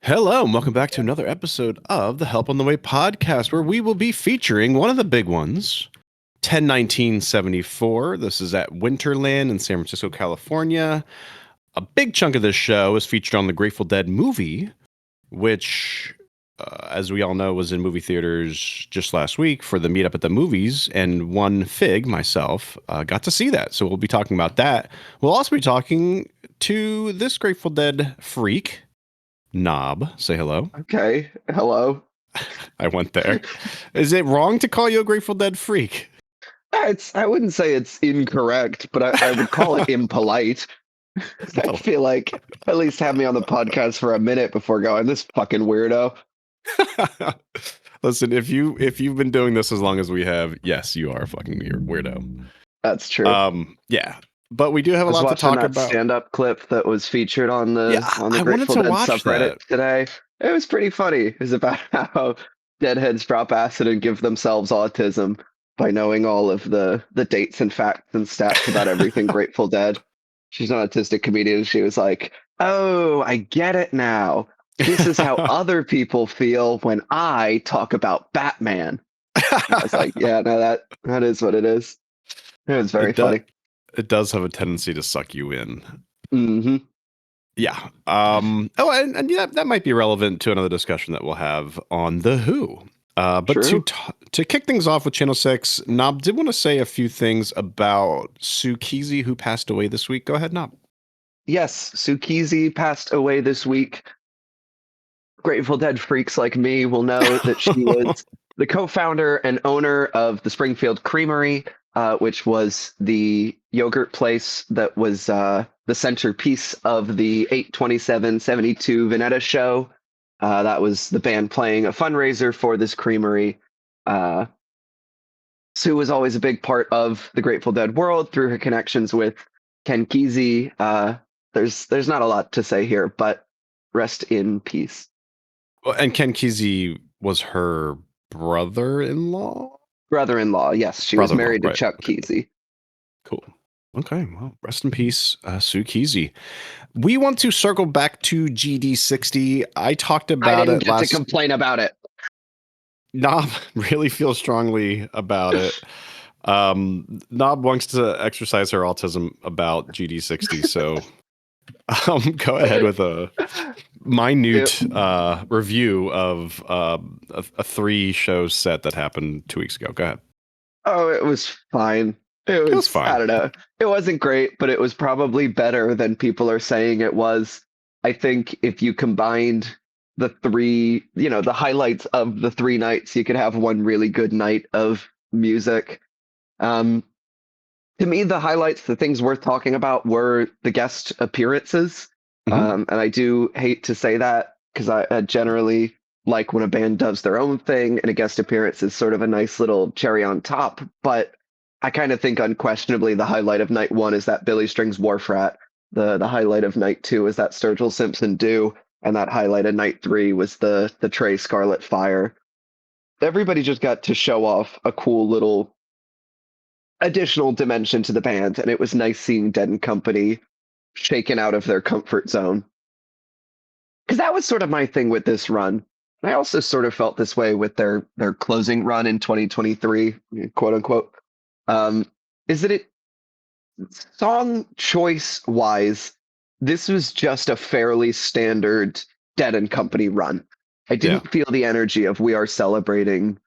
Hello, and welcome back to another episode of the Help on the Way podcast, where we will be featuring one of the big ones, 10/19/74. This is at Winterland in San Francisco, California. A big chunk of this show is featured on the Grateful Dead movie, which, as we all know, was in movie theaters just last week for the meetup at the movies, and one Fig, myself, got to see that. So we'll be talking about that. We'll also be talking to this Grateful Dead freak, Knob. Say hello. Okay, hello. I went there. Is it wrong to call you a Grateful Dead freak? I wouldn't say it's incorrect, but I would call it impolite. I feel like at least have me on the podcast for a minute before going, this fucking weirdo. Listen, if you've been doing this as long as we have, yes, you are a fucking weirdo. That's true. Yeah. But we do have a lot to talk about. Stand-up clip that was featured on the Grateful Dead subreddit today. It was pretty funny. It was about how deadheads drop acid and give themselves autism by knowing all of the dates and facts and stats about everything Grateful Dead. She's an autistic comedian. She was like, "Oh, I get it now. This is how other people feel when I talk about Batman." I was like, "Yeah, no, that is what it is." It was very funny. It does have a tendency to suck you in. Mm-hmm. Yeah. And yeah, that might be relevant to another discussion that we'll have on The Who. But to kick things off with Channel 6, Knob did want to say a few things about Sue Kesey, who passed away this week. Go ahead, Knob. Yes, Sue Kesey passed away this week. Grateful Dead freaks like me will know that she was the co-founder and owner of the Springfield Creamery, which was the yogurt place that was the centerpiece of the 8/27/72 Veneta show. That was the band playing a fundraiser for this creamery. Sue was always a big part of the Grateful Dead world through her connections with Ken Kesey. There's not a lot to say here, but rest in peace. Well, and Ken Kesey was her brother-in-law? Brother-in-law, yes. She was married to Chuck Kesey. Cool. Okay, well, rest in peace, Sue Kesey. We want to circle back to GD60. I talked about it last... I didn't get to complain about it. Knob really feels strongly about it. Knob wants to exercise her autism about GD60, so go ahead with a minute review of a 3-show set that happened 2 weeks ago. Go ahead. Oh, it was fine. It was fine. I don't know. It wasn't great, but it was probably better than people are saying it was. I think if you combined the the highlights of the 3 nights, you could have one really good night of music. To me, the highlights, the things worth talking about were the guest appearances. And I do hate to say that because I generally like when a band does their own thing and a guest appearance is sort of a nice little cherry on top. But I kind of think unquestionably the highlight of night 1 is that Billy Strings Wharf Rat. The highlight of night 2 is that Sturgill Simpson Do. And that highlight of night 3 was the Trey Scarlet Fire. Everybody just got to show off a cool little additional dimension to the band, and it was nice seeing Dead and Company shaken out of their comfort zone. Because that was sort of my thing with this run. I also sort of felt this way with their closing run in 2023, quote unquote. Is that it song choice wise, this was just a fairly standard Dead and Company run. I didn't feel the energy of we are celebrating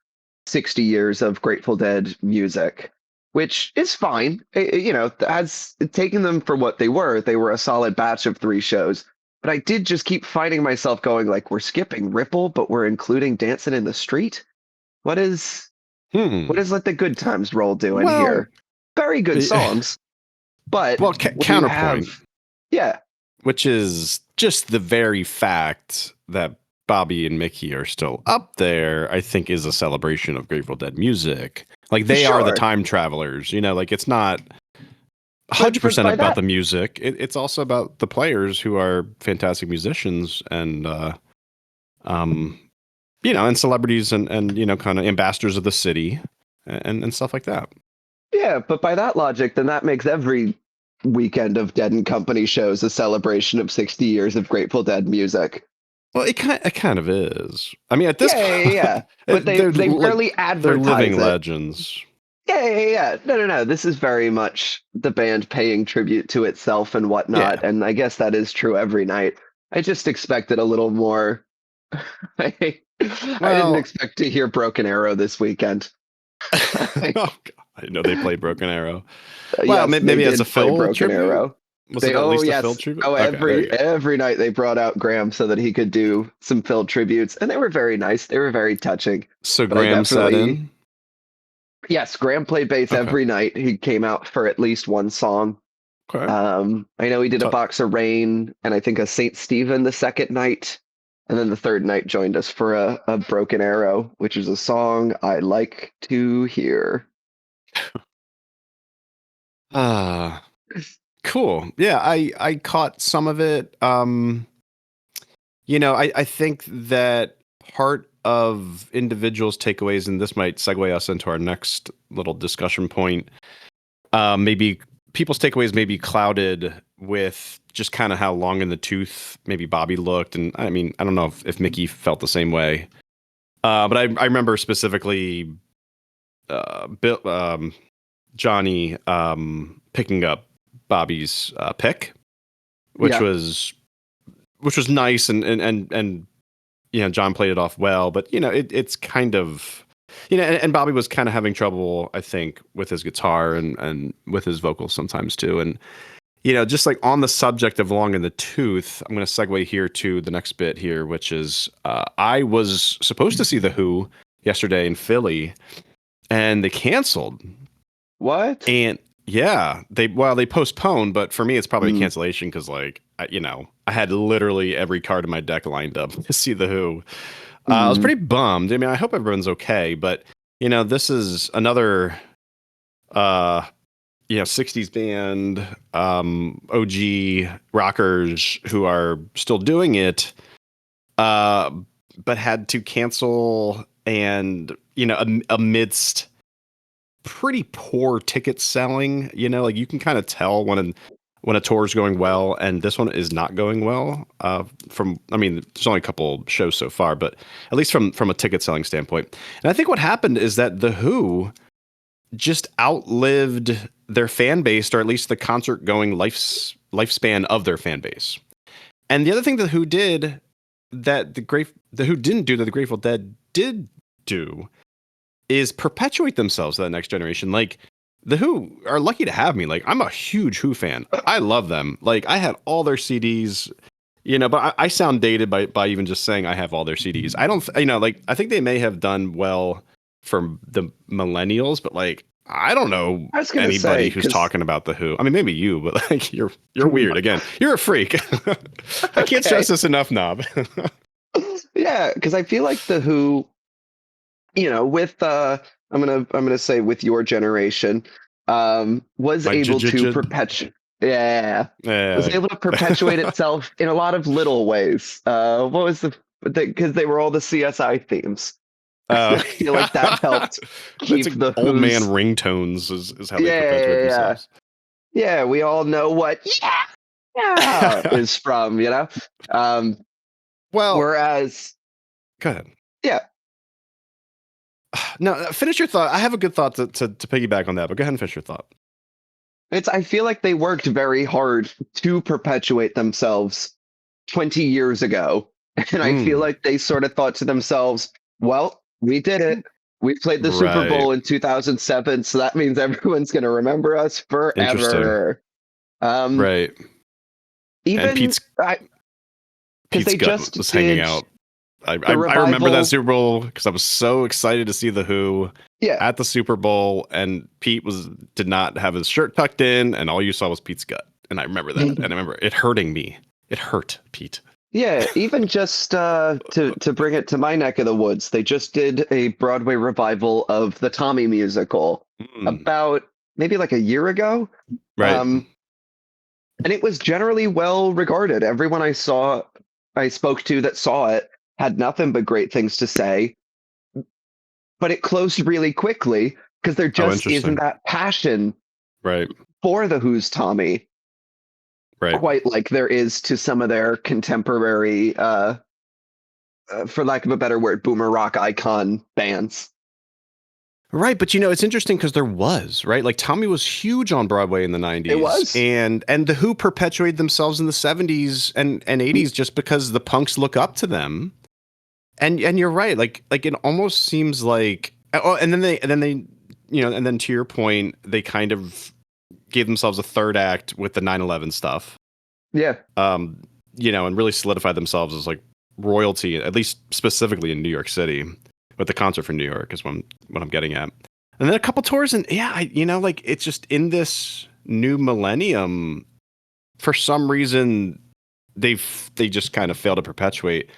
60 years of Grateful Dead music, which is fine. As taking them for what they were a solid batch of 3 shows. But I did just keep finding myself going like, we're skipping Ripple, but we're including Dancing in the Street. What is Let the Good Times Roll doing here? Very good songs, but counterpoint. Yeah. Which is just the very fact that Bobby and Mickey are still up there, I think is a celebration of Grateful Dead music. Like they are the time travelers, like it's not 100% about the music. It's also about the players who are fantastic musicians. And and celebrities and kind of ambassadors of the city and stuff like that. Yeah, but by that logic, then that makes every weekend of Dead and Company shows a celebration of 60 years of Grateful Dead music. Well, it kind of is. I mean, at this point, yeah. But they rarely advertise they're living it. legends. Yeah. No. This is very much the band paying tribute to itself and whatnot, and I guess that is true every night. I just expected a little more. I didn't expect to hear Broken Arrow this weekend. I didn't know they played Broken Arrow. Well, yes, maybe as a Phil Broken tribute? Arrow. Was it at least a Phil tribute? Every night they brought out Graham so that he could do some Phil tributes, and they were very nice. They were very touching. So Graham sat in? Yes, Graham played bass every night. He came out for at least one song. Okay. I know he did a Box of Rain and I think a St. Stephen the second night. And then the third night joined us for a Broken Arrow, which is a song I like to hear. Cool. Yeah, I caught some of it. I think that part of individuals' takeaways, and this might segue us into our next little discussion point, maybe people's takeaways may be clouded with just kind of how long in the tooth maybe Bobby looked. And I mean, I don't know if Mickey felt the same way. But I remember specifically Johnny picking up Bobby's pick, which was nice, and John played it off well, but it's kind of and Bobby was kind of having trouble, I think, with his guitar and with his vocals sometimes too. And just like on the subject of long in the tooth, I'm going to segue here to the next bit here, which is I was supposed to see the Who yesterday in Philly, and they canceled. What? And yeah, they postponed, but for me, it's probably a cancellation because, like, I had literally every card in my deck lined up to see the Who. I was pretty bummed. I mean, I hope everyone's okay, but this is another 60s band, OG rockers who are still doing it, but had to cancel, and amidst pretty poor ticket selling. Like you can kind of tell when a tour is going well and this one is not going well. There's only a couple shows so far, but at least from a ticket selling standpoint. And I think what happened is that the Who just outlived their fan base, or at least the concert going lifespan of their fan base. And the other thing the Who did that the Who didn't do that the Grateful Dead did do is perpetuate themselves to the next generation. Like, the Who are lucky to have me. Like, I'm a huge Who fan. I love them. Like, I had all their CDs, but I sound dated by even just saying I have all their CDs. I don't, I think they may have done well for the millennials, but like, I don't know anybody who's talking about the Who. I mean, maybe you, but like, you're weird. Again, you're a freak. I can't stress this enough, Knob. Yeah, because I feel like the Who, with I'm gonna say with your generation, was able to perpetuate. Yeah, was able to perpetuate itself in a lot of little ways. What was because they were all the CSI themes. I feel like that helped keep the old man ringtones is how they perpetuate themselves. Yeah, we all know what is from, well, whereas go ahead. Yeah. No, finish your thought. I have a good thought to piggyback on that, but go ahead and finish your thought. I feel like they worked very hard to perpetuate themselves 20 years ago. And I feel like they sort of thought to themselves, well, we did it. We played the Super Bowl in 2007, so that means everyone's going to remember us forever. Right. Even and Pete's they gut just was hanging out. I remember that Super Bowl because I was so excited to see the Who at the Super Bowl, and Pete did not have his shirt tucked in, and all you saw was Pete's gut. And I remember that, and I remember it hurting me. It hurt Pete. Yeah, even just to bring it to my neck of the woods, they just did a Broadway revival of the Tommy musical about maybe like a year ago. Right. And it was generally well regarded. Everyone I spoke to that saw it had nothing but great things to say, but it closed really quickly because there just isn't that passion for the Who's Tommy. Quite like there is to some of their contemporary, for lack of a better word, boomer rock icon bands. Right, but it's interesting because there was, right? Like Tommy was huge on Broadway in the 90s. It was. And the Who perpetuated themselves in the 70s and 80s just because the punks look up to them. And you're right, like it almost seems like and then they and then to your point, they kind of gave themselves a third act with the 9/11 stuff. Yeah. And really solidified themselves as like royalty, at least specifically in New York City. But the concert for New York is what I'm getting at. And then a couple tours, and like it's just in this new millennium, for some reason, they just kind of fail to perpetuate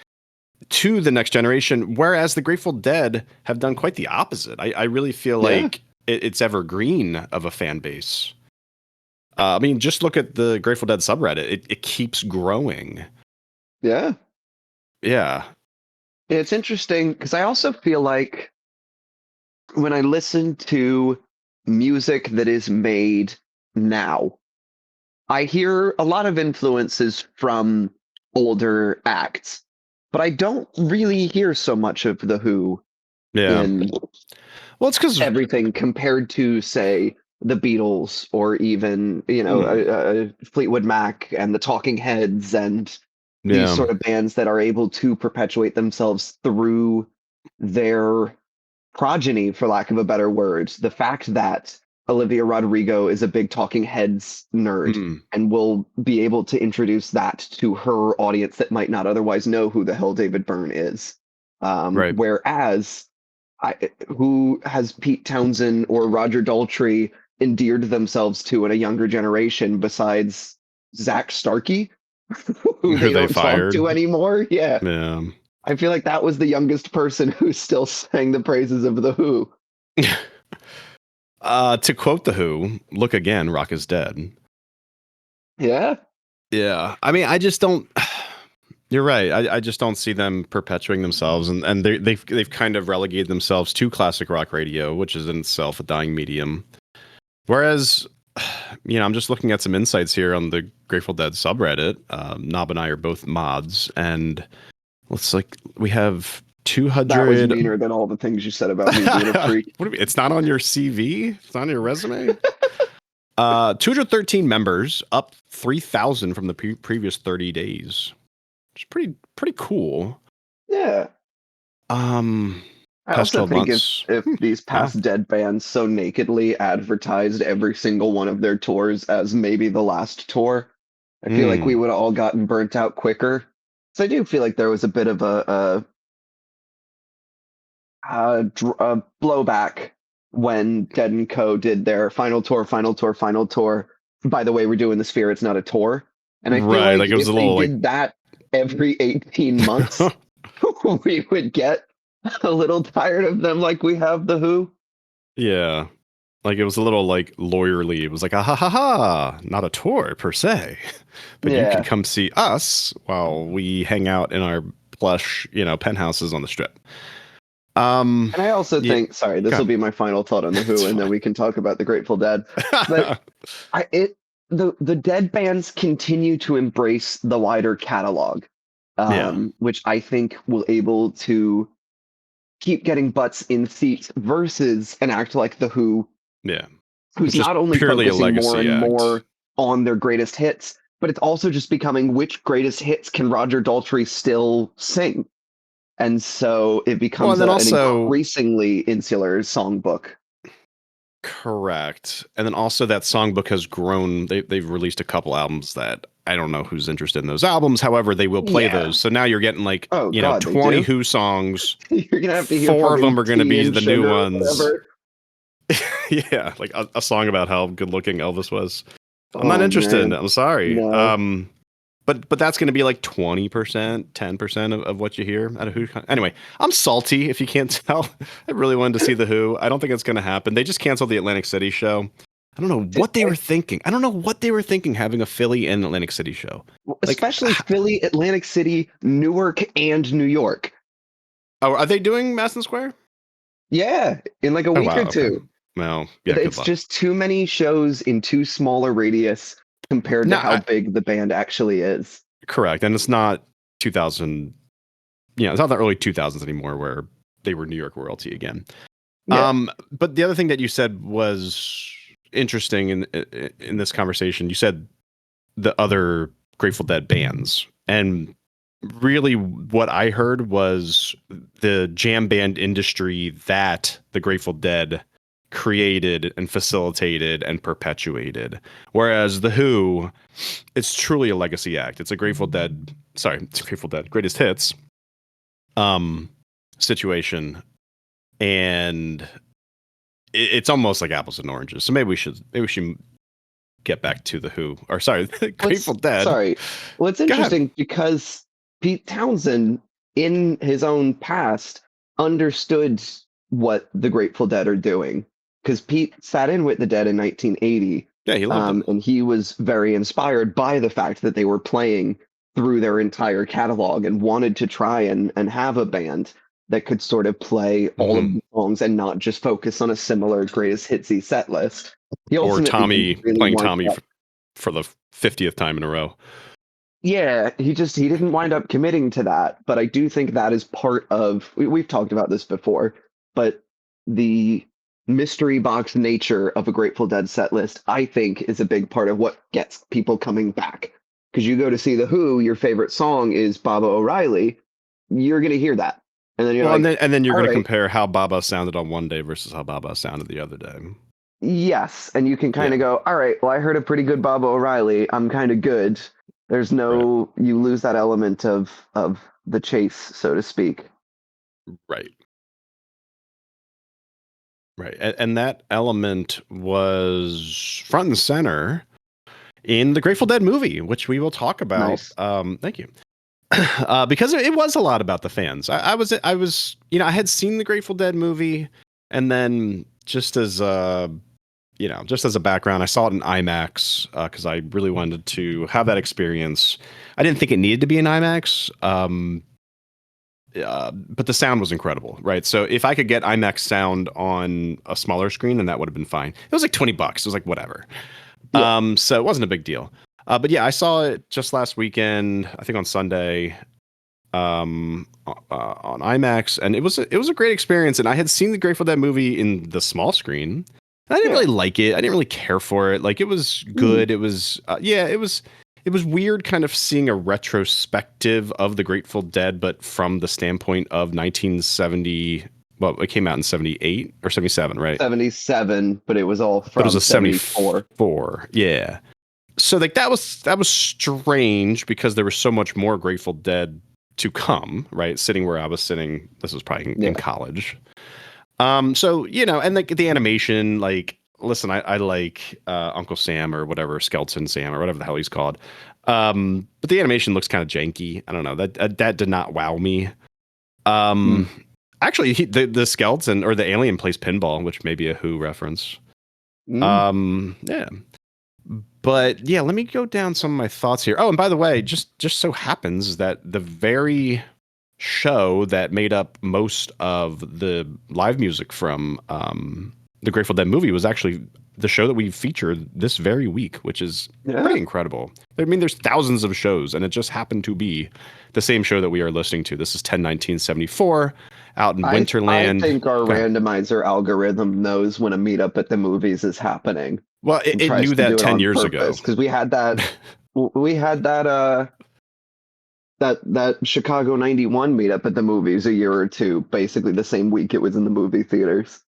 to the next generation, whereas the Grateful Dead have done quite the opposite. I really feel like it's evergreen of a fan base. I mean, just look at the Grateful Dead subreddit. It keeps growing. Yeah. Yeah. It's interesting because I also feel like when I listen to music that is made now, I hear a lot of influences from older acts, but I don't really hear so much of The Who in it's because everything compared to, say, the Beatles or even, Fleetwood Mac and the Talking Heads and these sort of bands that are able to perpetuate themselves through their progeny, for lack of a better word. The fact that Olivia Rodrigo is a big Talking Heads nerd and will be able to introduce that to her audience that might not otherwise know who the hell David Byrne is. Whereas who has Pete Townsend or Roger Daltrey endeared themselves to in a younger generation besides Zach Starkey, who they don't talk to anymore? Yeah. I feel like that was the youngest person who still sang the praises of The Who. To quote The Who, look again, rock is dead. Yeah. Yeah. I mean, I just don't. You're right. I just don't see them perpetuating themselves, and they've kind of relegated themselves to classic rock radio, which is in itself a dying medium. Whereas, I'm just looking at some insights here on the Grateful Dead subreddit. Knob and I are both mods, and looks like we have 200. That was meaner than all the things you said about me being a freak. It's not on your CV? It's not on your resume? 213 members, up 3,000 from the previous 30 days. It's pretty cool. Yeah. I also think if these past Dead bands so nakedly advertised every single one of their tours as maybe the last tour, I feel like we would have all gotten burnt out quicker. So I do feel like there was a bit of a blowback when Dead & Co. did their final tour. By the way, we're doing the Sphere, it's not a tour. And I feel like it was if they did that every 18 months, we would get a little tired of them like we have The Who. Yeah. Like it was a little like lawyerly. It was like, ha ha ha, not a tour per se. But you can come see us while we hang out in our plush, penthouses on the Strip. And I also think, sorry, this will be my final thought on The Who, and then we can talk about the Grateful Dead. But the Dead bands continue to embrace the wider catalog, which I think will able to keep getting butts in seats versus an act like The Who, who's not only focusing more and more on their greatest hits, but it's also just becoming which greatest hits can Roger Daltrey still sing. And so it becomes an increasingly insular songbook. Correct. And then also that songbook has grown. They've released a couple albums that I don't know who's interested in those albums. However, they will play those. So now you're getting like, 20 Who songs. You're going to have to hear 4 of them are going to be the new ones. Yeah, like a song about how good looking Elvis was. I'm not interested. I'm sorry. No. But that's going to be like 20%, 10% of what you hear out of Who. Anyway, I'm salty if you can't tell. I really wanted to see The Who. I don't think it's going to happen. They just canceled the Atlantic City show. I don't know what they were thinking. Having a Philly and Atlantic City show. Especially Philly, Atlantic City, Newark, and New York. Oh, are they doing Madison Square? Yeah, in like a week or two. Okay. Well, yeah, It's just too many shows in too small a radius compared to how big the band actually is. Correct. And it's not 2000, it's not the early 2000s anymore where they were New York royalty again. Yeah. But the other thing that you said was interesting in this conversation. You said the other Grateful Dead bands, and really what I heard was the jam band industry that the Grateful Dead created and facilitated and perpetuated. Whereas the Who, it's truly a legacy act. It's a Grateful Dead, Greatest Hits situation. And it's almost like apples and oranges. So maybe we should get back to the Who, or sorry, Grateful Dead. Sorry. Well, it's interesting because Pete Townsend, in his own past, understood what the Grateful Dead are doing. Because Pete sat in with the Dead in 1980. Yeah, he loved them. And he was very inspired by the fact that they were playing through their entire catalog and wanted to try and have a band that could sort of play all of the songs and not just focus on a similar greatest hitsy set list. Or Tommy playing Tommy for the 50th time in a row. Yeah, he didn't wind up committing to that, but I do think that is part of, we've talked about this before, but the mystery box nature of a Grateful Dead set list, I think, is a big part of what gets people coming back. Because you go to see The Who, your favorite song is Baba O'Reilly, you're going to hear that. And then you're and then you're going to compare how Baba sounded on one day versus how Baba sounded the other day. Yes, and you can kind of go, all right, well, I heard a pretty good Baba O'Reilly. I'm kind of good. There's no, you lose that element of the chase, so to speak. Right. Right. And that element was front and center in the Grateful Dead movie, which we will talk about. Nice. Thank you. Because it was a lot about the fans. I was, I had seen the Grateful Dead movie, and then just as a background, I saw it in IMAX because I really wanted to have that experience. I didn't think it needed to be in IMAX, but the sound was incredible, right? So if I could get IMAX sound on a smaller screen, then that would have been fine. It was like $20. It was like whatever. Yeah. So it wasn't a big deal. But yeah, I saw it just last weekend, I think on Sunday, on IMAX, and it was a great experience. And I had seen the Grateful Dead movie in the small screen. I didn't really like it. I didn't really care for it. Like, it was good. It was it was weird kind of seeing a retrospective of the Grateful Dead, but from the standpoint of 1970. Well, it came out in 78 or 77, right? 77, but it was all from it was a 74. Yeah. So like that was strange because there was so much more Grateful Dead to come, right? Sitting where I was sitting, this was probably in college. So, and like the animation, like, listen, I like Uncle Sam or whatever, Skeleton Sam or whatever the hell he's called. But the animation looks kind of janky. I don't know, that did not wow me. Actually, the skeleton or the alien plays pinball, which may be a Who reference. Yeah. But yeah, let me go down some of my thoughts here. Oh, and by the way, just so happens that the very show that made up most of the live music from the Grateful Dead movie was actually the show that we featured this very week, which is pretty incredible. I mean, there's thousands of shows, and it just happened to be the same show that we are listening to. This is 10/19/74 out in Winterland. I think our randomizer algorithm knows when a meetup at the movies is happening. Well, it knew that 10 years ago. Because we had that that Chicago 91 meetup at the movies a year or two, basically the same week it was in the movie theaters.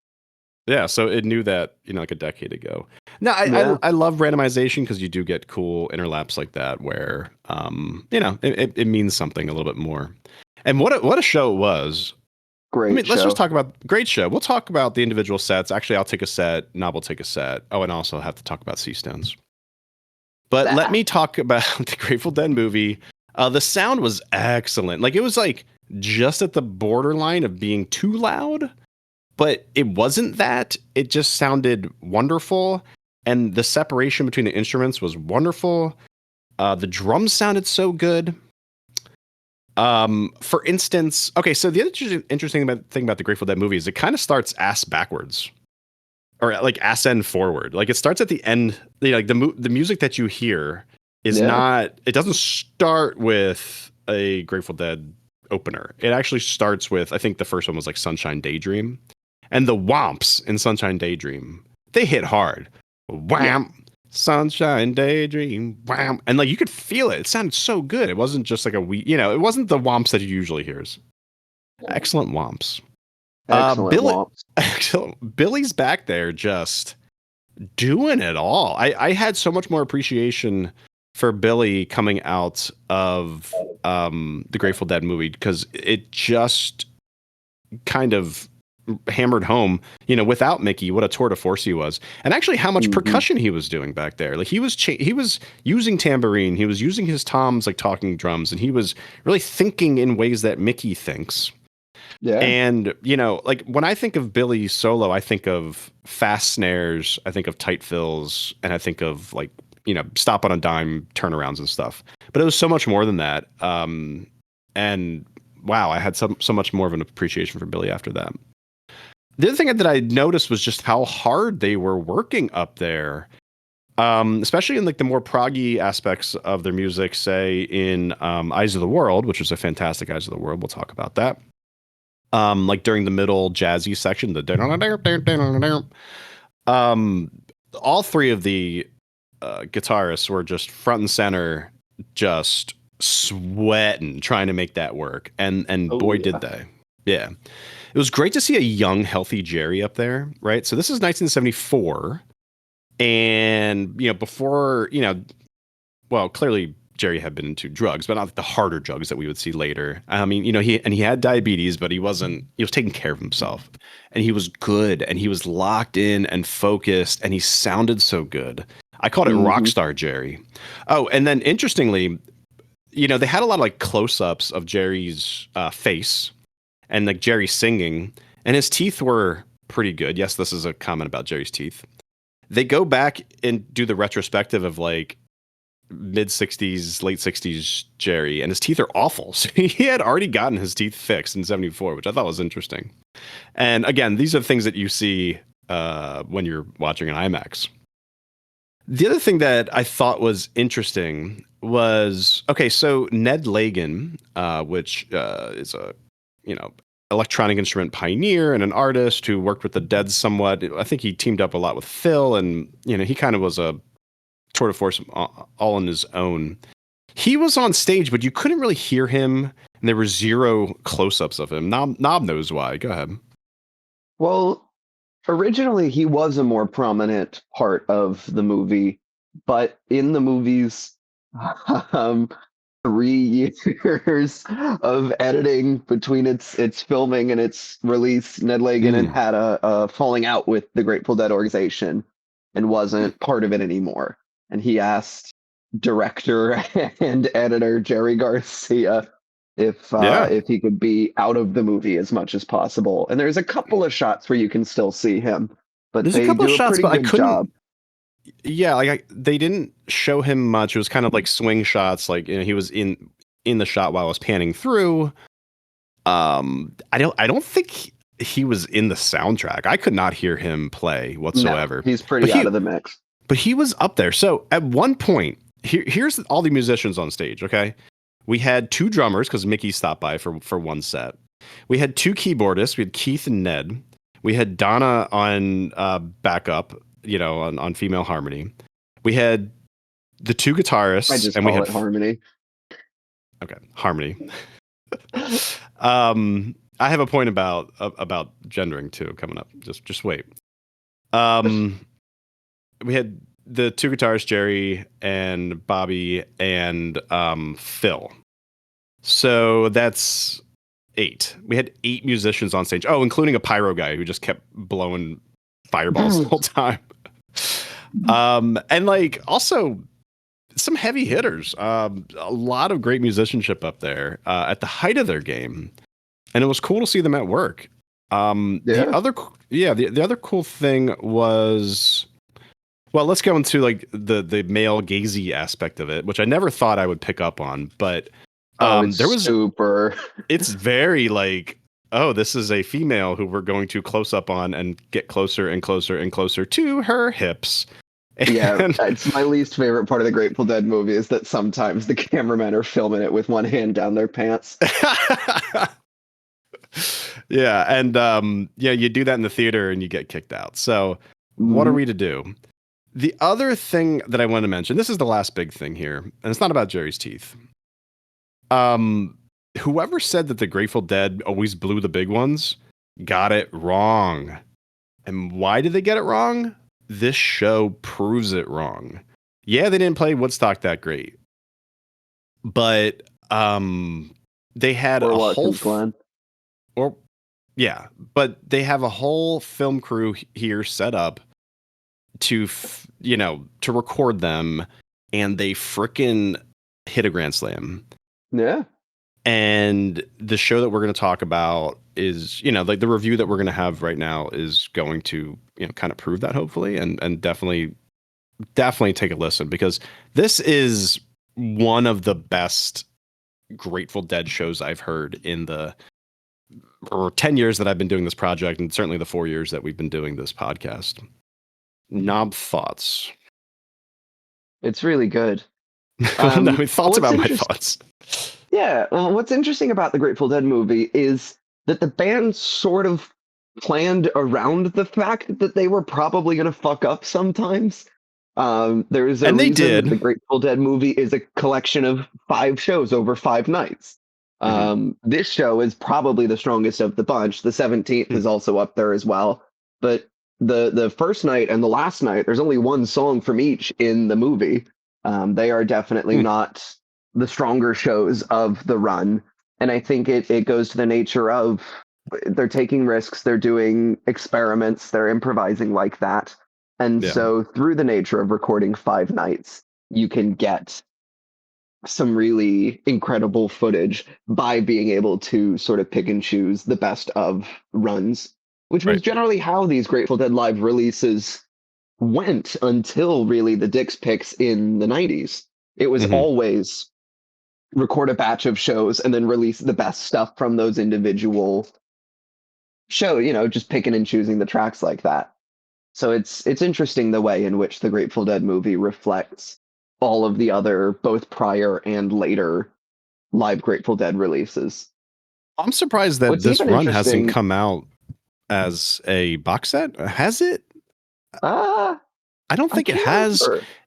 Yeah, so it knew that, like a decade ago. No, I love randomization because you do get cool interlaps like that where, it means something a little bit more. And what a show it was. Great show. Let's just talk about great show. We'll talk about the individual sets. Actually, I'll take a set. Nob will take a set. Oh, and also have to talk about Seastones. But let me talk about the Grateful Dead movie. The sound was excellent. Like, it was like just at the borderline of being too loud, but it wasn't that. It just sounded wonderful. And the separation between the instruments was wonderful. The drums sounded so good. For instance, okay, so the interesting thing about the Grateful Dead movie is it kind of starts ass backwards, or like ass end forward. Like it starts at the end. Like the music that you hear is not. It doesn't start with a Grateful Dead opener. It actually starts with, I think the first one was like Sunshine Daydream, and the Whomps in Sunshine Daydream, they hit hard. Wham. Sunshine Daydream, wham, and like you could feel it. It sounded so good. It wasn't just like it wasn't the Whomps that you usually hears. Excellent Whomps. Billy's back there just doing it all. I had so much more appreciation for Billy coming out of the Grateful Dead movie because it just kind of hammered home, without Mickey, what a tour de force he was, and actually how much percussion he was doing back there. Like he was using tambourine, he was using his toms like talking drums, and he was really thinking in ways that Mickey thinks. Yeah. And like when I think of Billy solo, I think of fast snares, I think of tight fills, and I think of like stop on a dime turnarounds and stuff. But it was so much more than that. And wow, I had so much more of an appreciation for Billy after that. The other thing that I noticed was just how hard they were working up there, especially in like the more proggy aspects of their music, say in Eyes of the World, which was a fantastic Eyes of the World. We'll talk about that. Like during the middle jazzy section, all three of the guitarists were just front and center, just sweating, trying to make that work. And did they. Yeah. It was great to see a young, healthy Jerry up there, right? So this is 1974. And, before, well, clearly Jerry had been into drugs, but not the harder drugs that we would see later. I mean, he had diabetes, but he was taking care of himself. And he was good, and he was locked in and focused, and he sounded so good. I called it rock star Jerry. Oh, and then interestingly, they had a lot of like close-ups of Jerry's face, and like Jerry singing, and his teeth were pretty good. Yes, this is a comment about Jerry's teeth. They go back and do the retrospective of like mid 60s, late 60s Jerry, and his teeth are awful. So he had already gotten his teeth fixed in 74, which I thought was interesting. And again, these are things that you see when you're watching an IMAX. The other thing that I thought was interesting was, okay, so Ned Lagan, which is a electronic instrument pioneer and an artist who worked with the Dead somewhat. I think he teamed up a lot with Phil, and he kind of was a tour de force all on his own. He was on stage, but you couldn't really hear him, and there were zero close-ups of him. Knob knows why. Go ahead. Well, originally he was a more prominent part of the movie, but in the movie's 3 years of editing between its filming and its release, Ned Lagan had a falling out with the Grateful Dead organization and wasn't part of it anymore. And he asked director and editor Jerry Garcia if he could be out of the movie as much as possible. And there's a couple of shots where you can still see him, but there's they do a pretty good job. Yeah, like they didn't show him much. It was kind of like swing shots. Like he was in the shot while I was panning through. I don't think he was in the soundtrack. I could not hear him play whatsoever. No, he's pretty out of the mix. But he was up there. So at one point, here's all the musicians on stage. Okay, we had 2 drummers because Mickey stopped by for one set. We had 2 keyboardists. We had Keith and Ned. We had Donna on backup. On female harmony. We had the 2 guitarists. I just call it harmony. Okay, harmony. I have a point about gendering too coming up. Just wait. We had the 2 guitarists, Jerry and Bobby and Phil. So that's 8. We had 8 musicians on stage. Oh, including a pyro guy who just kept blowing fireballs the whole time. And like also some heavy hitters, a lot of great musicianship up there at the height of their game, and it was cool to see them at work. The other cool thing was, well, let's go into like the male gazy aspect of it, which I never thought I would pick up on, but There was super. It's very like, oh, this is a female who we're going to close up on and get closer and closer and closer to her hips. Yeah, it's my least favorite part of the Grateful Dead movie is that sometimes the cameramen are filming it with one hand down their pants. Yeah, and you do that in the theater and you get kicked out. So what are we to do? The other thing that I want to mention, this is the last big thing here, and it's not about Jerry's teeth. Whoever said that the Grateful Dead always blew the big ones got it wrong. And why did they get it wrong? This show proves it wrong. Yeah, they didn't play Woodstock that great. But they had or a Watkins whole but they have a whole film crew here set up to to record them, and they frickin' hit a grand slam. Yeah. And the show that we're going to talk about is, like the review that we're going to have right now is going to, kind of prove that, hopefully, and definitely take a listen, because this is one of the best Grateful Dead shows I've heard in the 10 years that I've been doing this project, and certainly the 4 years that we've been doing this podcast. Knob thoughts. It's really good. Thoughts about my thoughts. Yeah, well, what's interesting about the Grateful Dead movie is that the band sort of planned around the fact that they were probably going to fuck up sometimes. There's a reason that the Grateful Dead movie is a collection of 5 shows over 5 nights. This show is probably the strongest of the bunch. The 17th is also up there as well. But the first night and the last night, there's only one song from each in the movie. They are definitely not the stronger shows of the run. And I think it goes to the nature of they're taking risks, they're doing experiments, they're improvising like that. And so through the nature of recording 5 nights, you can get some really incredible footage by being able to sort of pick and choose the best of runs, which was generally how these Grateful Dead live releases went until really the Dick's Picks in the 90s. It was always record a batch of shows and then release the best stuff from those individual show, just picking and choosing the tracks like that. So it's interesting the way in which the Grateful Dead movie reflects all of the other, both prior and later, live Grateful Dead releases. I'm surprised that this run hasn't come out as a box set. Has it? I don't think it has.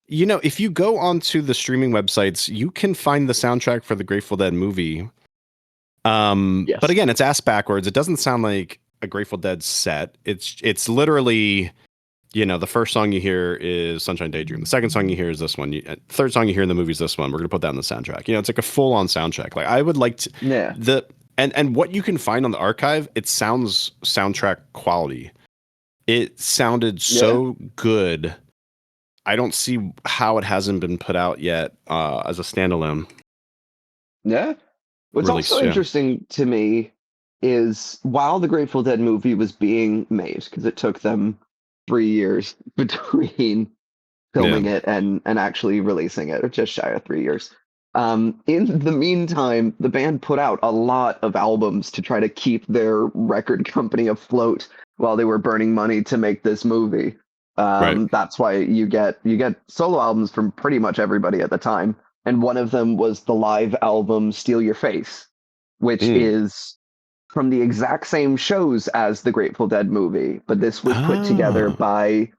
If you go onto the streaming websites, you can find the soundtrack for the Grateful Dead movie. But again, it's ass backwards. It doesn't sound like a Grateful Dead set. It's literally, the first song you hear is Sunshine Daydream. The second song you hear is this one. Third song you hear in the movie is this one. We're going to put that in the soundtrack. It's like a full on soundtrack. Like, I would like to, and what you can find on the archive, it sounds soundtrack quality. It sounded so good. I don't see how it hasn't been put out yet as a standalone. Yeah. What's also interesting to me is while the Grateful Dead movie was being made, because it took them 3 years between filming it and actually releasing it, or just shy of 3 years. In the meantime, the band put out a lot of albums to try to keep their record company afloat while they were burning money to make this movie. That's why you get solo albums from pretty much everybody at the time. And one of them was the live album Steal Your Face, which is from the exact same shows as the Grateful Dead movie. But this was put together by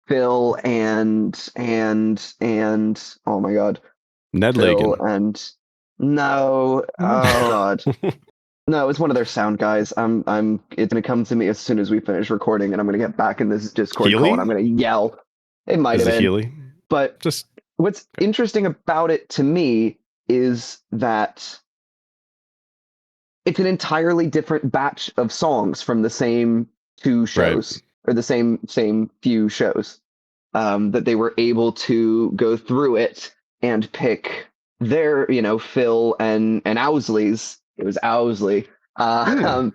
Phil and oh my God. Ned Phil Lagan. And no, oh God. No, it was one of their sound guys. It's gonna come to me as soon as we finish recording, and I'm gonna get back in this Discord call and I'm gonna yell. It might have been Healy? But what's interesting about it to me is that it's an entirely different batch of songs from the same 2 shows, or the same few shows, that they were able to go through it and pick their, Phil and Owsley's. It was Owsley. The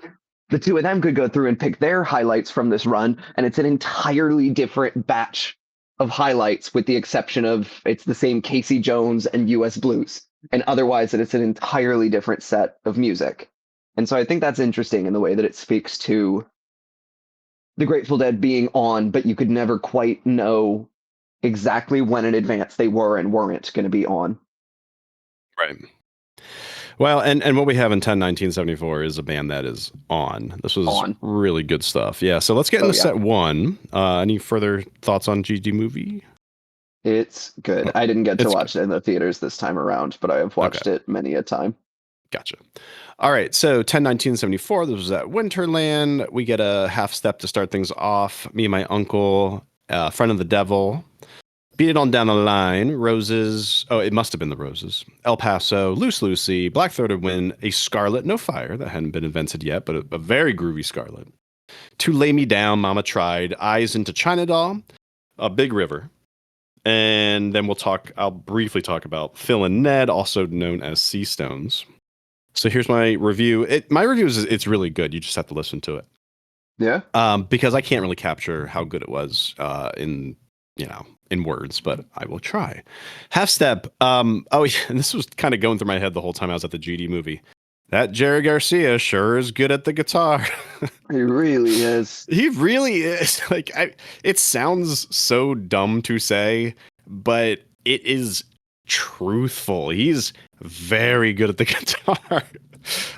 2 of them could go through and pick their highlights from this run, and it's an entirely different batch of highlights, with the exception of it's the same Casey Jones and U.S. Blues. and otherwise that it's an entirely different set of music. And so I think that's interesting in the way that it speaks to the Grateful Dead being on, but you could never quite know exactly when in advance they were and weren't going to be on. Right. Well, and what we have in 10-1974 is a band that is on. This was really good stuff. Yeah. So let's get into set one. Any further thoughts on GD movie? It's good. I didn't get to watch it in the theaters this time around, but I have watched it many a time. Gotcha. All right. So 10-1974, this was at Winterland. We get a half step to start things off. Me and my uncle, Friend of the Devil. Beat it on down the line. Roses. Oh, it must have been the Roses. El Paso, Loose Lucy, Black Throated Wind, a Scarlet, no fire. That hadn't been invented yet, but a very groovy Scarlet. To Lay Me Down, Mama Tried, Eyes into China Doll, a Big River. And then I'll briefly talk about Phil and Ned, also known as Seastones. So here's my review. My review it's really good. You just have to listen to it. Yeah. Because I can't really capture how good it was in words, but I will try. Half step. And this was kind of going through my head the whole time I was at the GD movie. That Jerry Garcia sure is good at the guitar. He really is. He really is. It sounds so dumb to say, but it is truthful. He's very good at the guitar.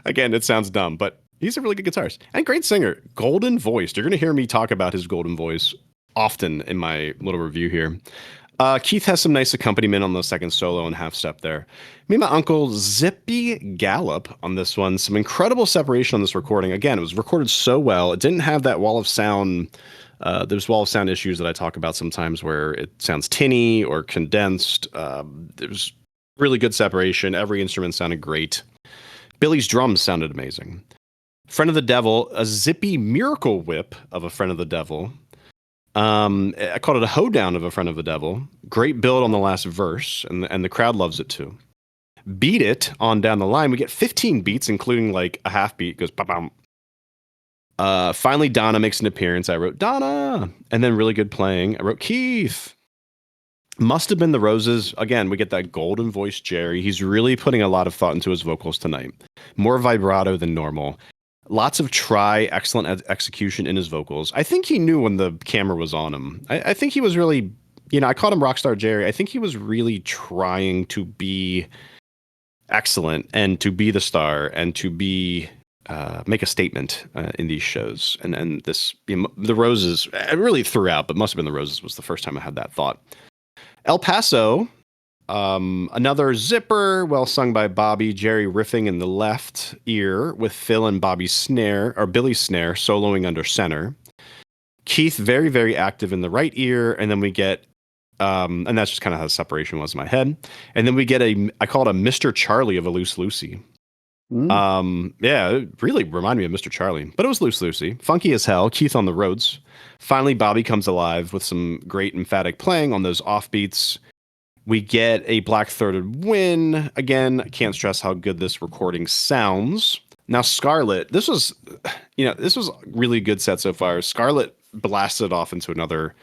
Again, it sounds dumb, but he's a really good guitarist and great singer. Golden voice. You're going to hear me talk about his golden voice often in my little review here. Keith has some nice accompaniment on the second solo and half step there. Me and my uncle zippy gallop on this one. Some incredible separation on this recording. Again, it was recorded so well. It didn't have that wall of sound. There's wall of sound issues that I talk about sometimes where it sounds tinny or condensed. There's really good separation. Every instrument sounded great. Billy's drums sounded amazing. Friend of the Devil, a zippy miracle whip of a Friend of the Devil. I called it a hoedown of a Friend of the Devil. Great build on the last verse, and the crowd loves it too. Beat it on down the line. We get 15 beats, including like a half beat. Goes ba-bam. Finally, Donna makes an appearance. I wrote Donna, and then really good playing. I wrote Keith. Must have been the Roses. Again, we get that golden voice Jerry. He's really putting a lot of thought into his vocals tonight. More vibrato than normal. Lots of excellent execution in his vocals. I think he knew when the camera was on him. I think he was really, I called him Rockstar Jerry. I think he was really trying to be excellent and to be the star and to be make a statement in these shows. And this, the Roses, really throughout, but must have been the Roses was the first time I had that thought. El Paso. Another zipper, well sung by Bobby, Jerry riffing in the left ear with Phil and Billy's snare soloing under center. Keith very, very active in the right ear, and then we get, and that's just kind of how the separation was in my head. And then we get I call it a Mr. Charlie of a Loose Lucy. Yeah, it really reminded me of Mr. Charlie, but it was Loose Lucy. Funky as hell, Keith on the Rhodes. Finally, Bobby comes alive with some great emphatic playing on those offbeats. We get a Black Throated Wind. Again, I can't stress how good this recording sounds. Now, Scarlet, this was a really good set so far. Scarlet blasted off into another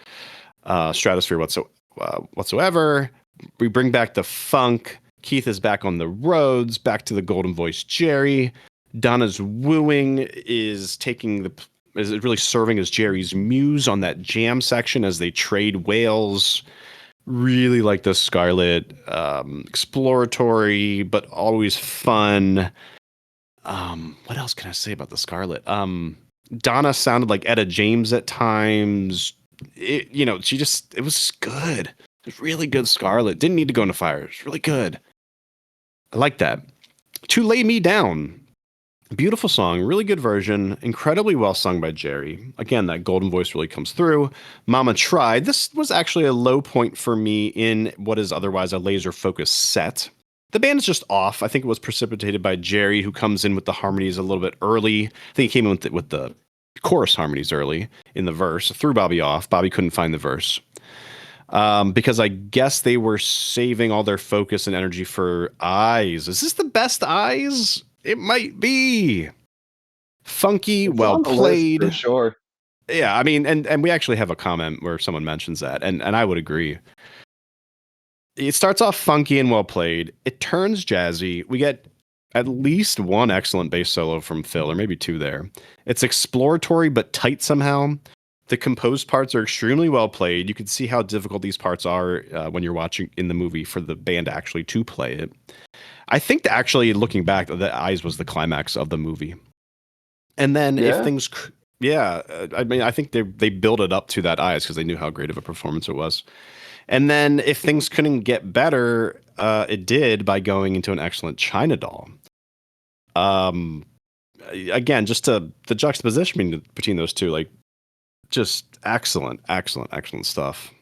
stratosphere whatsoever. We bring back the funk. Keith is back on the roads, back to the golden voice Jerry. Donna's wooing is really serving as Jerry's muse on that jam section as they trade wails. Really like the Scarlet, exploratory, but always fun. What else can I say about the Scarlet? Donna sounded like Etta James at times. It was good. It was really good Scarlet. Didn't need to go into fire. It's really good. I like that. To Lay Me Down. Beautiful song, really good version, incredibly well sung by Jerry. Again, that golden voice really comes through. Mama Tried. This was actually a low point for me in what is otherwise a laser-focused set. The band is just off. I think it was precipitated by Jerry, who comes in with the harmonies a little bit early. I think he came in with the chorus harmonies early in the verse, threw Bobby off. Bobby couldn't find the verse. Because I guess they were saving all their focus and energy for Eyes. Is this the best Eyes? It might be. Funky, well played. For sure. Yeah, I mean, and we actually have a comment where someone mentions that, and I would agree. It starts off funky and well played. It turns jazzy. We get at least one excellent bass solo from Phil, or maybe two there. It's exploratory but tight somehow. The composed parts are extremely well played. You can see how difficult these parts are when you're watching in the movie for the band actually to play it. I think that actually, looking back, The Eyes was the climax of the movie. And then if things, I mean, I think they built it up to that Eyes because they knew how great of a performance it was. And then if things couldn't get better, it did by going into an excellent China Doll. Again, just the juxtaposition between those two, like, just excellent stuff.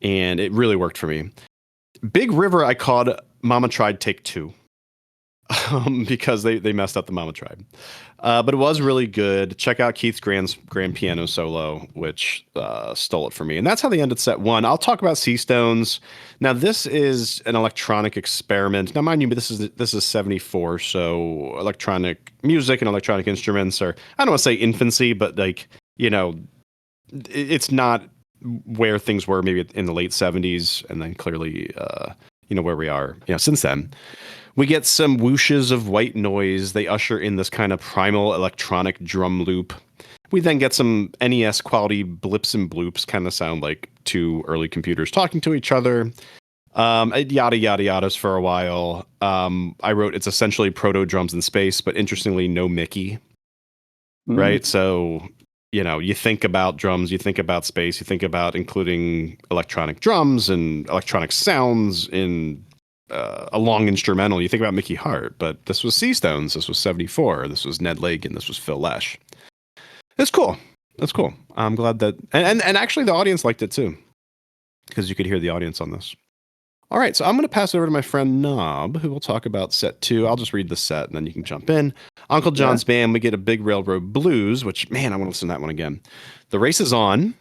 And it really worked for me. Big River, I called Mama Tried Take Two. Because they messed up the Mama Tribe. But it was really good. Check out Keith's grand piano solo, which stole it for me. And that's how they ended set one. I'll talk about Seastones. Now, this is an electronic experiment. Now, mind you, this is 74, so electronic music and electronic instruments are, I don't want to say infancy, but like, you know, it's not where things were maybe in the late 70s, and then clearly, where we are, since then. We get some whooshes of white noise. They usher in this kind of primal electronic drum loop. We then get some NES quality blips and bloops, kind of sound like two early computers talking to each other. Yada, yada, yadas for a while. I wrote, it's essentially proto drums in space, but interestingly, no Mickey. Right? So, you think about drums, you think about space, you think about including electronic drums and electronic sounds in a long instrumental. You think about Mickey Hart, but this was Seastones, this was 74, this was Ned Lake, and this was Phil Lesh. It's cool. That's cool. I'm glad that, and actually the audience liked it too, because you could hear the audience on this. All right, so I'm going to pass it over to my friend Knob, who will talk about set two. I'll just read the set, and then you can jump in. Uncle John's Band, we get a Big Railroad Blues, which, man, I want to listen to that one again. The Race is On.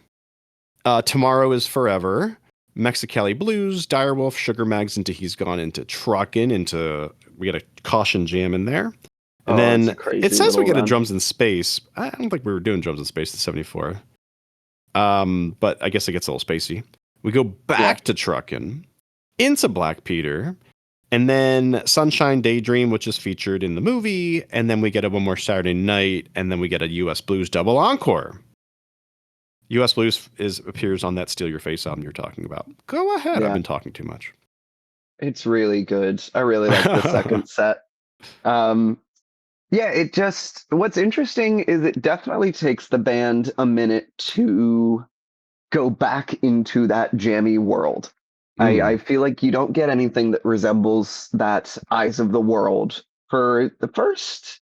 Tomorrow is Forever. Mexicali Blues, Direwolf, Sugar Mags, into He's Gone, into Truckin, we get a Caution Jam in there. And then it says we get a Drums in Space. I don't think we were doing Drums in Space in 74. But I guess it gets a little spacey. We go back to Truckin, into Black Peter, and then Sunshine Daydream, which is featured in the movie, and then we get a One More Saturday Night, and then we get a US Blues double encore. US Blues appears on that Steal Your Face album you're talking about. Go ahead. I've been talking too much. It's really good. I really like the second set. What's interesting is it definitely takes the band a minute to go back into that jammy world. I feel like you don't get anything that resembles that Eyes of the World for the first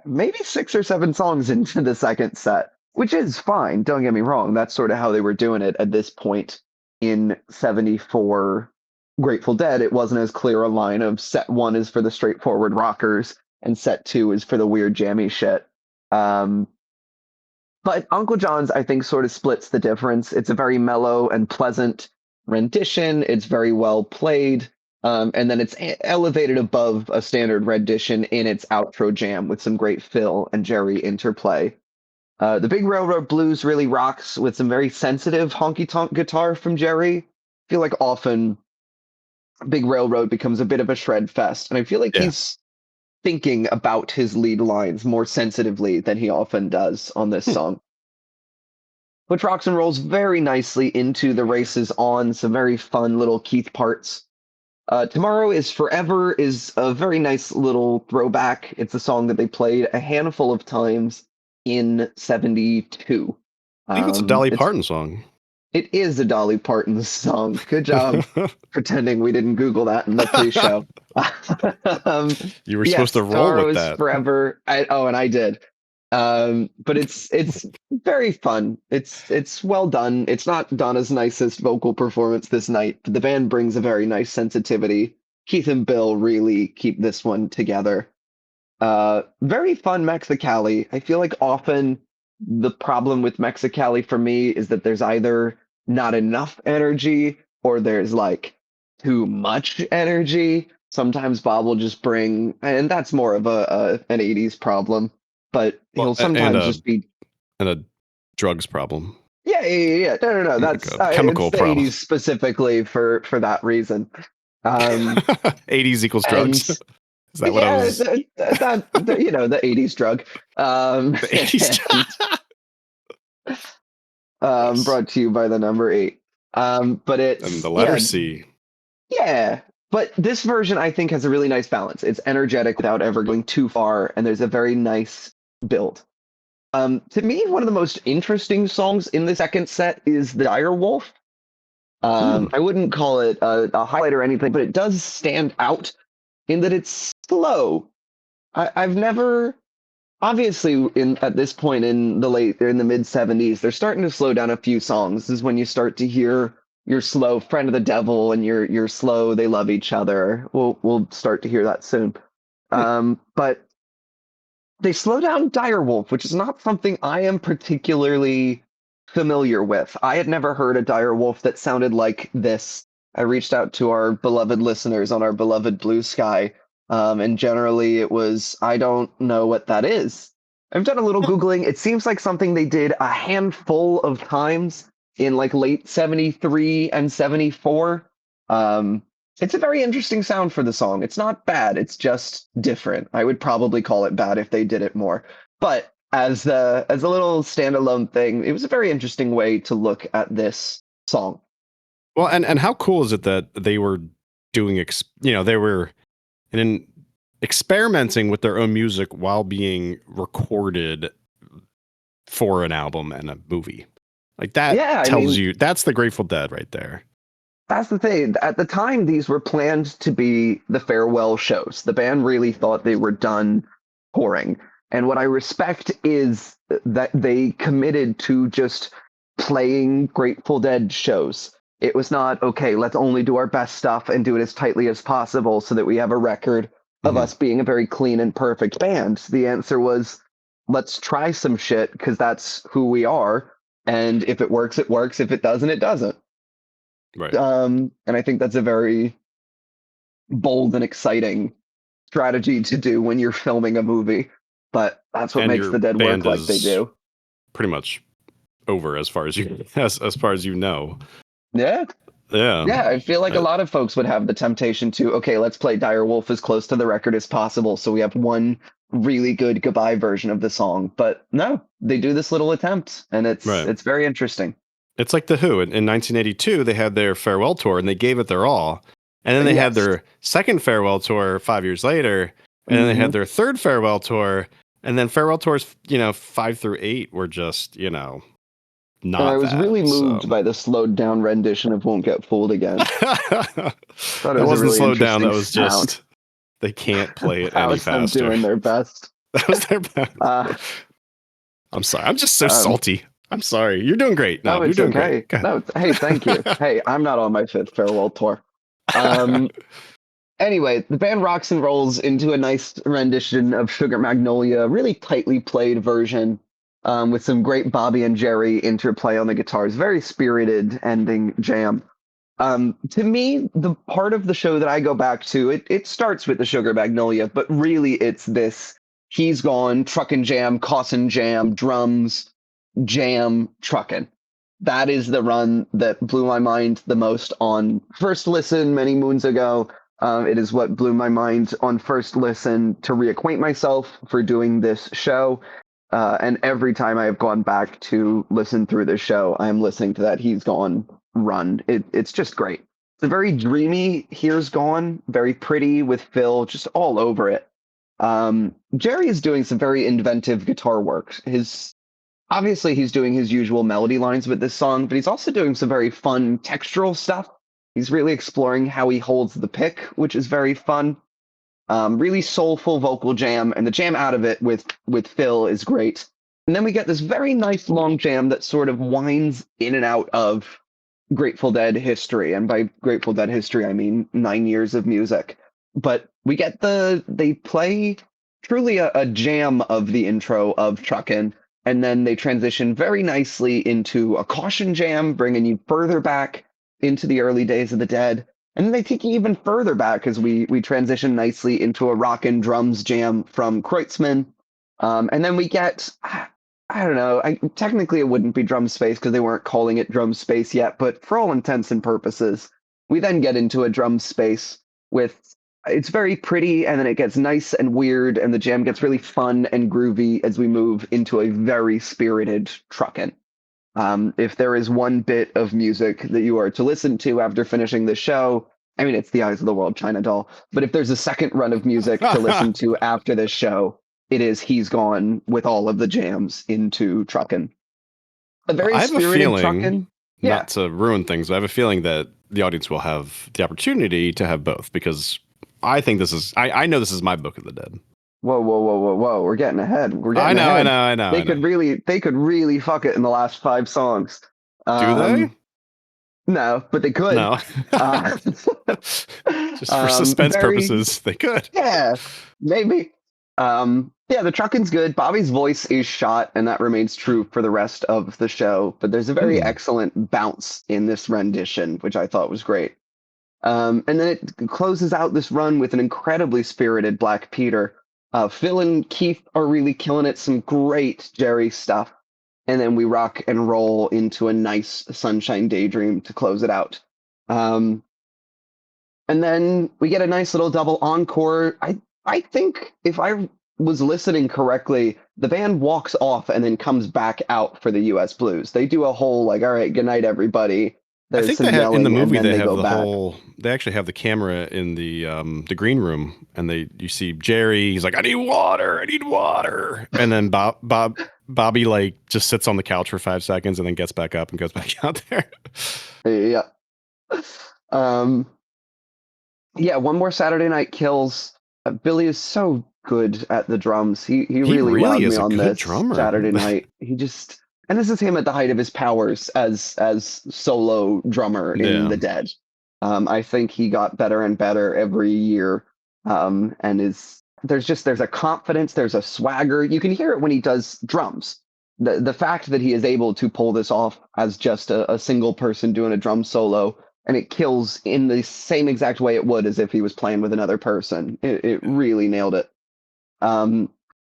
maybe 6 or 7 songs into the second set, which is fine. Don't get me wrong. That's sort of how they were doing it at this point in 74 Grateful Dead. It wasn't as clear a line of set one is for the straightforward rockers and set two is for the weird jammy shit. But Uncle John's, I think, sort of splits the difference. It's a very mellow and pleasant rendition. It's very well played. And then it's elevated above a standard rendition in its outro jam with some great Phil and Jerry interplay. The Big Railroad Blues really rocks with some very sensitive honky-tonk guitar from Jerry. I feel like often Big Railroad becomes a bit of a shred fest, and I feel like he's thinking about his lead lines more sensitively than he often does on this song. Which rocks and rolls very nicely into The Race is On, some very fun little Keith parts. Tomorrow is Forever is a very nice little throwback. It's a song that they played a handful of times in 72. I think it's a Dolly Parton song. It is a Dolly Parton song. Good job pretending we didn't Google that in the pre-show. You were supposed to roll with that. Forever. And I did. But it's very fun. It's well done. It's not Donna's nicest vocal performance this night, but the band brings a very nice sensitivity. Keith and Bill really keep this one together. Very fun Mexicali. I feel like often the problem with Mexicali for me is that there's either not enough energy or there's like too much energy. Sometimes Bob will just bring, and that's more of an 80s problem, but he'll sometimes just be. And a drugs problem. Yeah. No. Like That's a chemical it's the problem. 80s specifically for that reason. Um, 80s equals drugs. and Is that what I yeah, was? the 80s drug. The 80s And Yes. brought to you by the number 8. But And the it's letter C. yeah. But this version I think has a really nice balance. It's energetic without ever going too far, and there's a very nice build. To me, one of the most interesting songs in the second set is the Dire Wolf. Hmm. I wouldn't call it a highlight or anything, but it does stand out in that it's slow. I've never, obviously, in at this point in the mid '70s, they're starting to slow down a few songs. This is when you start to hear your slow "Friend of the Devil" and your slow "They Love Each Other." We'll start to hear that soon. Hmm. But they slow down Direwolf, which is not something I am particularly familiar with. I had never heard a Direwolf that sounded like this. I reached out to our beloved listeners on our beloved Blue Sky, and generally it was, I don't know what that is. I've done a little Googling. It seems like something they did a handful of times in like late 73 and 74. Um, it's a very interesting sound for the song. It's not bad. It's just different. I would probably call it bad if they did it more. But as a little standalone thing, it was a very interesting way to look at this song. Well, and how cool is it that they were doing, they were in experimenting with their own music while being recorded for an album and a movie. Like that Yeah, I tells mean, you that's the Grateful Dead right there. that's the thing. At the time, these were planned to be the farewell shows. The band really thought they were done touring. And what I respect is that they committed to just playing Grateful Dead shows. It was not, okay, let's only do our best stuff and do it as tightly as possible so that we have a record of Mm-hmm. us being a very clean and perfect band. The answer was, let's try some shit because that's who we are. And if it works, it works. If it doesn't, it doesn't. Right. And I think that's a very bold and exciting strategy to do when you're filming a movie. But that's what And makes your the Dead work band like they is do. pretty much over as far as you as far as you know. Yeah. Yeah. Yeah, I feel like a Uh, lot of folks would have the temptation to, okay, let's play Dire Wolf as close to the record as possible so we have one really good goodbye version of the song. But no, they do this little attempt and right. it's very interesting. It's like The Who. In 1982, they had their farewell tour and they gave it their all. And then they had Yes. their second farewell tour 5 years later. And then they Hmm. had their third farewell tour. And then farewell tours, 5 through 8 were just, And I not was that. really So moved by the slowed down rendition of Won't Get Fooled Again. that Thought it was a wasn't really slowed down. interesting That was sound. just, they can't play it That any was them faster. doing their best. That was their best. Uh, I'm sorry. I'm just so um, salty. I'm sorry. You're doing great. no, No, you're it's doing great. okay. Go ahead. No, hey, thank you. Hey, I'm not on my fifth farewell tour. Um, anyway, the band rocks and rolls into a nice rendition of Sugar Magnolia, really tightly played version, with some great Bobby and Jerry interplay on the guitars. Very spirited ending jam. To me, the part of the show that I go back to, it starts with the Sugar Magnolia, but really it's this He's Gone, Truckin' Jam, Cossin' Jam, drums, jam, Truckin'. That is the run that blew my mind the most on first listen many moons ago. It is what blew my mind on first listen to reacquaint myself for doing this show. And every time I have gone back to listen through this show, I am listening to that He's Gone run. It's just great. It's a very dreamy Here's Gone, very pretty with Phil just all over it. Jerry is doing some very inventive guitar work. His Obviously he's doing his usual melody lines with this song, but he's also doing some very fun textural stuff. He's really exploring how he holds the pick, which is very fun. Really soulful vocal jam, and the jam out of it with Phil is great. And then we get this very nice long jam that sort of winds in and out of Grateful Dead history, and by Grateful Dead history, I mean 9 years of music. But they play truly a jam of the intro of Truckin', and then they transition very nicely into a caution jam, bringing you further back into the early days of the Dead. And then they take you even further back as we transition nicely into a rock and drums jam from Kreutzmann. And then we get, I don't know. Technically, it wouldn't be drum space because they weren't calling it drum space yet. But for all intents and purposes, we then get into a drum space with it's very pretty, and then it gets nice and weird, and the jam gets really fun and groovy as we move into a very spirited Truckin'. If there is one bit of music that you are to listen to after finishing the show, I mean, it's The Eyes of the World, China Doll. But if there's a second run of music to listen to after this show, it is He's Gone with all of the jams into Truckin'. A very spirited Truckin'. Yeah. Not to ruin things, but I have a feeling that the audience will have the opportunity to have both, because I think I know this is my Book of the Dead. Whoa! We're getting ahead. I know. They could really fuck it in the last 5 songs. Do they? No, but they could. No. Just for suspense purposes, they could. Yeah, maybe. Yeah, the Truckin's good. Bobby's voice is shot, and that remains true for the rest of the show. But there's a very excellent bounce in this rendition, which I thought was great. And then it closes out this run with an incredibly spirited Black Peter. Phil and Keith are really killing it. Some great Jerry stuff. And then we rock and roll into a nice Sunshine Daydream to close it out. And then we get a nice little double encore. I think if I was listening correctly, the band walks off and then comes back out for the US Blues. They do a whole all right, good night, everybody. There's I think they have, in the movie they have the whole. They actually have the camera in the green room, and you see Jerry. He's like, I need water, and then Bobby like just sits on the couch for 5 seconds and then gets back up and goes back out there. Yeah. Yeah. One More Saturday Night Kills. Billy is so good at the drums. He really wowed me on this drummer. Saturday Night. And this is him at the height of his powers as solo drummer in The Dead. I think he got better and better every year. And there's a confidence, there's a swagger. You can hear it when he does drums. The fact that he is able to pull this off as just a single person doing a drum solo, and it kills in the same exact way it would as if he was playing with another person. It really nailed it.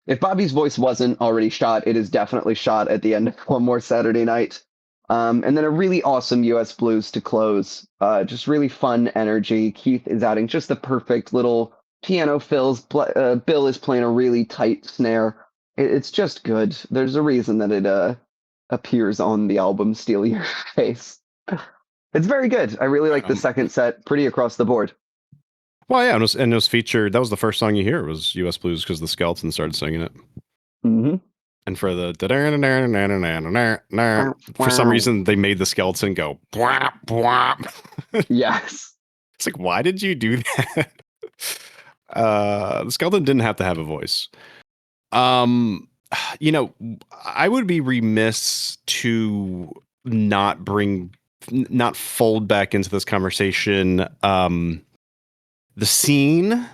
If Bobby's voice wasn't already shot, it is definitely shot at the end of One More Saturday Night. And then a really awesome US Blues to close. Just really fun energy. Keith is adding just the perfect little piano fills. Bill is playing a really tight snare. It's just good. There's a reason that it appears on the album Steal Your Face. It's very good. I really like the second set, pretty across the board. Well, yeah, and it was featured. That was the first song you hear was U.S. Blues because the Skeletons started singing it. Mm-hmm. And for the for some reason they made the skeleton go bwap bwap. Yes. It's like, why did you do that? The skeleton didn't have to have a voice. I would be remiss to not fold back into this conversation the scene,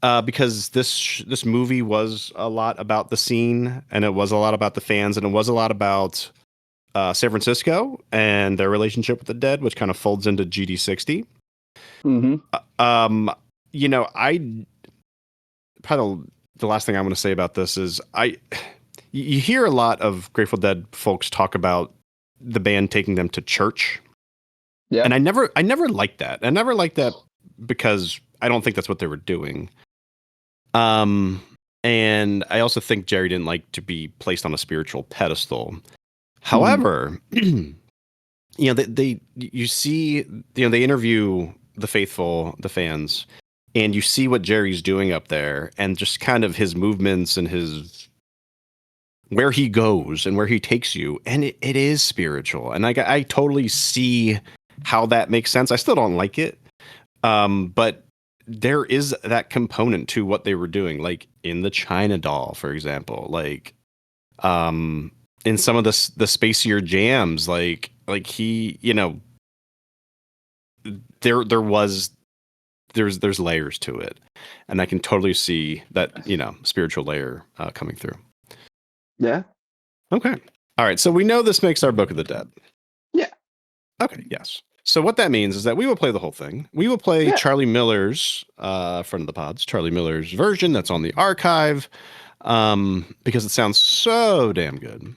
because this movie was a lot about the scene, and it was a lot about the fans, and it was a lot about San Francisco and their relationship with the Dead, which kind of folds into GD60. Mm-hmm. I probably the last thing I'm going to say about this is you hear a lot of Grateful Dead folks talk about the band taking them to church. Yeah. And I never liked that. I never liked that because I don't think that's what they were doing. And I also think Jerry didn't like to be placed on a spiritual pedestal. However, they interview the faithful, the fans, and you see what Jerry's doing up there and just kind of his movements and his where he goes and where he takes you. And it is spiritual. And I totally see how that makes sense. I still don't like it. But there is that component to what they were doing, like in the China Doll, for example, like in some of the spacier jams, like he, there's layers to it, and I can totally see that, spiritual layer coming through. Yeah. Okay. All right. So we know this makes our Book of the Dead. Yeah. Okay. Yes. So what that means is that we will play the whole thing. We will play Charlie Miller's, friend of the pods, Charlie Miller's version that's on the archive, because it sounds so damn good.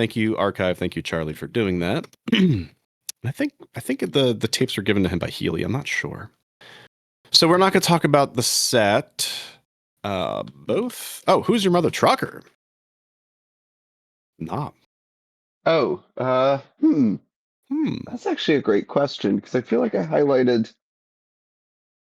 Thank you, Archive. Thank you, Charlie, for doing that. I think the tapes were given to him by Healy. I'm not sure. So we're not going to talk about the set. Both. Oh, Who's Your Mother Trucker? Knob. Oh, That's actually a great question because I feel like I highlighted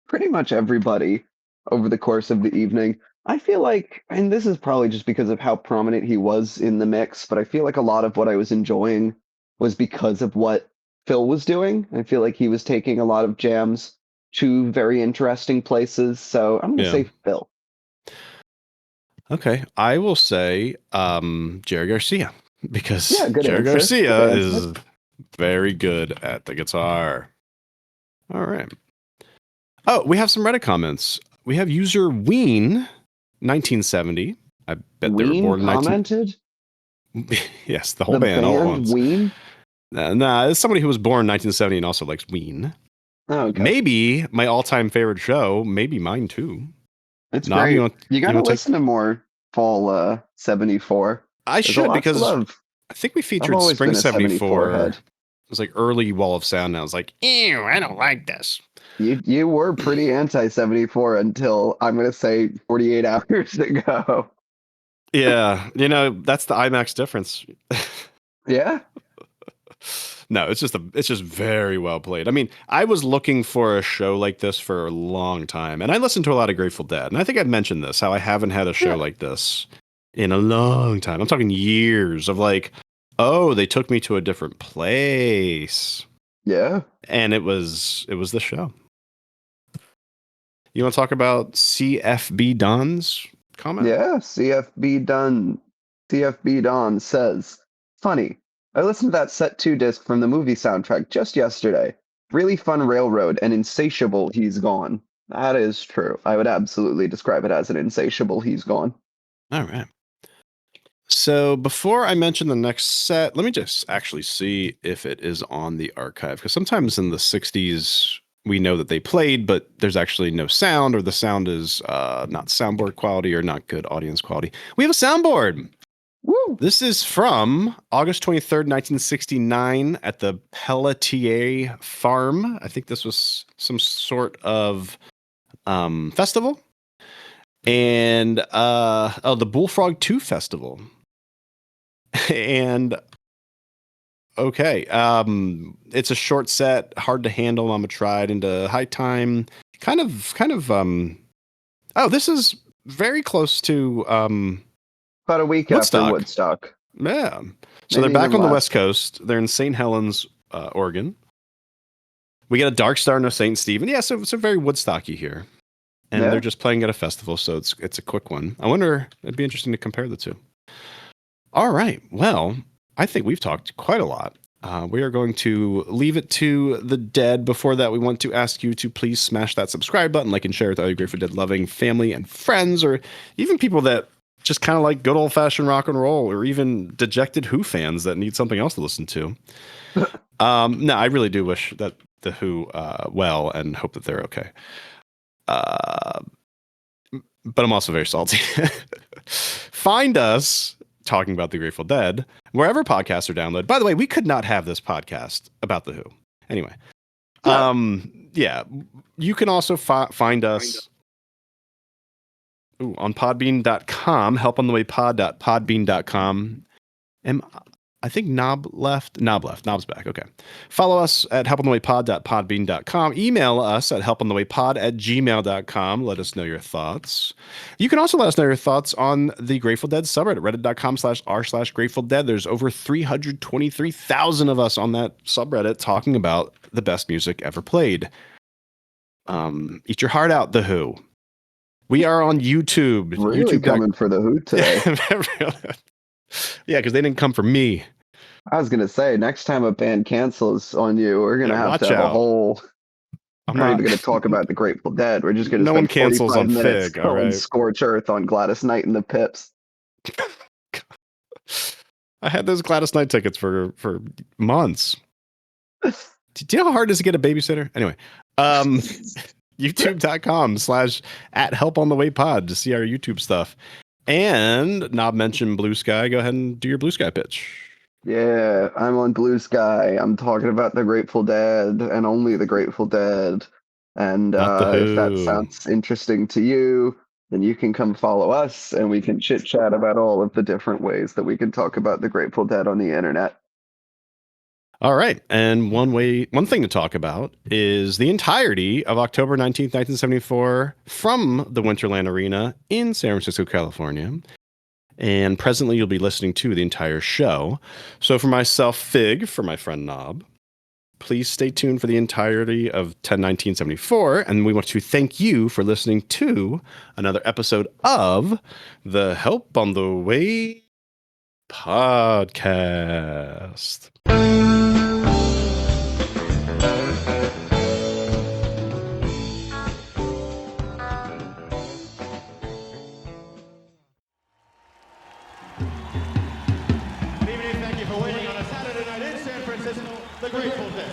pretty much everybody over the course of the evening. I feel like, and this is probably just because of how prominent he was in the mix, but I feel like a lot of what I was enjoying was because of what Phil was doing. I feel like he was taking a lot of jams to very interesting places. So I'm going to say Phil. Okay. I will say Jerry Garcia because Jerry answer. Garcia is very good at the guitar. All right. Oh, we have some Reddit comments. We have user Ween 1970. I bet Ween they were born in commented? Yes, the whole band all at once. Ween? Nah, it's somebody who was born in 1970 and also likes Ween. Oh, okay. Maybe my all-time favorite show, maybe mine too. It's great. You got to listen to more Fall 74. I should because I think we featured Spring 74. It was like early Wall of Sound. And I was like, ew, I don't like this. You were pretty anti-74 until, I'm going to say, 48 hours ago. Yeah, that's the IMAX difference. Yeah. No, it's just very well played. I mean, I was looking for a show like this for a long time, and I listened to a lot of Grateful Dead, and I think I've mentioned this, how I haven't had a show like this in a long time. I'm talking years of like, oh, they took me to a different place. Yeah. And it was the show. You want to talk about CFB Don's comment? Yeah, CFB Don says, funny. I listened to that Set 2 disc from the movie soundtrack just yesterday. Really fun railroad and insatiable he's gone. That is true. I would absolutely describe it as an insatiable he's gone. All right. So before I mention the next set, let me just actually see if it is on the archive. Because sometimes in the 60s, we know that they played, but there's actually no sound, or the sound is not soundboard quality or not good audience quality. We have a soundboard. Woo! This is from August 23rd, 1969 at the Pelletier Farm. I think this was some sort of festival. And the Bullfrog 2 Festival. And okay, it's a short set, hard to handle. Mama tried into high time. Kind of. Oh, this is very close to about a week after Woodstock. Yeah. So they're back on the West Coast. They're in St. Helens, Oregon. We get a Dark Star, no St. Stephen. Yeah, so it's a very Woodstocky here. And they're just playing at a festival, so it's a quick one. I wonder, it'd be interesting to compare the two. All right. Well, I think we've talked quite a lot. We are going to leave it to the dead. Before that, we want to ask you to please smash that subscribe button, like and share with all your Grateful Dead loving family and friends, or even people that just kind of like good old-fashioned rock and roll, or even dejected Who fans that need something else to listen to. No, I really do wish that the Who well and hope that they're okay. But I'm also very salty. Find us talking about the Grateful Dead wherever podcasts are downloaded. By the way, we could not have this podcast about the Who. Anyway, yeah, you can also find us on podbean.com, helponthewaypod.podbean.com. I think Knob left. Knob's back. Okay. Follow us at helponthewaypod.podbean.com. Email us at helponthewaypod@gmail.com. Let us know your thoughts. You can also let us know your thoughts on the Grateful Dead subreddit, reddit.com/r/Grateful Dead. There's over 323,000 of us on that subreddit talking about the best music ever played. Eat your heart out, The Who. We are on YouTube. Really coming for The Who today. Yeah, because they didn't come for me. I was gonna say, next time a band cancels on you, we're gonna have to have a whole. I'm not even gonna talk about the Grateful Dead. We're just gonna spend 45 minutes going Scorch Earth on Gladys Knight and the Pips. I had those Gladys Knight tickets for months. Do you know how hard it is to get a babysitter? Anyway, youtube.com/@helponthewaypod to see our YouTube stuff. And Knob mentioned Blue Sky. Go ahead and do your Blue Sky pitch. Yeah, I'm on Blue Sky. I'm talking about the Grateful Dead and only the Grateful Dead. And Not the if that Who. sounds interesting to you, then you can come follow us and we can chit chat about all of the different ways that we can talk about the Grateful Dead on the internet. All right. And one thing to talk about is the entirety of October 19th, 1974 from the Winterland Arena in San Francisco, California. And presently, you'll be listening to the entire show. So, for myself, Fig, for my friend Knob, please stay tuned for the entirety of 10/19/74. And we want to thank you for listening to another episode of the Help on the Way podcast. The Grateful Dead.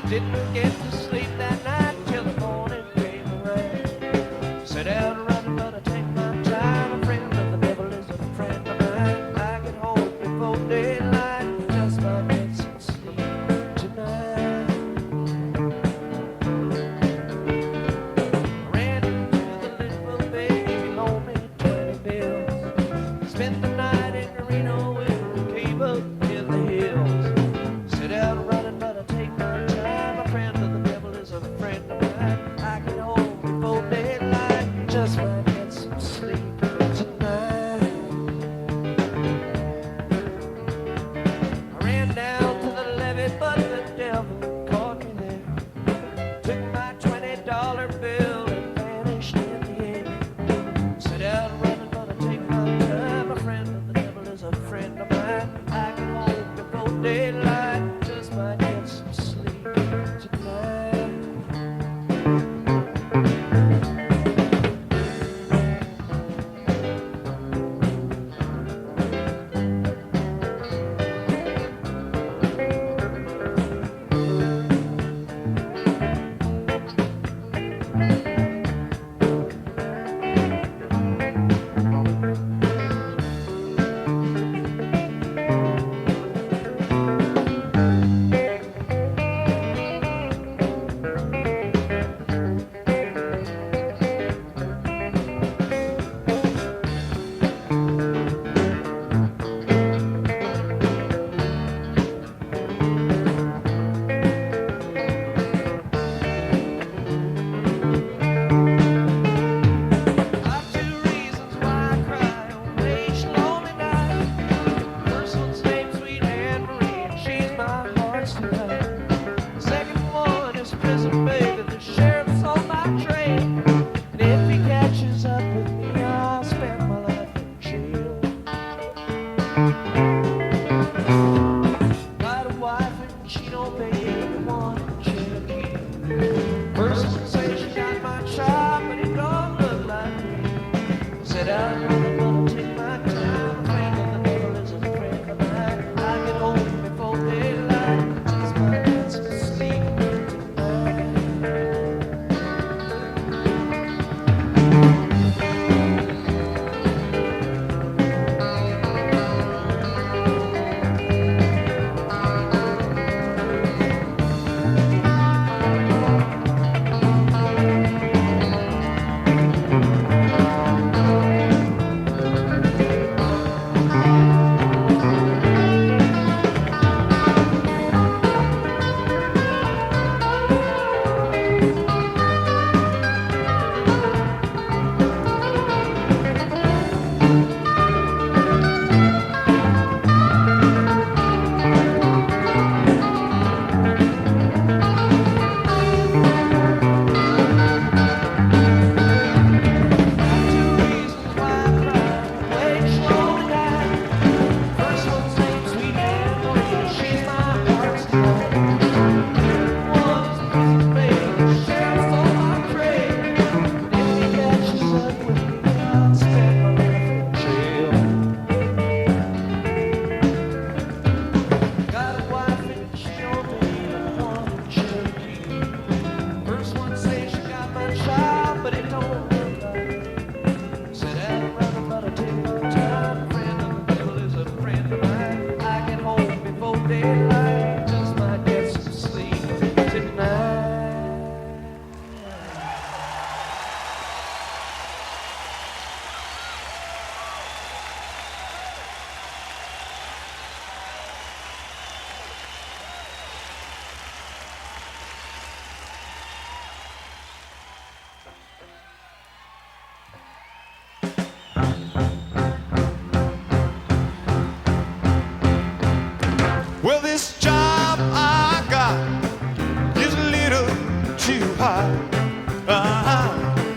Didn't get to sleep that night till the morning came around. Set out running, but I take my time. A friend of the devil is a friend of mine.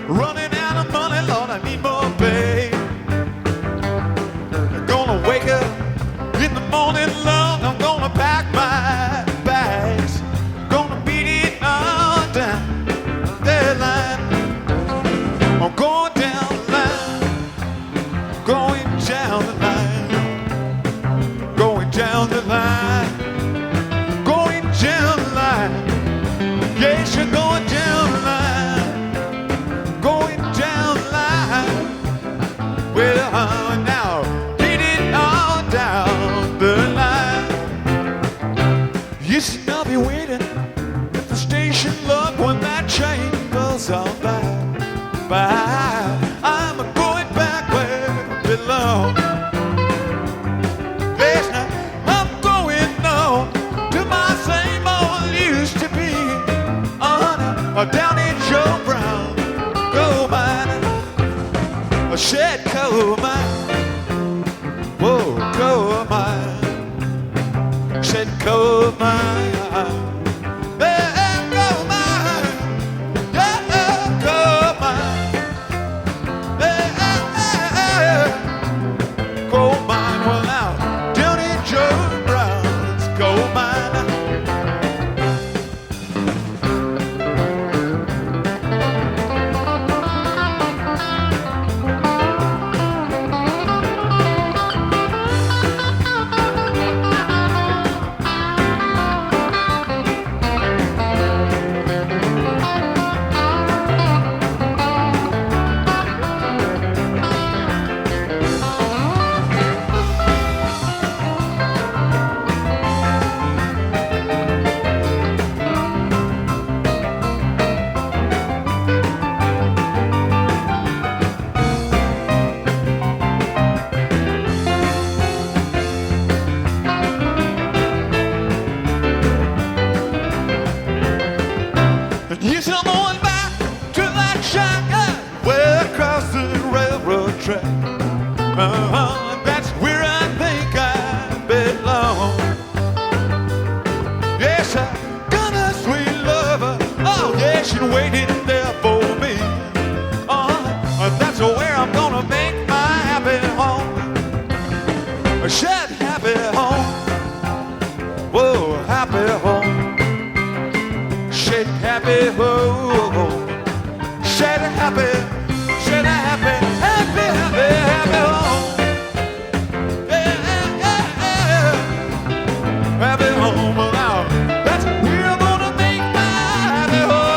Running out of money, Lord, I need more pay. I'm gonna wake up in the morning, Lord, I'm gonna pack my bags. Gonna beat it all down the line. I'm going down the line, going down the line, going down the line, going down the line. Yes, you're going down the line, going down the line. Well, now get it all down the line. Yes, I'll be waiting at the station, love, when that train goes on by. I'm going back where I belong. Yes, now I'm going on to my same old used to be. Down in Joe Brown coal mine, a shed coal mine, whoa, coal mine, shed coal mine, yeah, coal mine, yeah, coal mine, yeah, coal mine. Well, now down in Joe Brown's coal mine. Yes, I'm going back to that shack way across the railroad track. That's where I think I belong. Yes, I got a sweet lover. Oh, yeah, she's waiting there for me. That's where I'm gonna make my happy home. A shed happy home. Whoa, happy home. Shed happy home, shed happy, shed happy, happy, happy, happy home. Yeah, yeah, yeah. Happy home now. That's where I'm gonna make my happy home.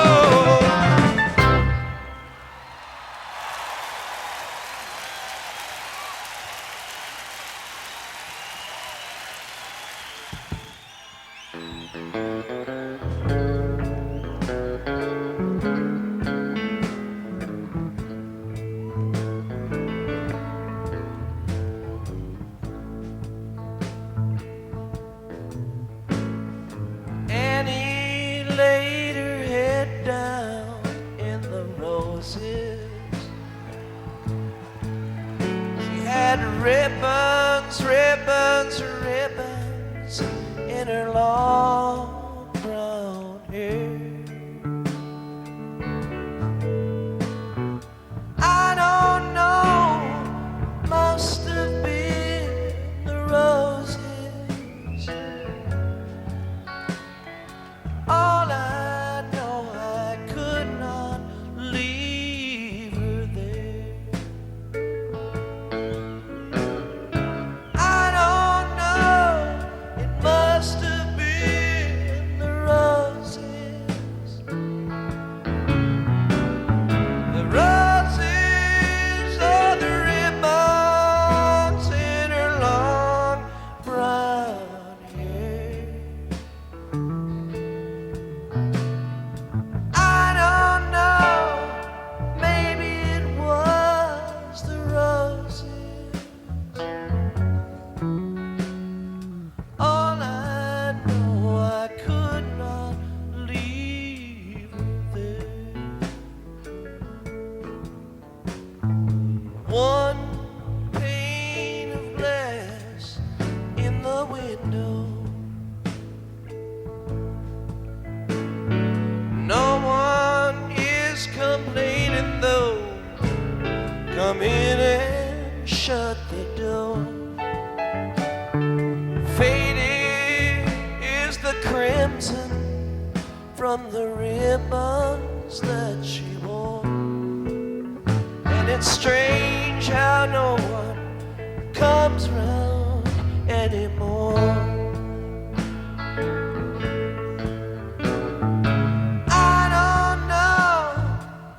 Annie laid her head down in the roses. She had ribbons, ribbons, ribbons in her long brown hair. I don't know, must have been the roses. All I know, I could not leave her there. I don't know, it must have been It's strange how no one comes round anymore. I don't know,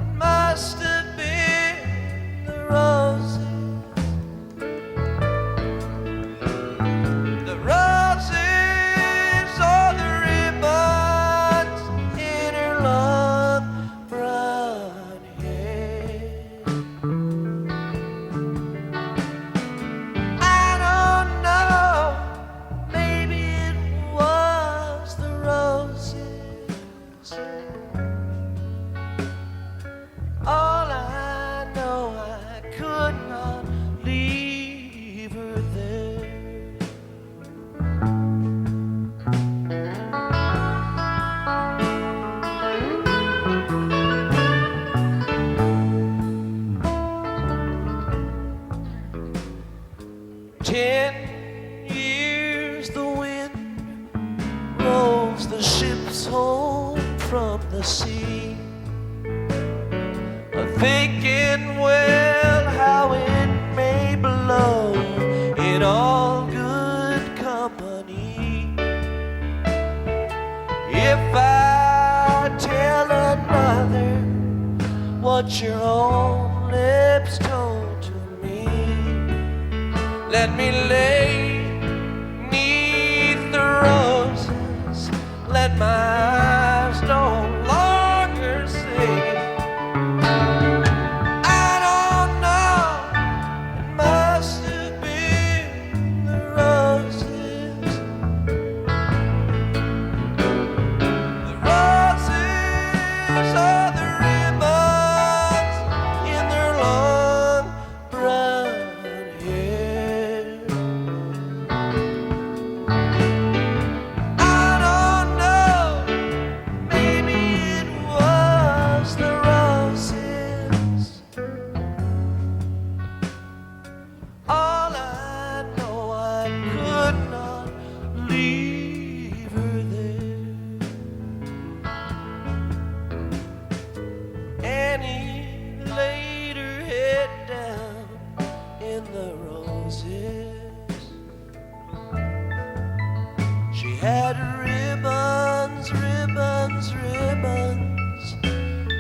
it must have been the roses. The roses or the ribbons in her long brown hair. I don't know, maybe it was the roses. All I know, I could not leave her there. 10 years the wind rolls the ships home from the sea, thinking, well, how it may blow in all good company. If I tell another what your own lips told to me, let me lay 'neath the roses, let my eyes no longer see. I don't know, it must have been the roses. The roses or the ribbons in their long brown hair. I don't know, maybe it was the roses. All I know, I could not leave her there. Annie laid her head down in the roses. She had ribbons, ribbons, ribbons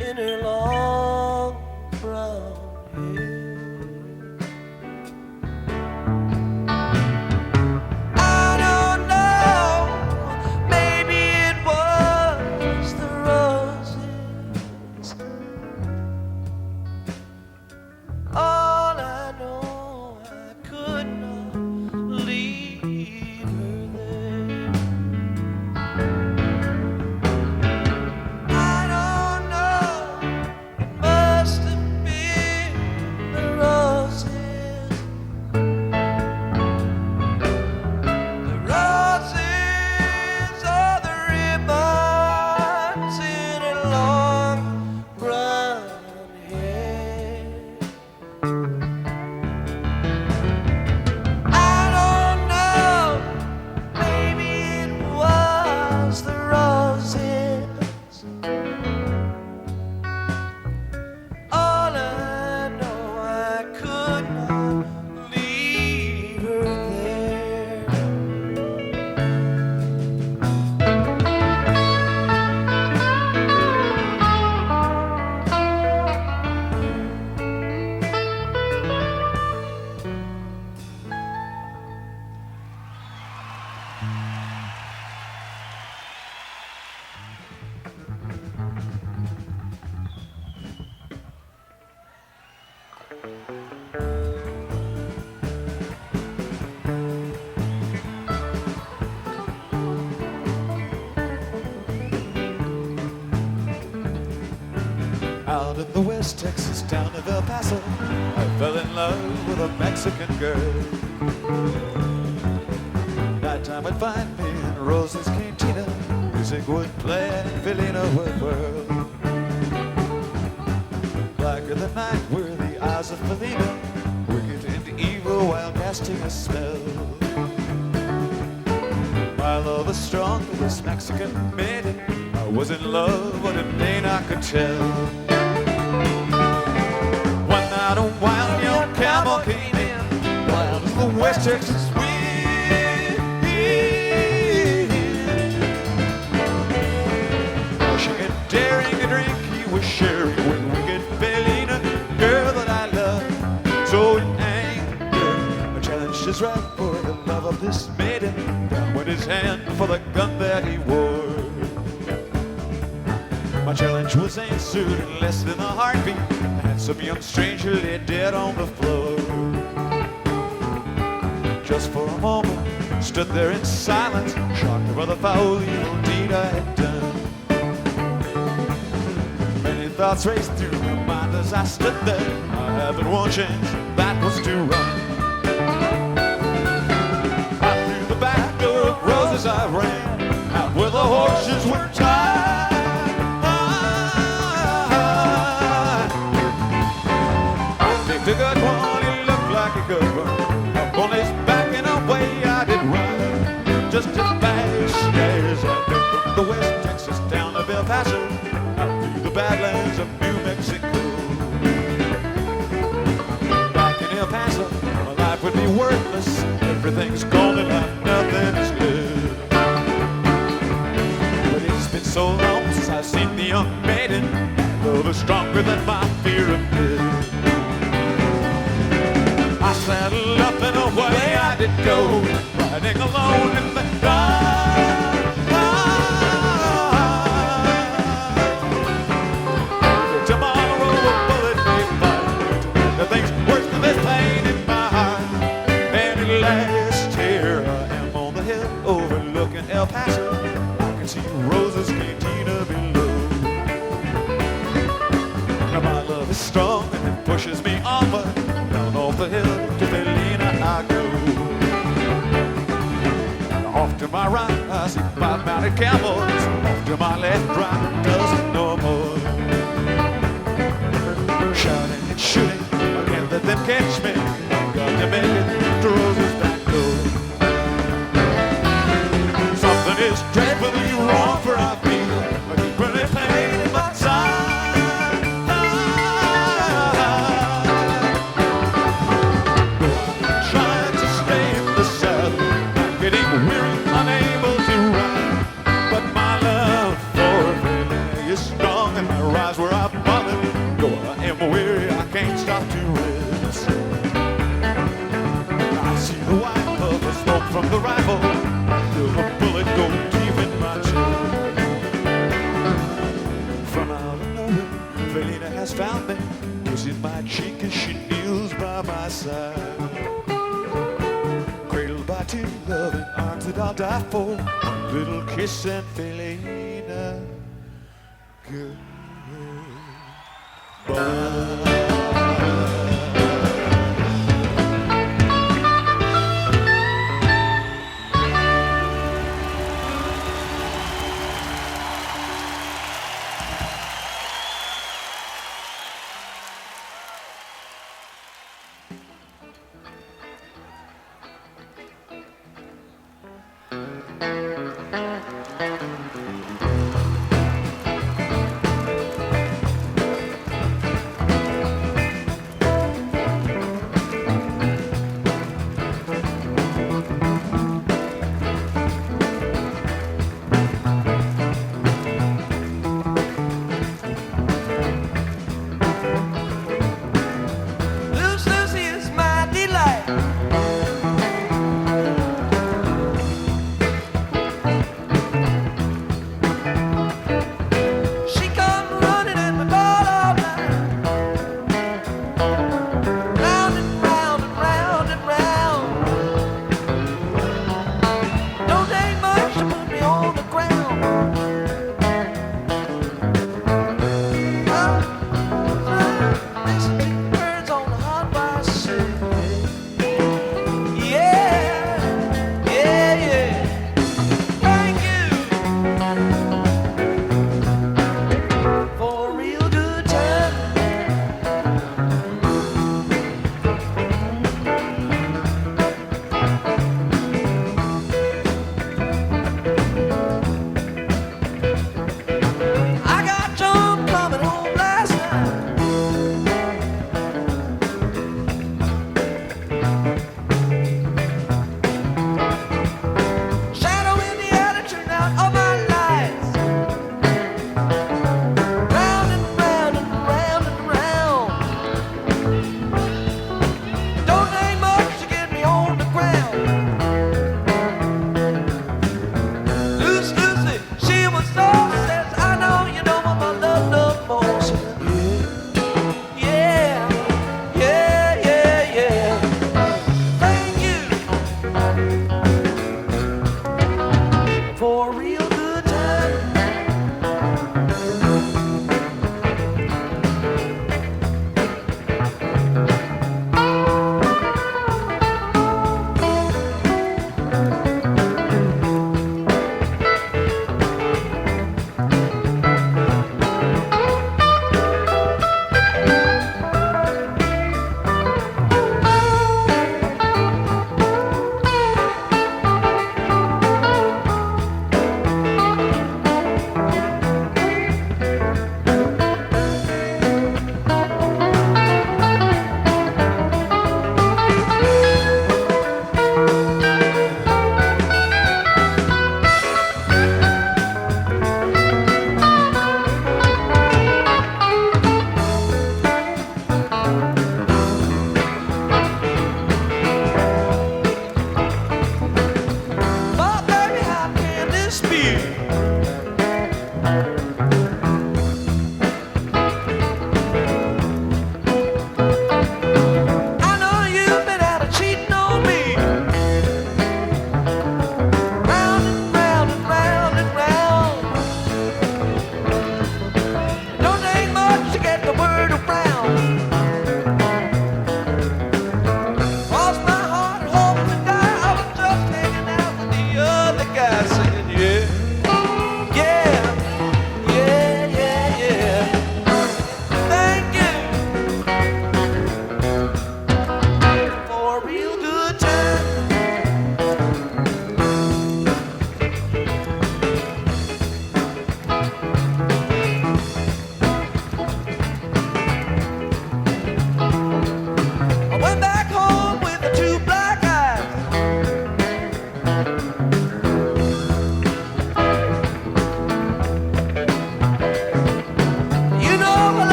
in her long brown hair. I don't know, maybe it was the roses. All I know, I could not leave her there. I don't know, it must have been the roses. The roses or the ribbons in her long brown hair. I don't know, maybe it was the roses. All I know, I could not leave her there. Out in the West Texas town of El Paso, I fell in love with a Mexican girl. Nighttime would find me in Rose's Cantina, music would play and Felina would whirl. Blacker than night were the eyes of Felina, wicked and evil while casting a spell. My love was strong for this Mexican maiden, I was in love, but in pain I could tell. One night on West Texas wind. Pushing and daring a drink he was sharing with wicked Felina, girl that I love. So in anger, I challenged his right for the love of this maiden. Down went his hand for the gun that he wore. My challenge was answered in less than a heartbeat. The handsome young stranger lay dead on the floor. Just for a moment, stood there in silence, shocked by the foul evil deed I had done. Many thoughts raced through my mind as I stood there. I had but one chance, that was to run. Out through the back door of roses I ran, out where the horses were tied. The good one, he looked like a good one. Up on his back and away I did run. Just as fast as I did from the West Texas down to Paso, out through the badlands of New Mexico. Back in El Paso, my life would be worthless. Everything's gone and like nothing is good. But it's been so long since I've seen the young maiden. Love is stronger than my fear of death. I saddled up and away I did go, riding alone in the dark. Tomorrow a bullet may fire. Nothing's worse than this pain in my heart. And at last here I am on the hill overlooking El Paso. I can see Rosa's cantina below. Now my love is strong and it pushes me onward. Off the hill to Felina I go. Off to my right I see 5 mounted camels. Off to my left, right, doesn't no more. Shouting and shooting, I can't let them catch me. I've got to make it to Rosa's back door. Something is dreadfully wrong, for I feel I keep running pain in my side. Unable to run, but my love for Felina is strong, and I rise where I've fallen. Though I am weary, I can't stop to rest. I see the white puff of smoke from the rifle. I feel a bullet go deep in my chest. From out of nowhere, Felina has found me, kissing my cheek as she kneels by my side. Cradled by 2 loving arms that I'll die for. One little kiss and Felina, goodbye.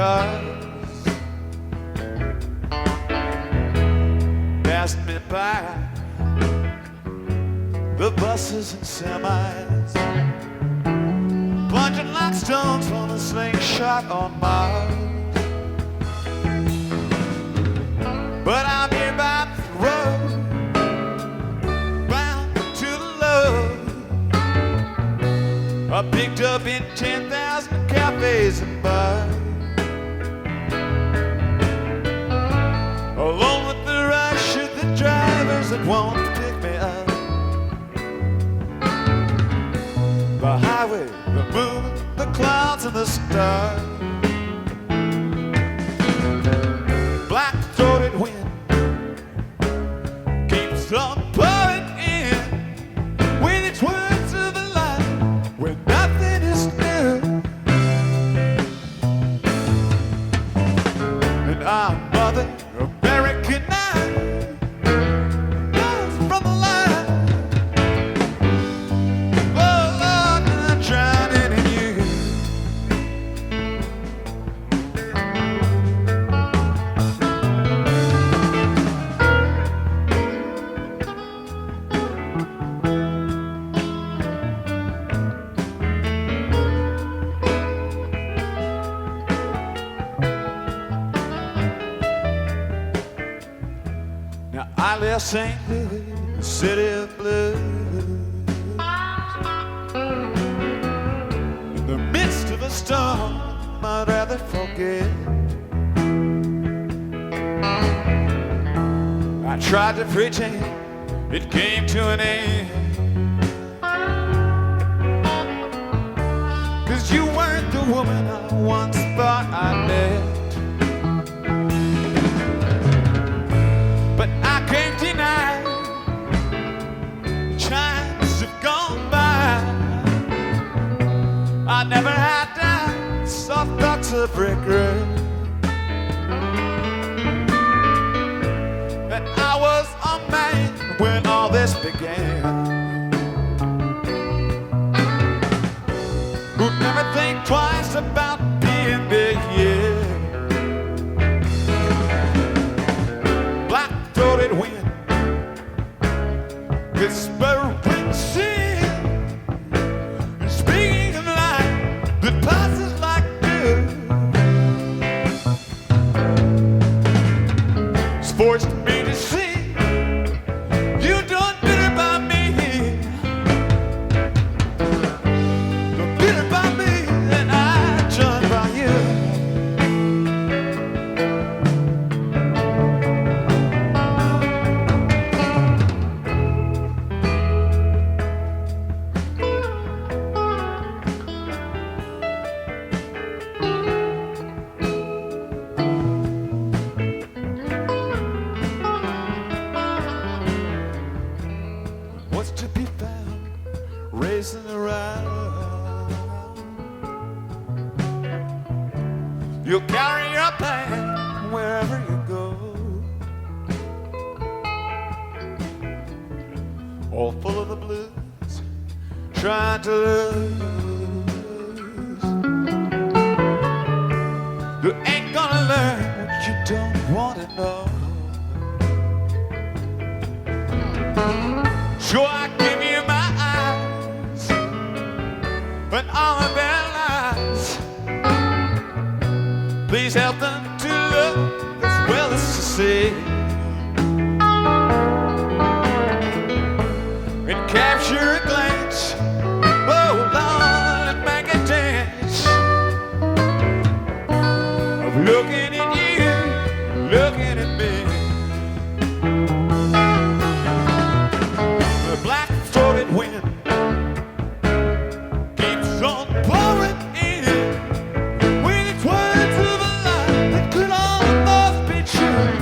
cars passed me by, the buses and semis, plunging like stones from a slingshot on Mars. But I'm here by the road, bound to the love I picked up in 10,000 cafes and bars. Alone with the rush of the drivers that won't pick me up. The highway, the moon, the clouds and the stars. Black-throated wind keeps on pouring in with its words of a lie where nothing is new. And our mother, American eye, knows from the line. Oh Lord, I'm drowning in you. Now I left St. Louis, the city of blues, in the midst of a storm I'd rather forget. I tried to pretend it came to an end, 'cause you weren't the woman I once thought I met. But I can't deny times have gone by. I never had doubts, soft thoughts of regret, that I was a man when all this began, who'd never think twice about being big, yeah. Black-throated wind, whispering sin, and speaking of life that passes like dew. It's forced me to see you done bitter by me, done bitter by me, and I done by you. What's to be found racing around? You'll carry your pain wherever you go, all full of the blues, trying to lose. You ain't gonna learn what you don't want to know. Sure, I give you my eyes, but all of their lies. Please help them to look as well as to see, and capture a glance. Oh Lord, and make a dance of looking at you, looking at me. The black-throated wind keeps on pouring in with its words of a lie that could almost be true.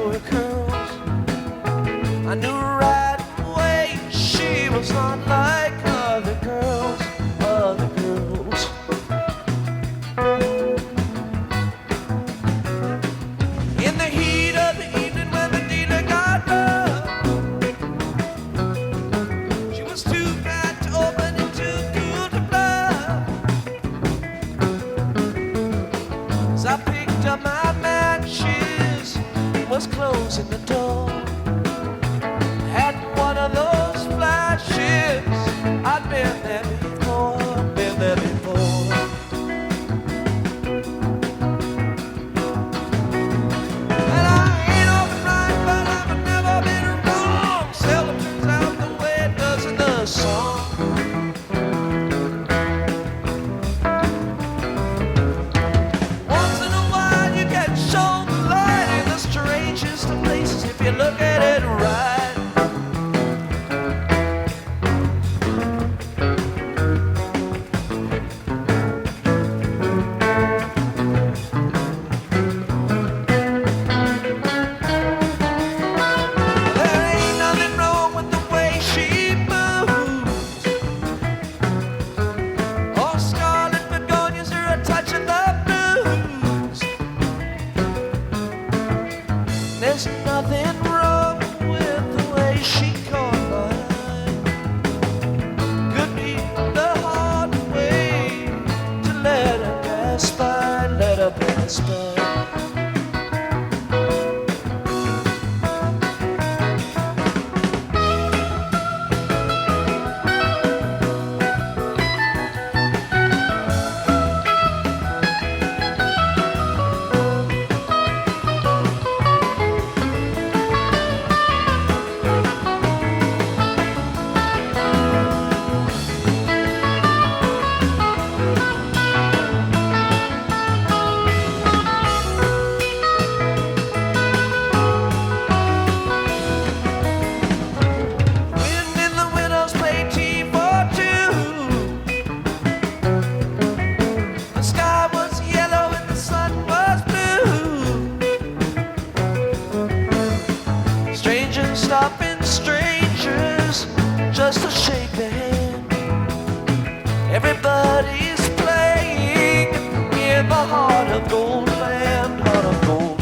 for her curls. I knew right away she was not like other girls, other girls. In the heat of the evening when the dealer got up, she was too bad to open and too cool to bluff. As I picked up my matches, was closing the door. Had one of those flashes. I'd been there before, been there before. And I ain't often right, but I've never been wrong. Seldom turns out the way it does in the song. Once in a while you get shown the light in the strangest of places if you look at it right. There ain't nothing wrong with the way she moves. Oh, Scarlet Begonias are a touch of the blues. There's nothing wrong with the way she caught my eye. Could be the hard way to let her pass by, let her pass by. Wind in the windows play tea for two. The sky was yellow and the sun was blue. Strangers stopping strangers just to shake their hand. Everybody's playing in the heart of Goldland, heart of Goldland.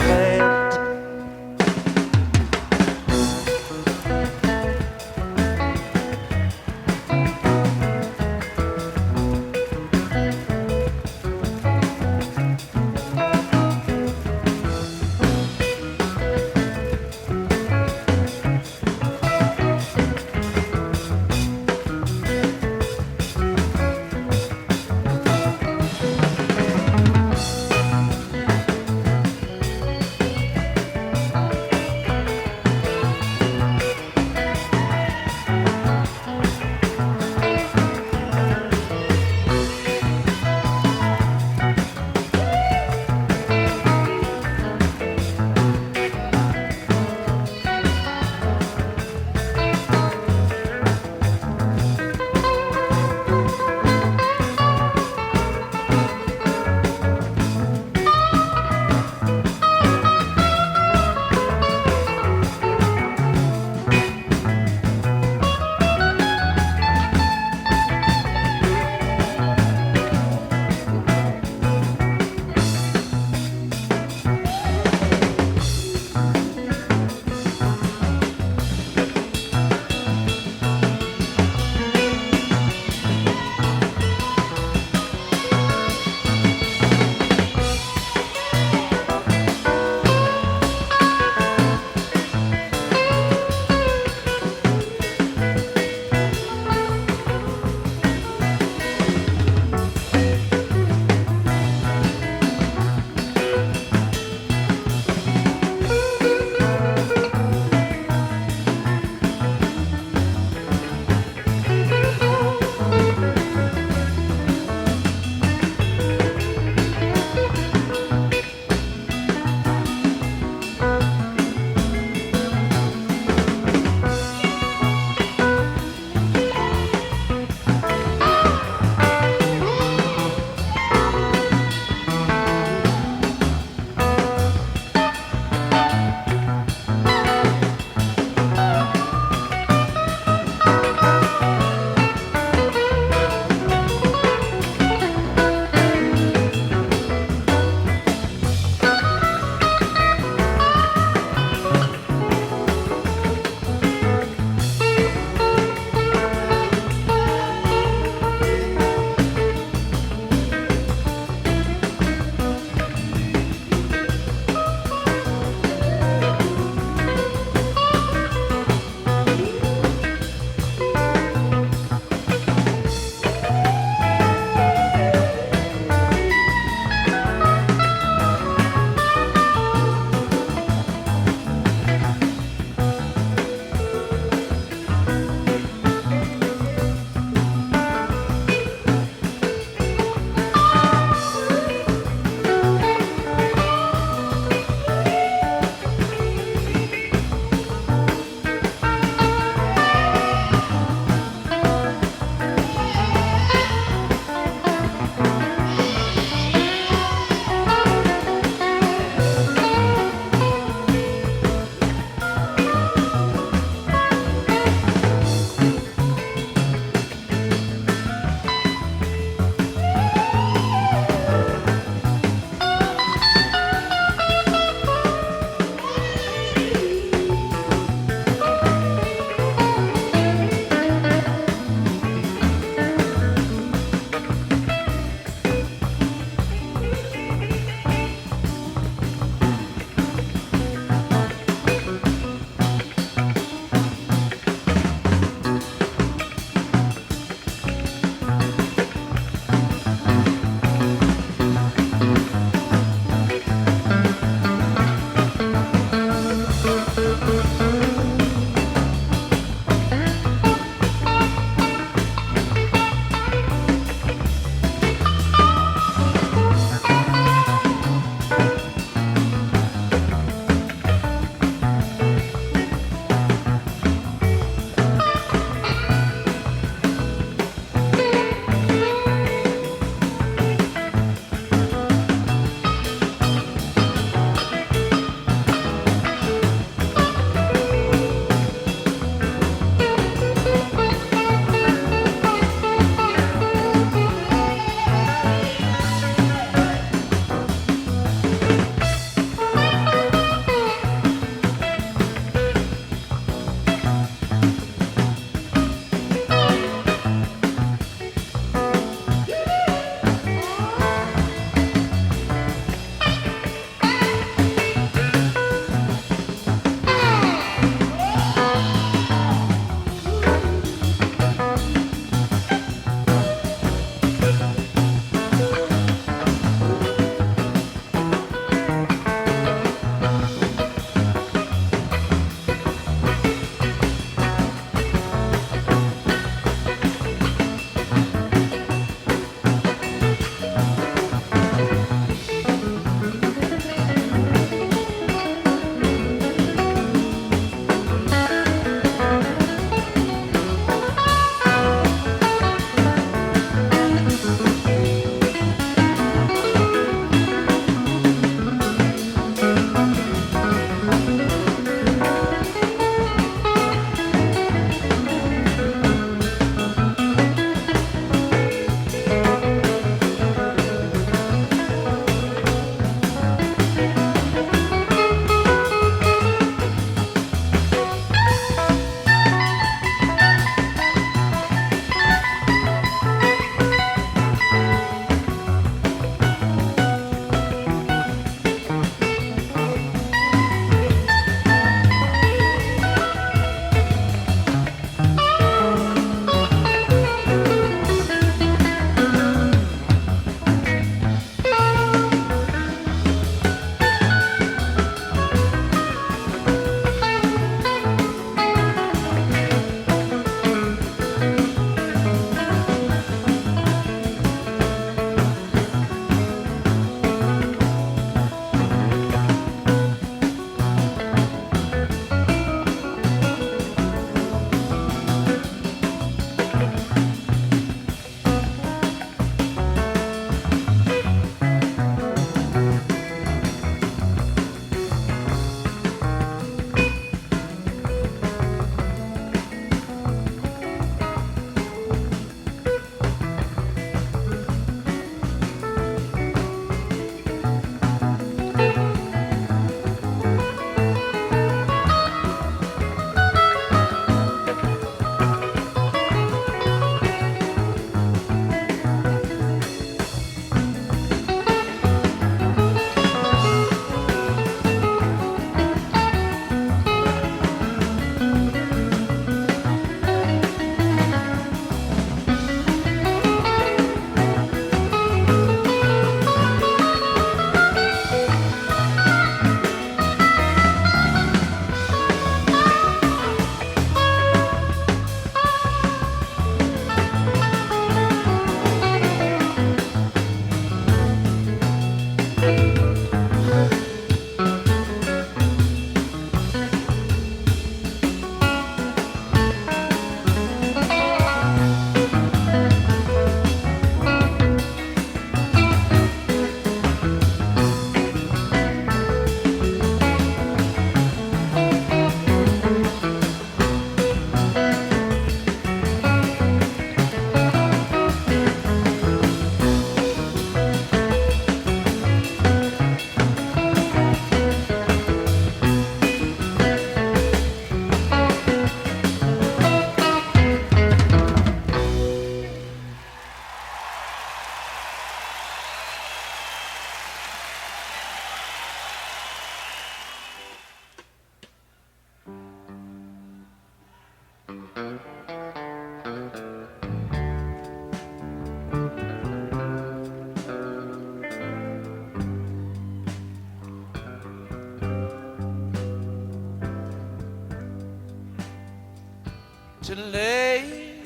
to lay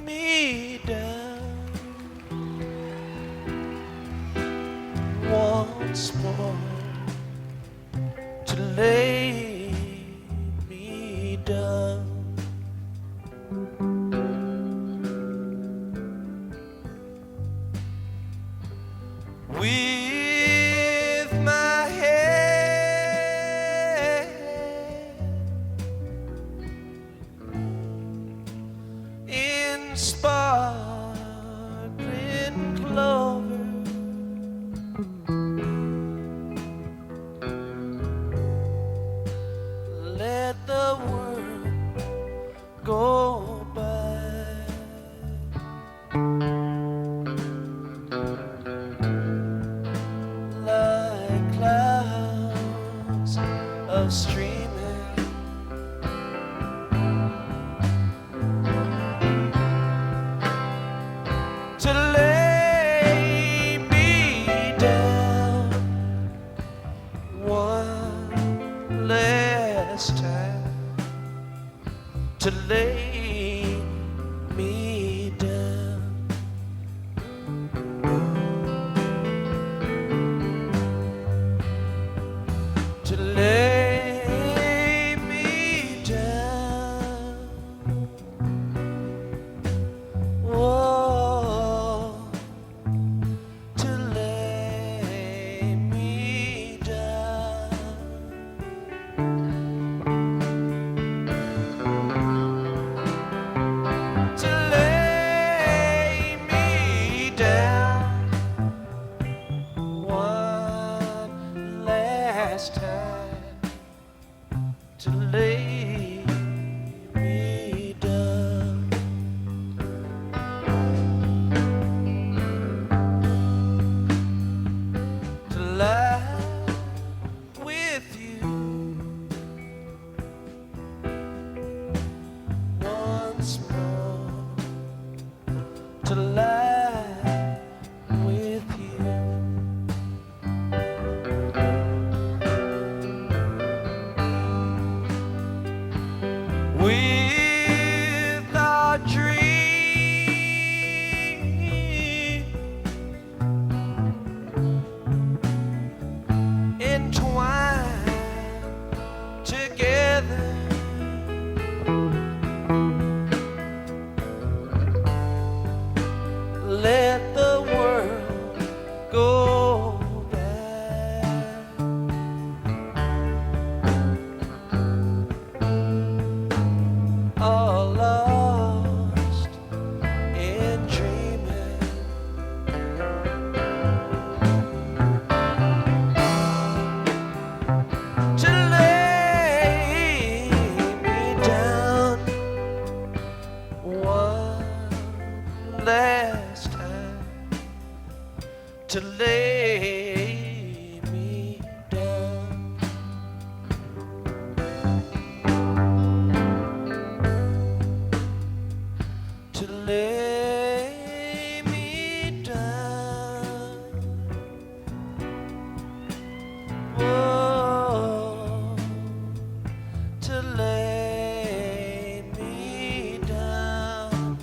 me down once more, to lay me down. With my head in sparkling clover, let the world go by. Like clouds of streaming, to lay me down one last time, to lay me down. To lay me down, oh, to lay me down, to lay me down one last time, to lay me down, to lie with you once more, to lie with you. With our dream entwined together, let the world go by. All lost in dreaming, to lay me down one last time, to lay me down. To lay me down, whoa, to lay me down,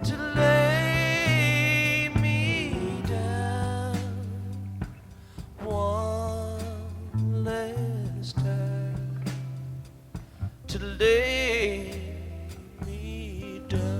to lay me down one last time, to lay me down.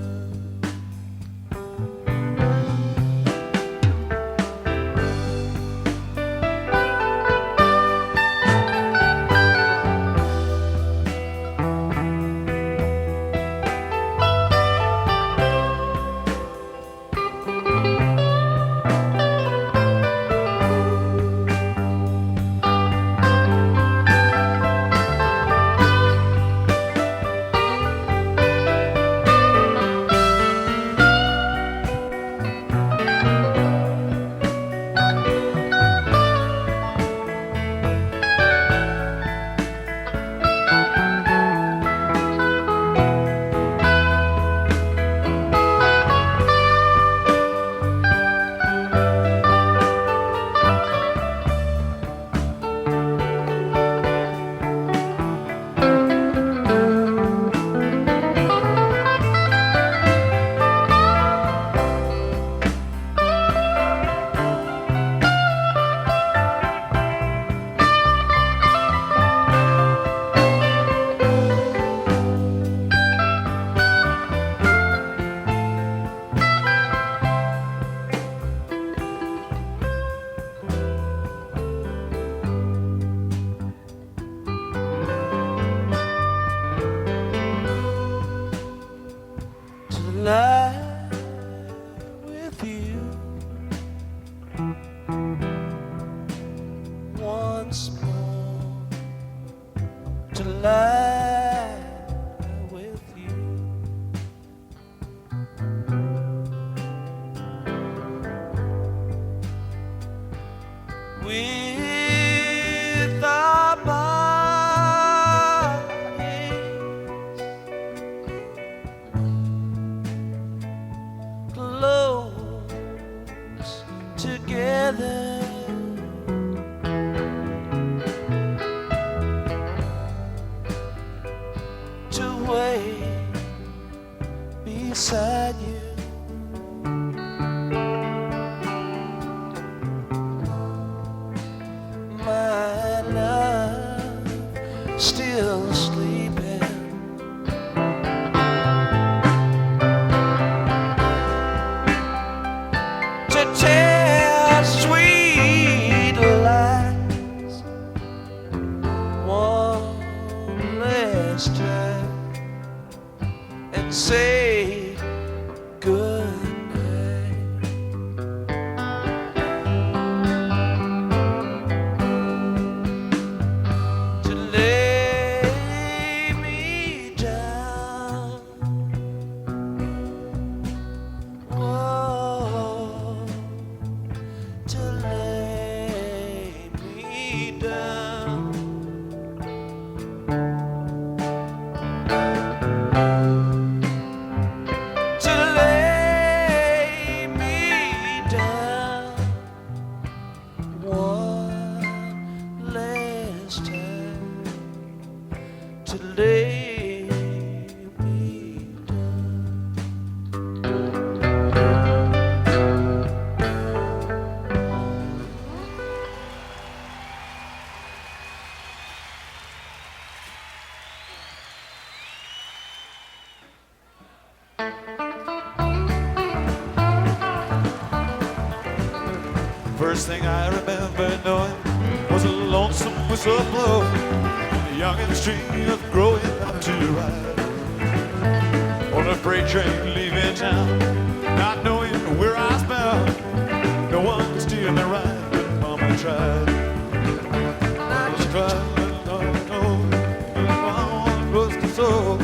with our bodies close together. To wait beside you. My love still sleeping. To tell sweet lies one last time and say goodnight. To lay me down. Whoa. To lay me down. To lay me down one last time. To lay me First thing I remember knowing was a lonesome whistle blowing, the young and street growing up to ride on a freight train leaving town, not knowing where I was bound. No one could steer me right, but Mama tried. Mama tried, no, Mama was the soul.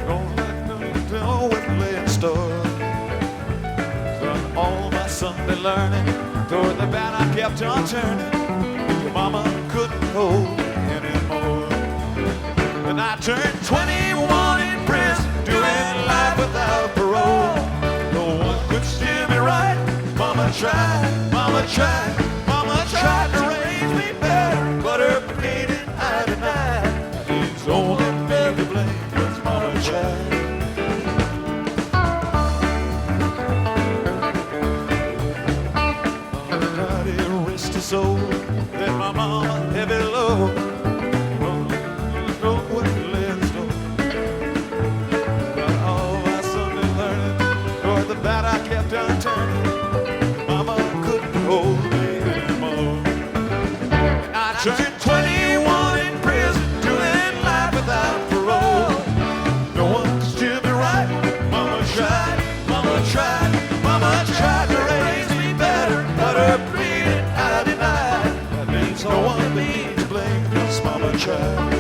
Don't let know what lay in store. Done all my Sunday learning. Toward the bad I kept on turning. Your mama couldn't hold me anymore. And I turned 21 in prison, doing life without parole. No one could steer me right. Mama tried, Mama tried, Mama tried to raise me better, but her pain and I denied. It's only me to blame, 'cause Mama tried. Soul that my mama heavy low. Know what lets go. Got all my Sunday learning. Toward the bad I kept on turning. Mama couldn't hold me anymore. And I turned 21 in prison, doing life without parole. No one could steer me right. Mama tried, Mama tried, Mama tried to raise me better, but her bleeding I denied. That means no one be to blame, 'cause Mama tried.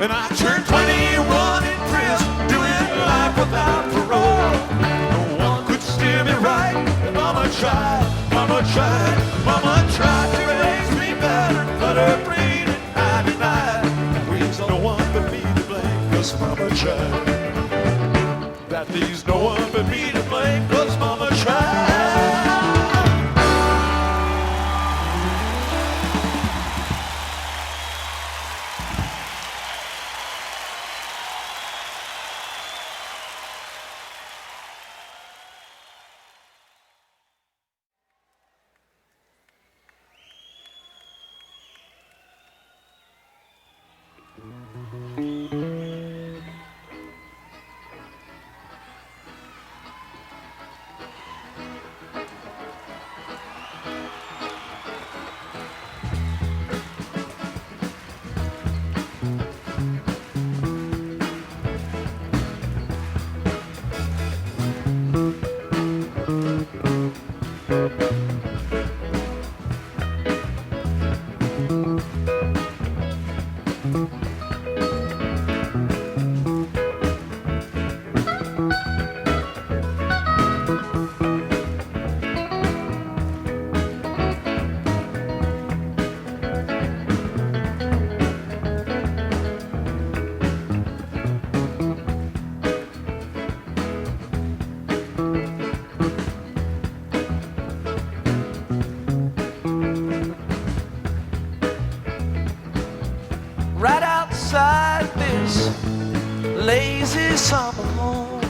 And I turned 21 in prison, doing life without parole. No one could steer me right. Mama tried, Mama tried, Mama tried to raise me better, but her breeding I denied. That leaves no one but me to blame, 'cause Mama tried. That leaves no one but me to blame, 'cause Mama tried. summer home.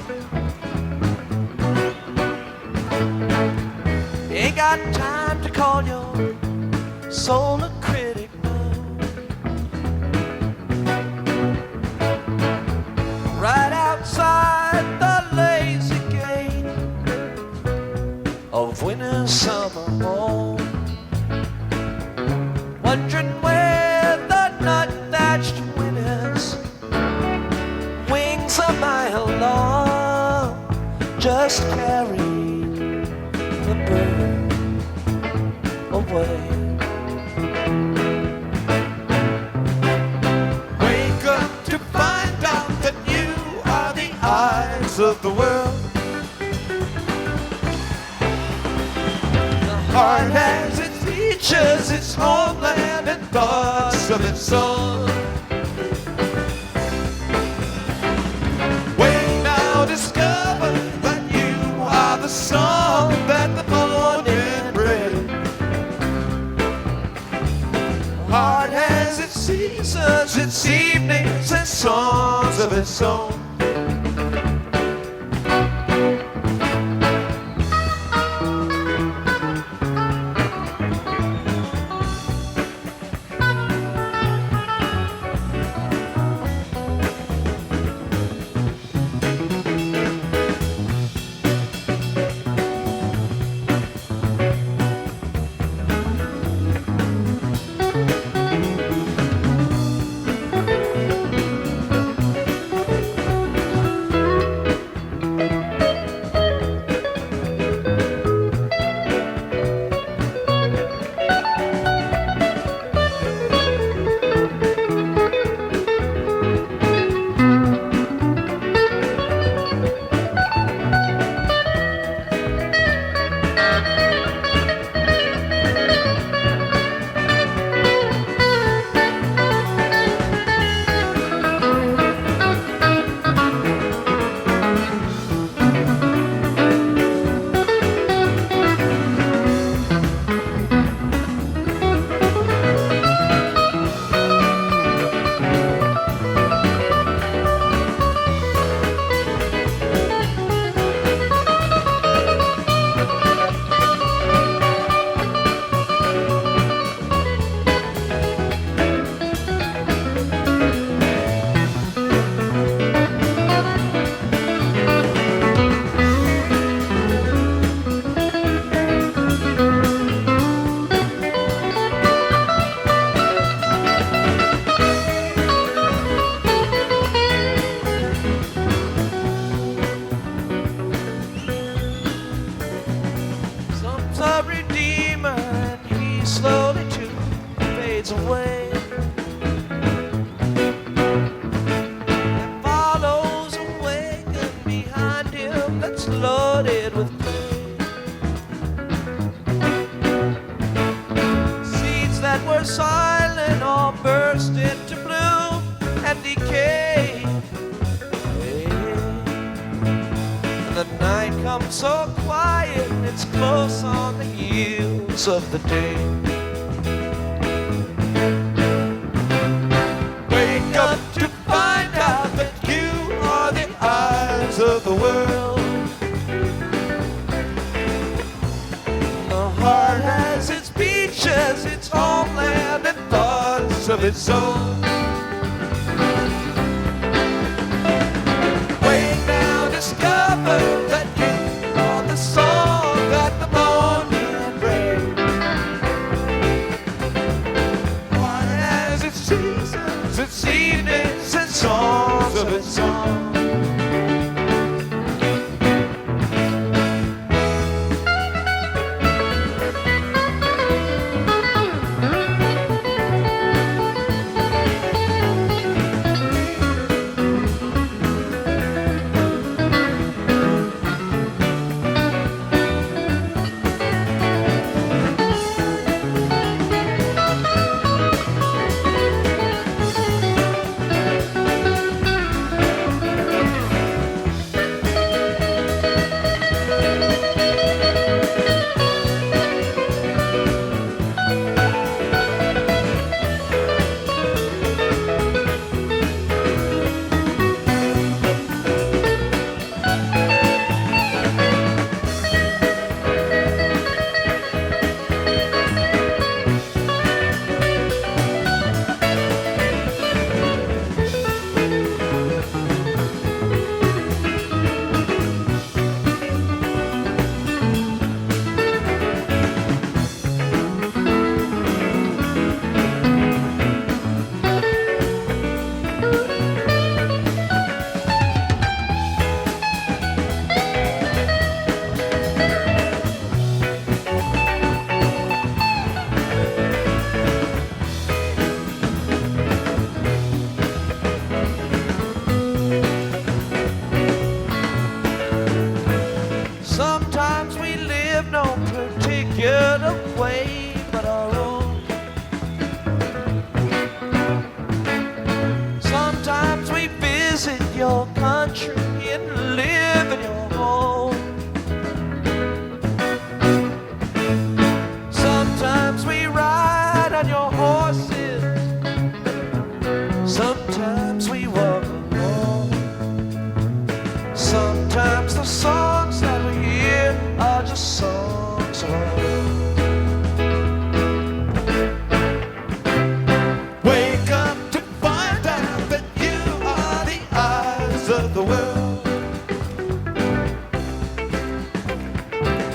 Ain't got time to call your soul a critic, no. Right outside the lazy gate of winter's summer home, wondering where the nut-thatched winters wings a mile long just carry the bird away. Wake up to find out that you are the eyes of the world. The heart has its features, its homeland, and thoughts of its own. Wake now, discover that you are the song that the morning brings. Heart has its seasons, its evenings, and songs of its own. So quiet, it's close on the heels of the day. Wake up to find out that you are the eyes of the world. The heart has its beaches, its homeland, and thoughts of its own. Wake now, discover that song that the morning brings. One has its seasons, its evenings, and songs of its own. live no particular way but our own. Sometimes we visit your country and live in your home. Sometimes we ride on your horses. Sometimes we walk alone. Sometimes the songs that we hear are just songs of our own. Wake up to find out that you are the eyes of the world.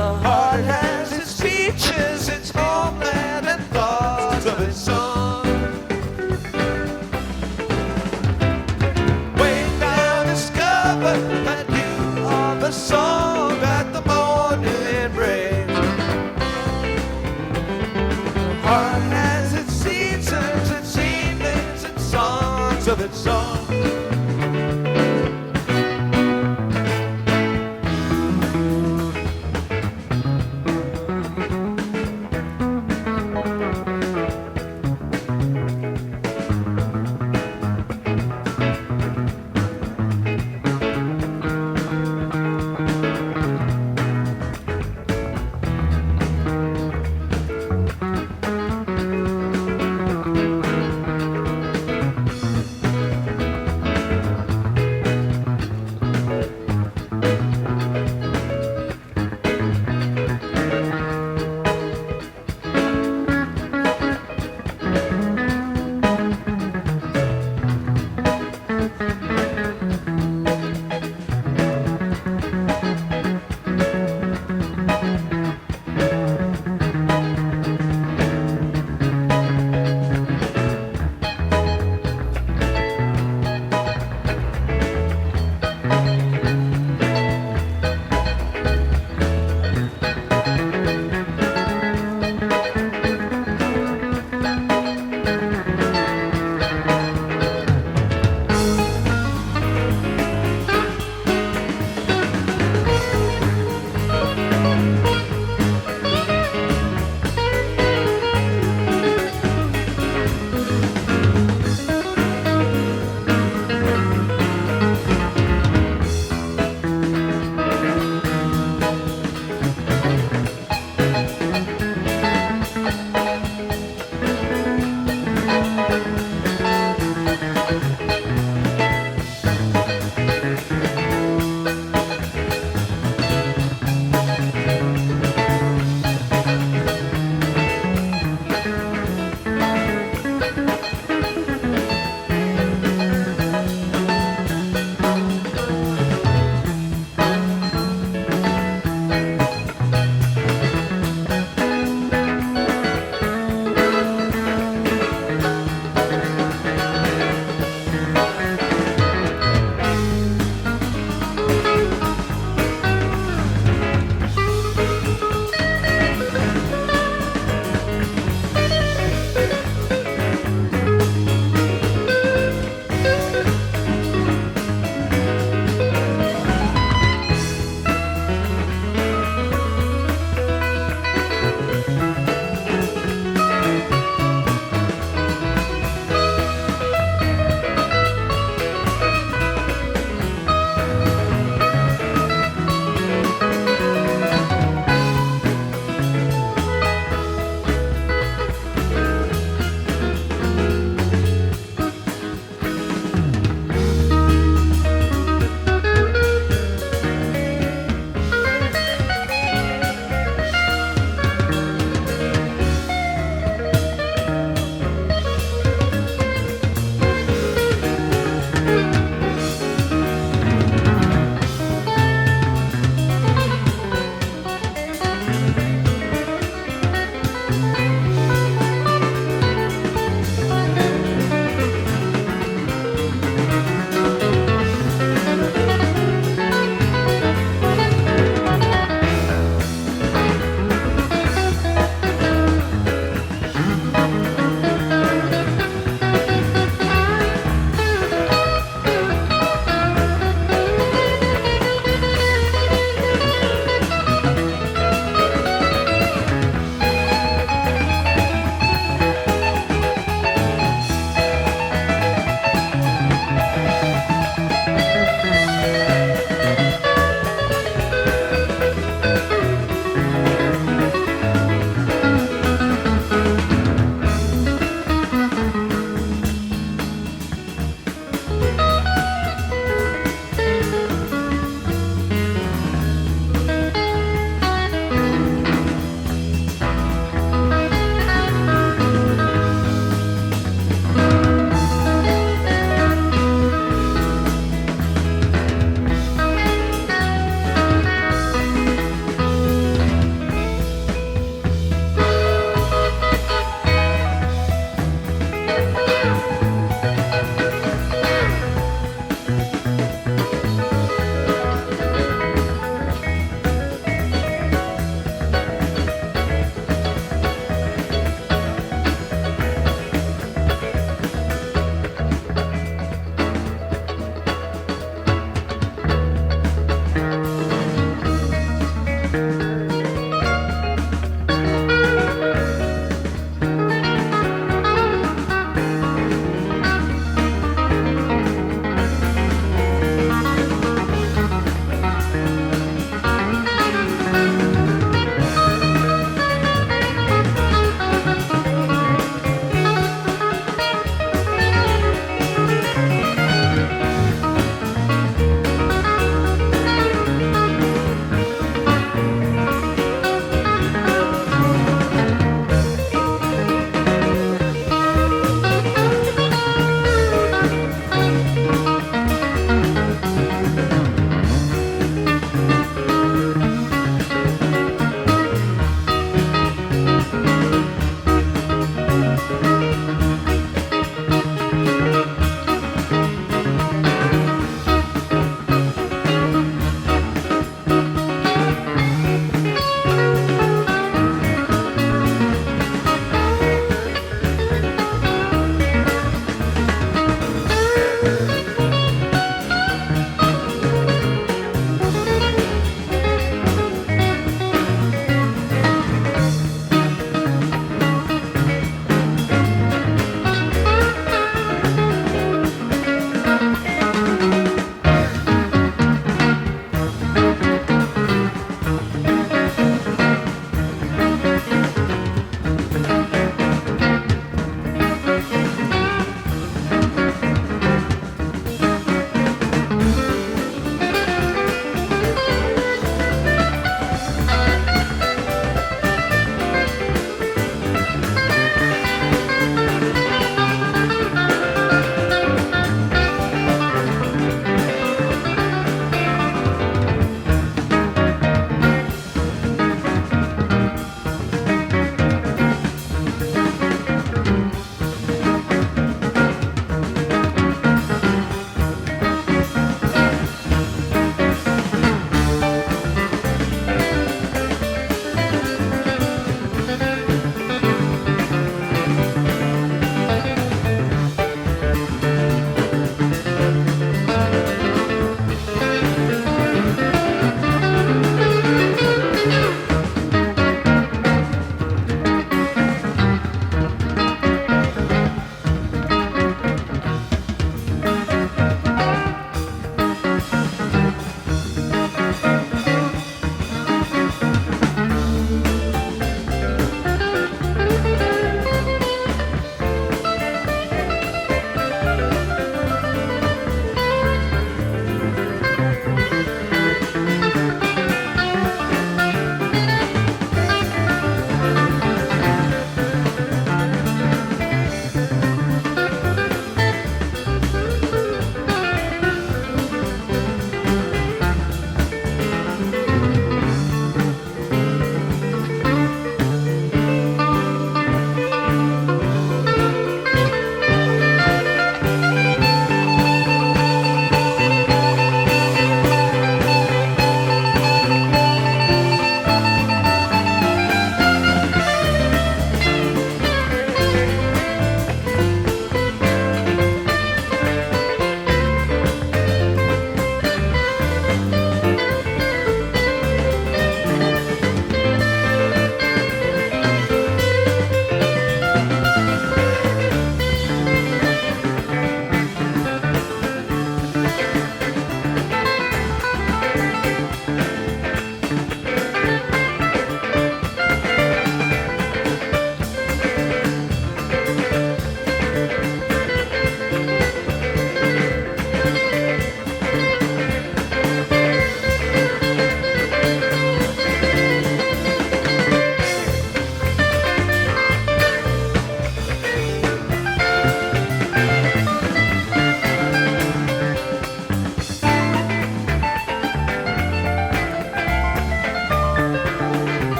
The heart has its features, its homeland, and thoughts of its own. Wake now, discover that you are the song that the morning rain.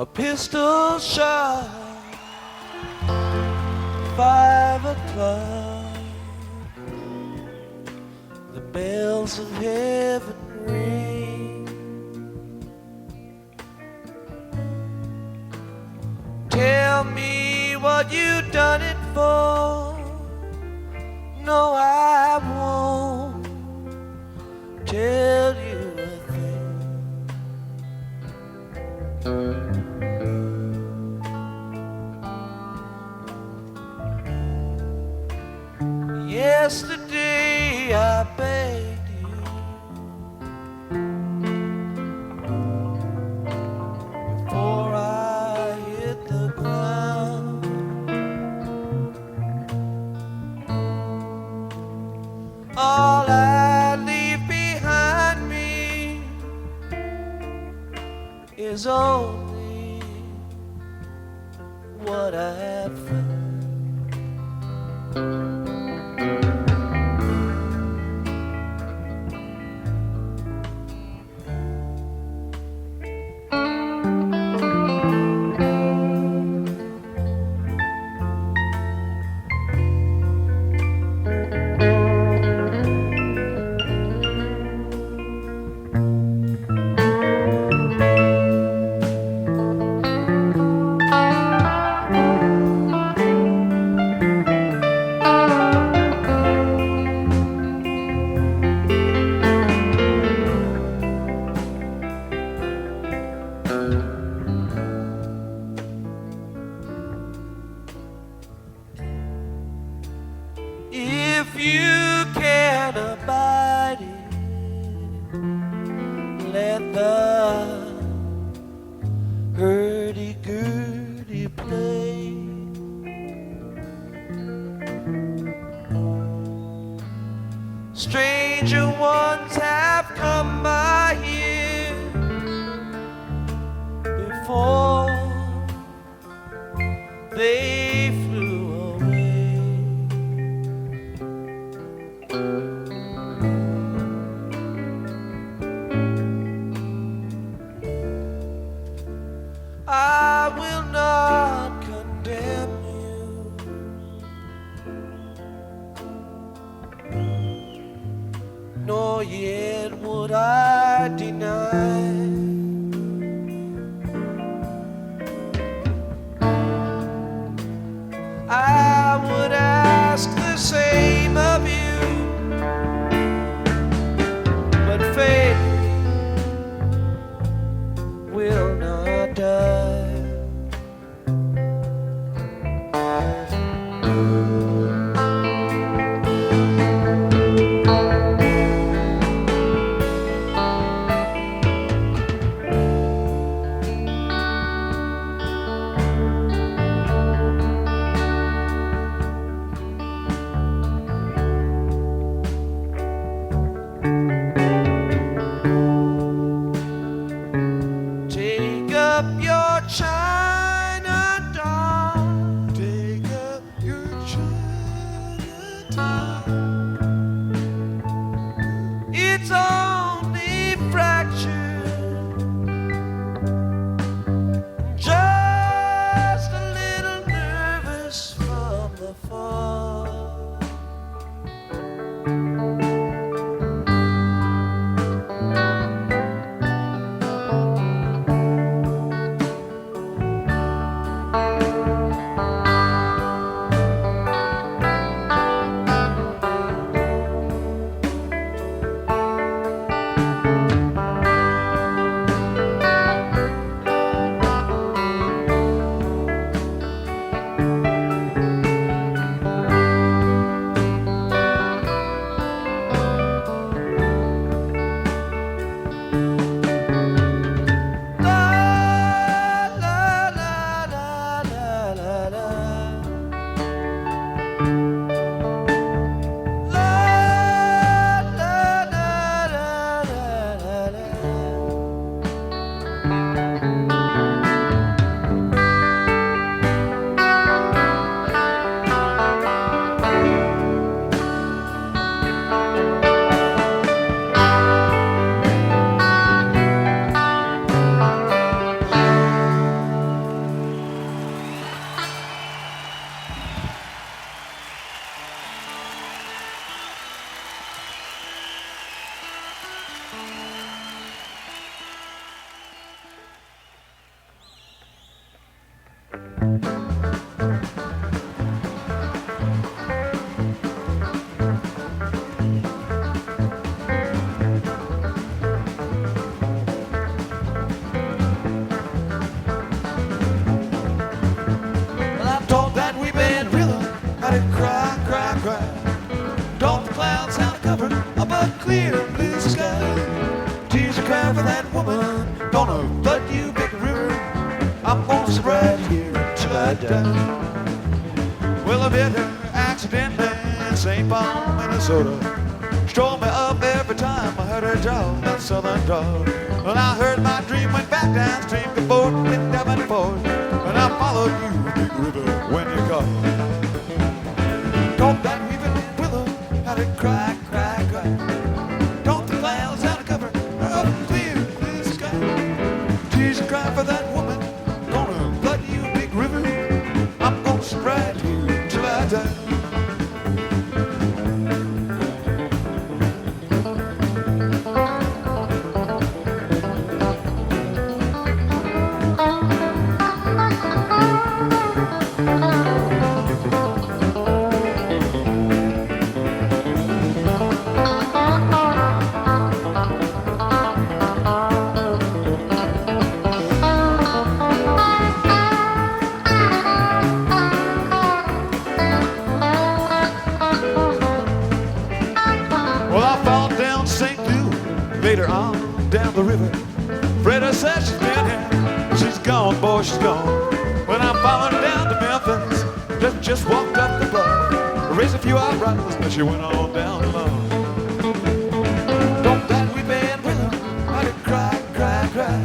a pistol shot, 5 o'clock, the bells of heaven ring. Tell me what you done it for. No, I won't tell you a thing. Yesterday I begged you before I hit the ground. All I leave behind me is only what I have found. If you can abide it, let the hurdy-gurdy play. Stranger ones have come by here before they flew away. I will not condemn you, nor yet would I deny. I would ask the same of you, but faith will not die. cover of a clear blue sky. Tears are crying for that woman, gonna flood you big river. I'm gonna sit right here till I die. Well, I met her accidentally in St. Paul, Minnesota. She told me up every time I heard her draw that southern drawl. Well, I heard my dream went back downstream to Fort Davenport, and I followed you, big river, when you called. Don't that weeping willow had to cry, cry, cry. Don't the clouds have to cover of clear blue sky. Tears cry for that woman, gonna flood you, big river. I'm gonna sit right here till I die. Later on, down the river, Freda says she's been here. She's gone, boy, she's gone. When I followed down to Memphis, just walked up the block, raised a few eyebrows, but she went on down alone. Don't that weeping willow, I did cry, cry, cry.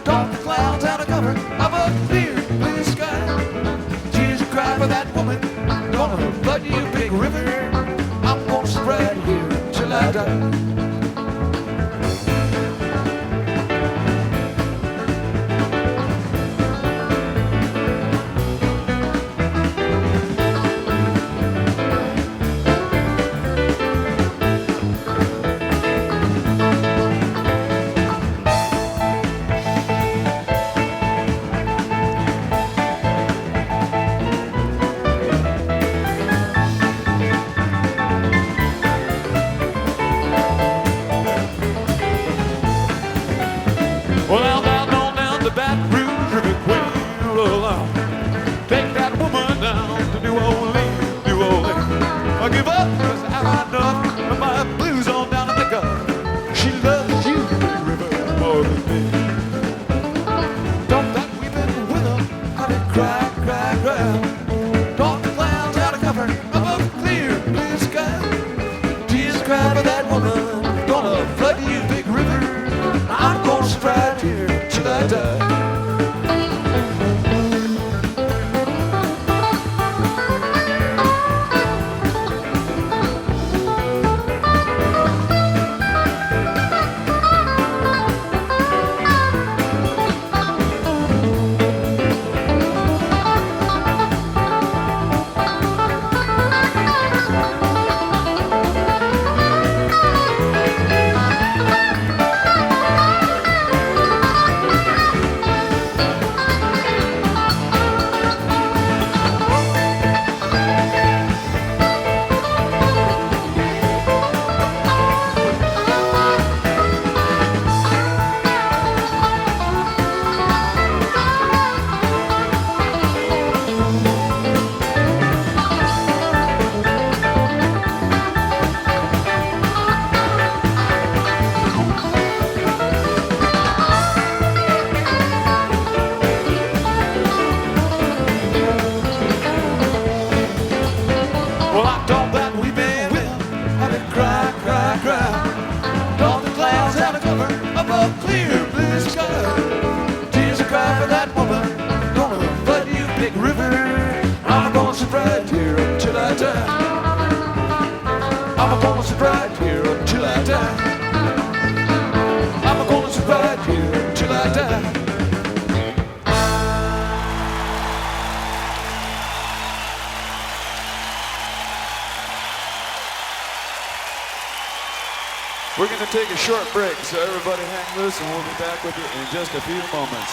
Don't the clouds out of cover of a clear blue sky. Tears cry for that woman, gonna flood you, big river. I'm gonna sit right here till I die. We're going to take a short break, so everybody hang loose, and we'll be back with you in just a few moments.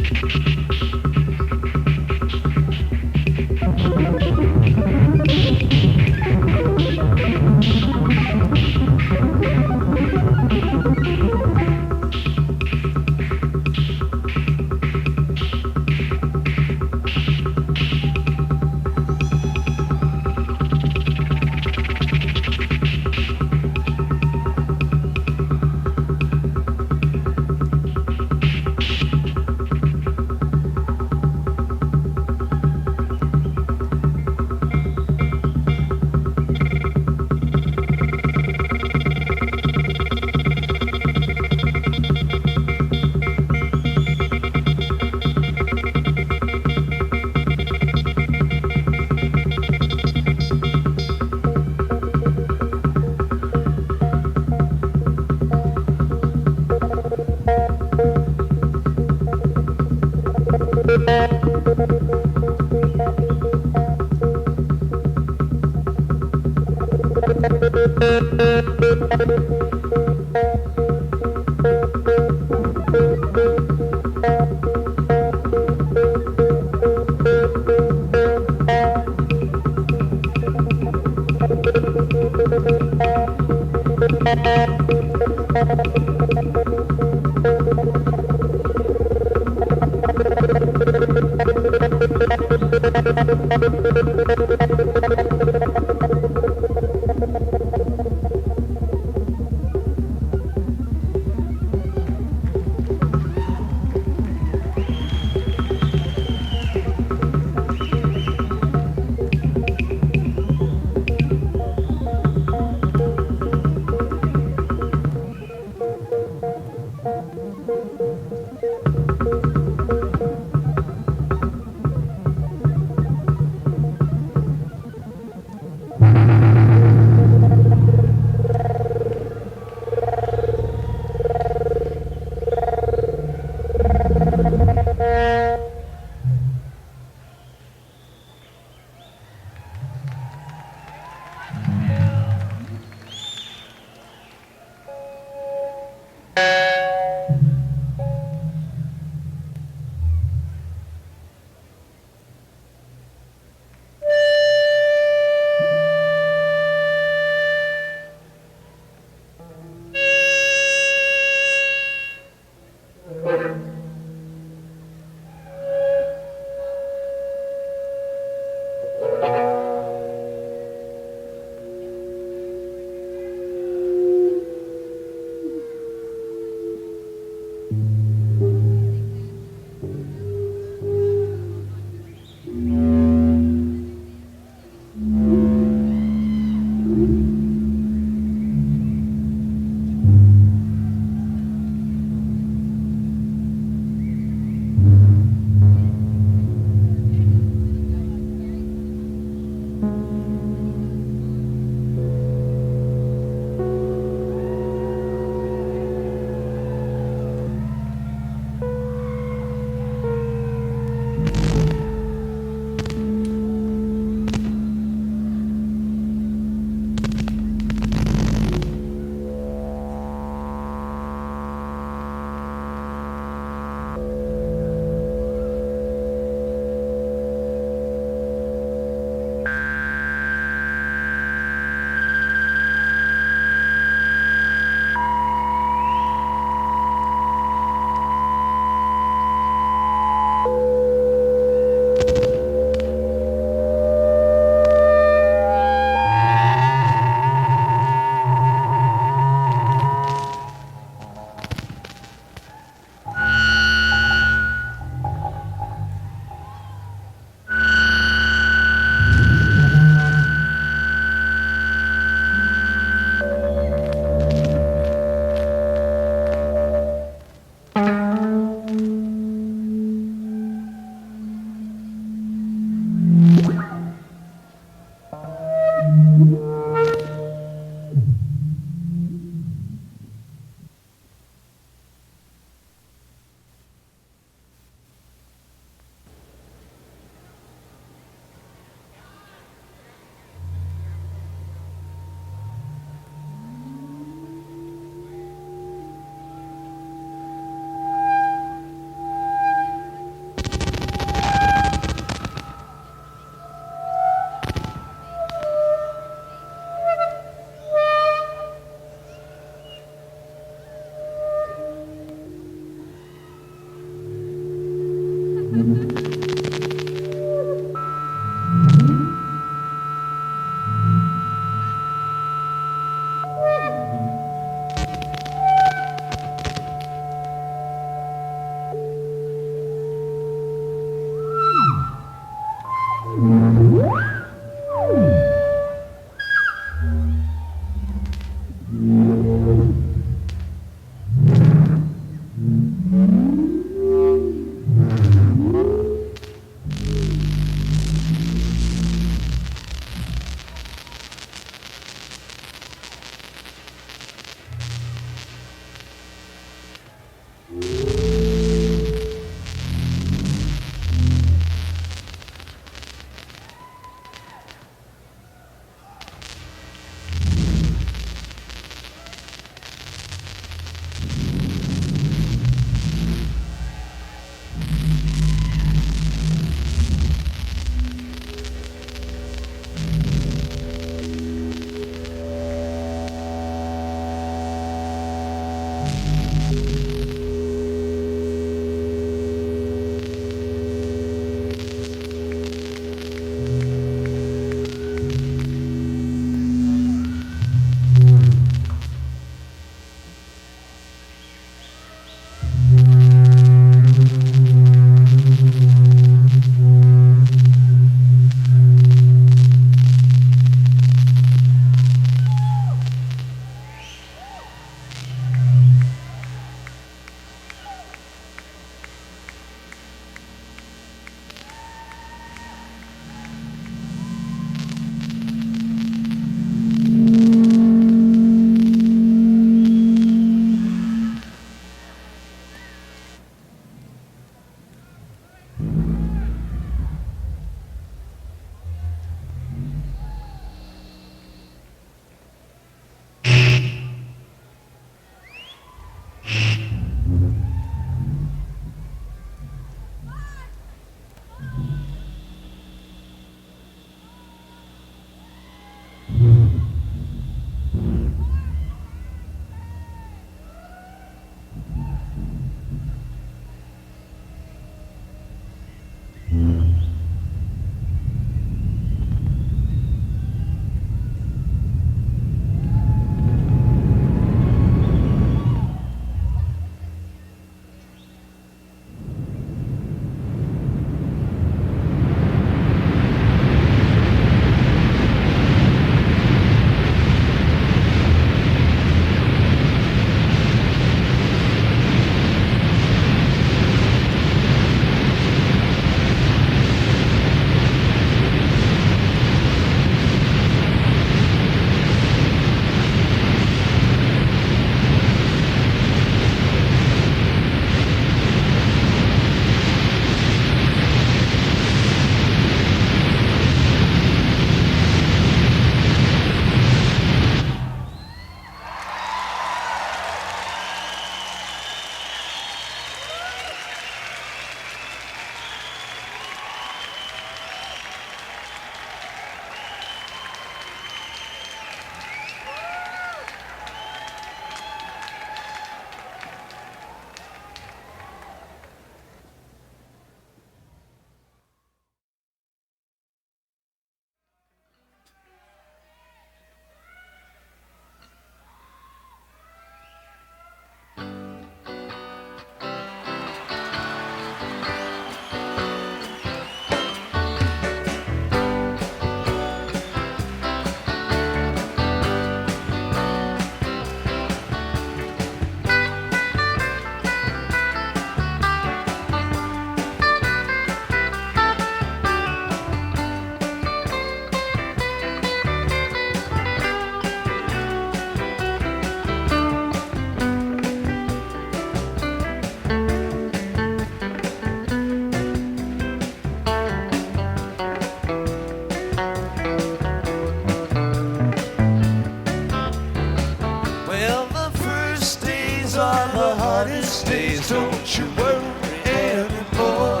These days are the hardest days, don't you worry anymore.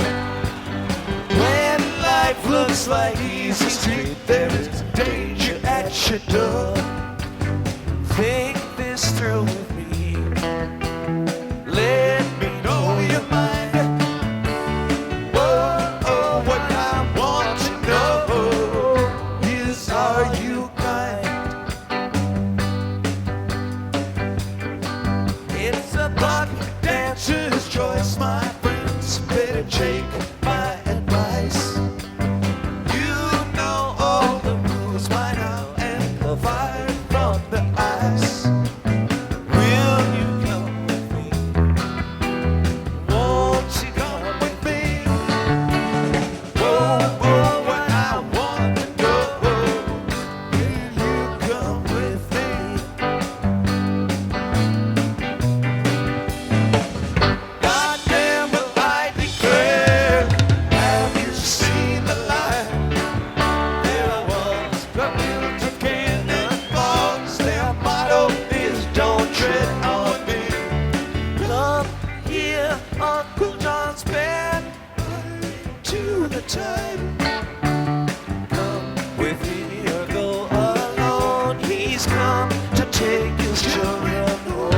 When life looks like easy street, there is danger at your door. Think this through with me. Let me know your mind. Whoa, oh, what I want to know is, are you kind? It's a buck dancer's choice, my friends. Better take my advice. You know all the rules by now, and the fire from the ice. Will you come with me? Won't you come with me? Whoa, whoa, what I want to know. Will you come with me? Goddamn, will I declare, have you seen the light? There was a built of cannonballs. Their motto is don't tread on me. Come here, Uncle John's band, to the time. Come with me or go alone. He's come to take his children home.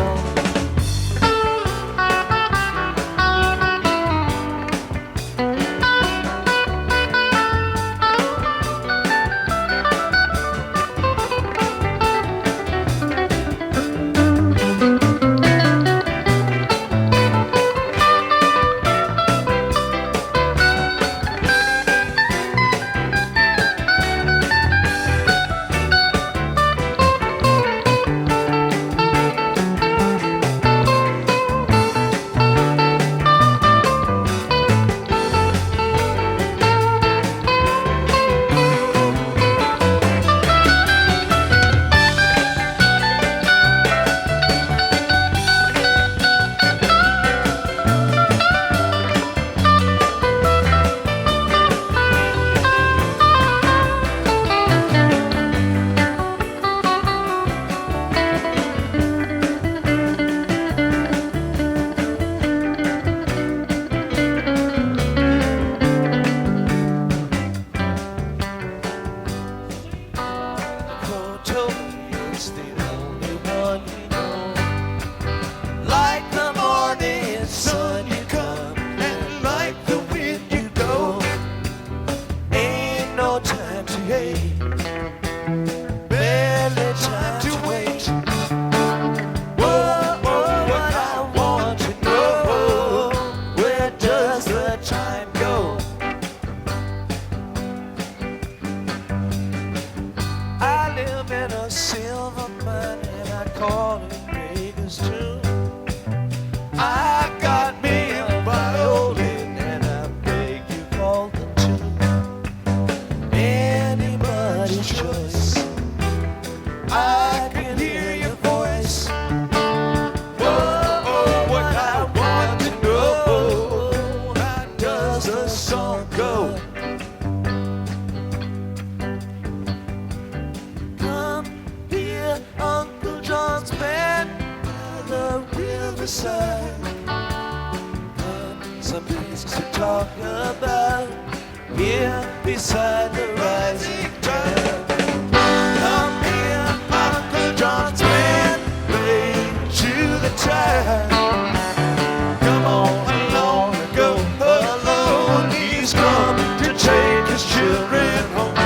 Photo is the only one you know. Like the morning sun you come, and like the wind you go. Ain't no time to hate, barely time to wait. Whoa, whoa, what I want to know, where does the time go? I live in a silver mine and I call it Vegas too. I got me a violin and I beg you call the tune. Anybody's choice. I can hear your voice. Whoa, oh, what I want to know, how does the song go? Come here, Uncle John's band, by the riverside. Some place to talk about, here beside the rising tide. Come here, Uncle John's band, play to the tide. Come on along and go alone. He's come to take his children home.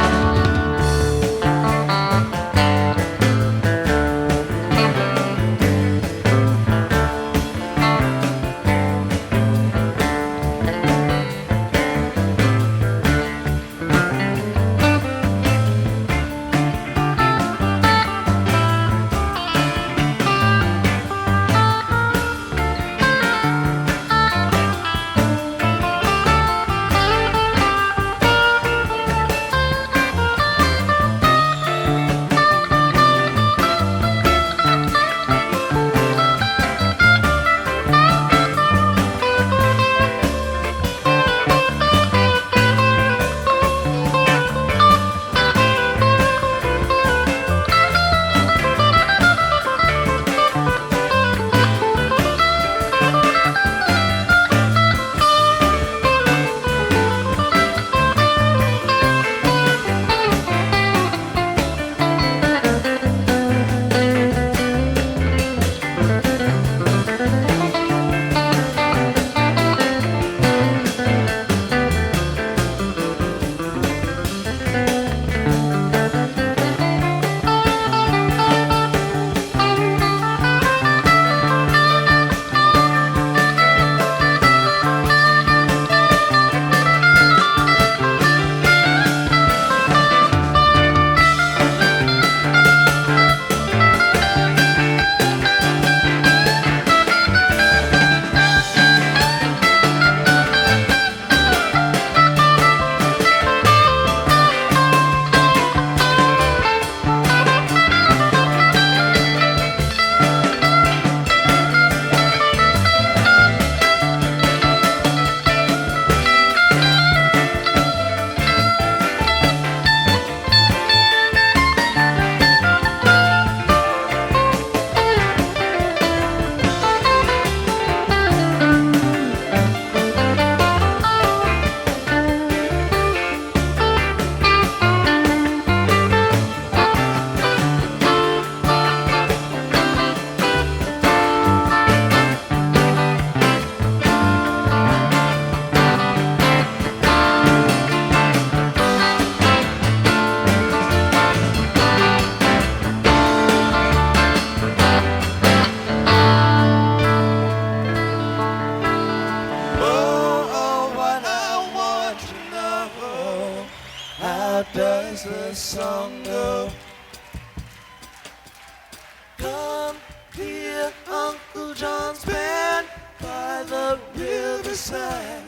hear Uncle John's band by the riverside.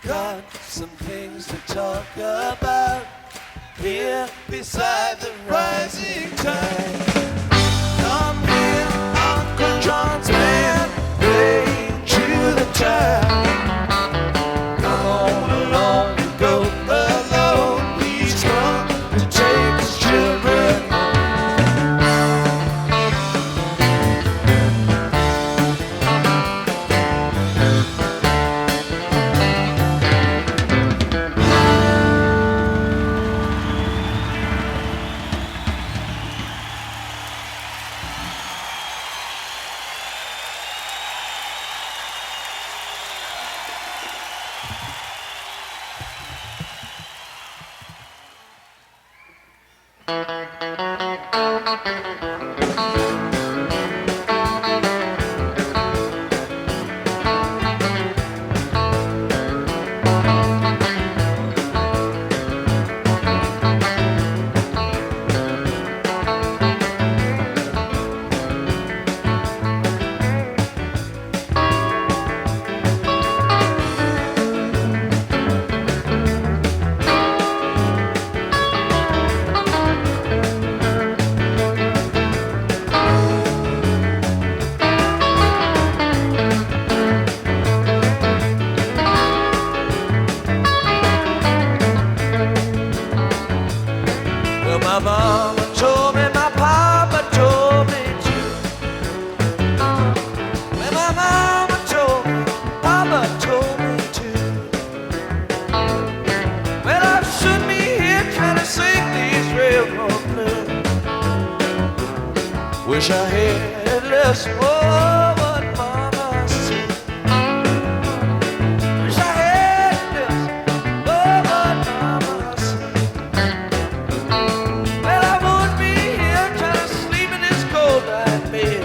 Got some things to talk about here beside the rising tide. Come hear Uncle John's band playing to the town. Come on along and go alone. He's come to take his children home. Wish I had less of what Mama said. Wish I had less of what Mama said. Well, I wouldn't be here trying to sleep in this cold night bed.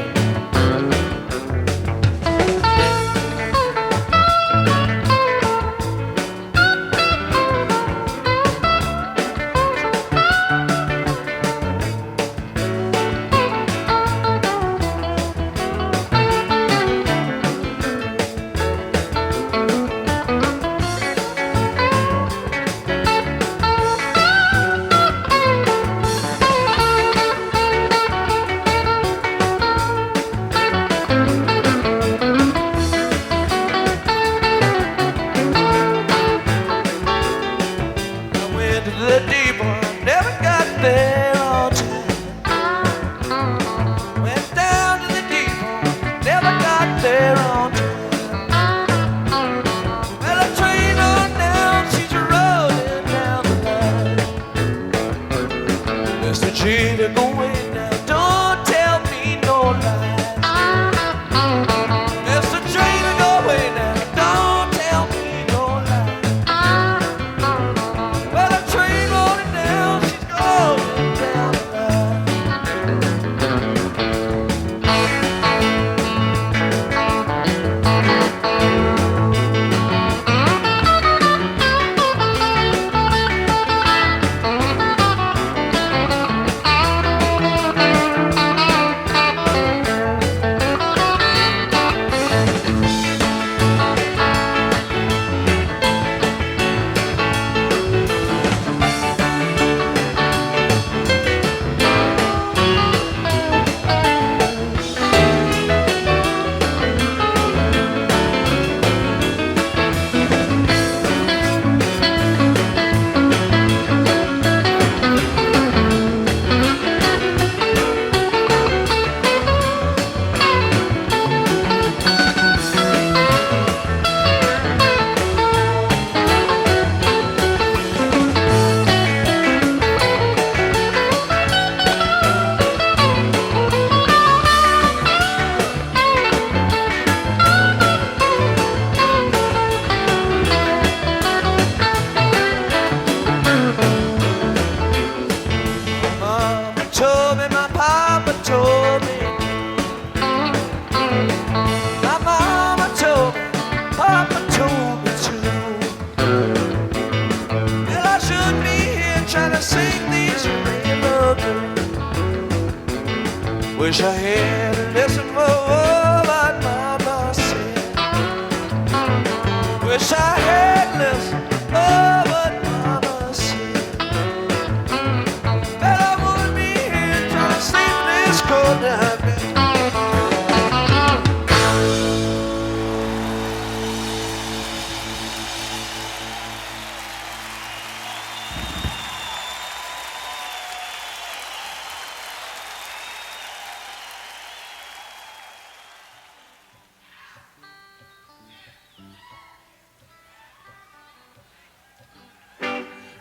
Wish I had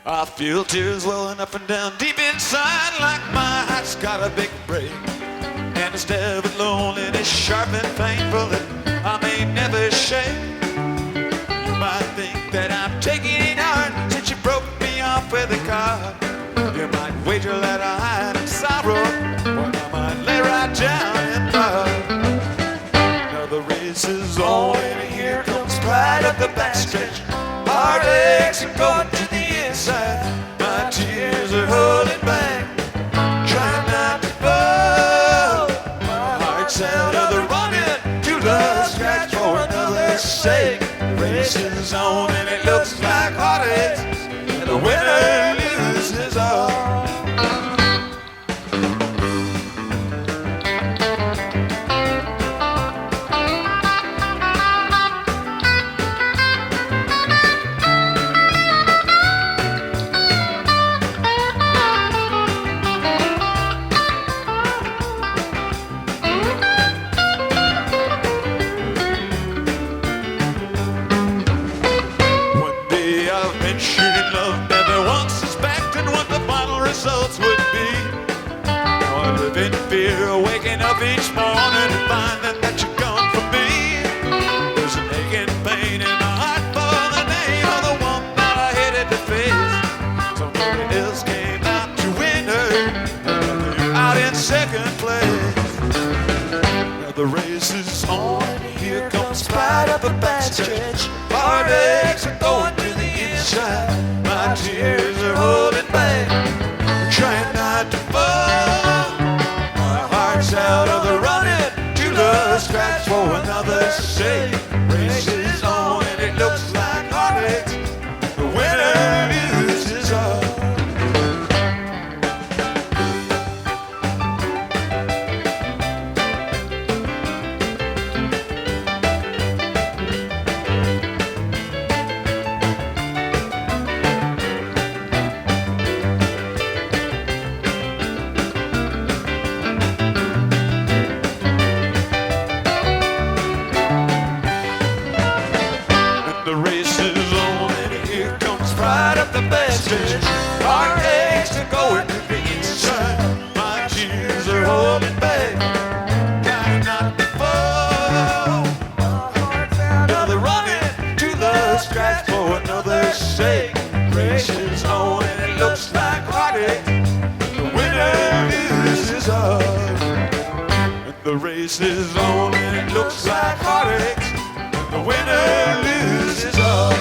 I feel tears welling up and down deep inside, like my heart's got a big break. And instead of loneliness sharp and painful that I may never shake, you might think that I'm taking it hard since you broke me off with a card. You might wager that I hide in sorrow, or I might lay right down and cry. Now the race is on and here comes pride up the backstretch. Heartaches are going to the inside. My tears are holding back, trying not to fall. My heart's out of the running, to the scratch for another's sake. The race is on and it looks like heartaches, and the winner loses all. Would be. Now I live in fear, waking up each morning and finding that you're gone from me. There's an aching pain in my heart for the name of the one that I hated to face. Somebody else came out to win her, and you're out in second place. Now the race is on, here comes pride up the backstretch. Heartaches are going to the inside. My tears are holding back, trying not to fall. My heart's out of the running, to the scratch for another's sake. Race is on and it looks like heartaches, the winner loses all. The backstretch, heartaches are going to the inside. My tears are holding back, trying not to fall. My heart's out of the running, to the scratch for another's sake. Race is on and it looks like heartache, the winner loses all. The race is on and it looks like heartache, the winner loses all.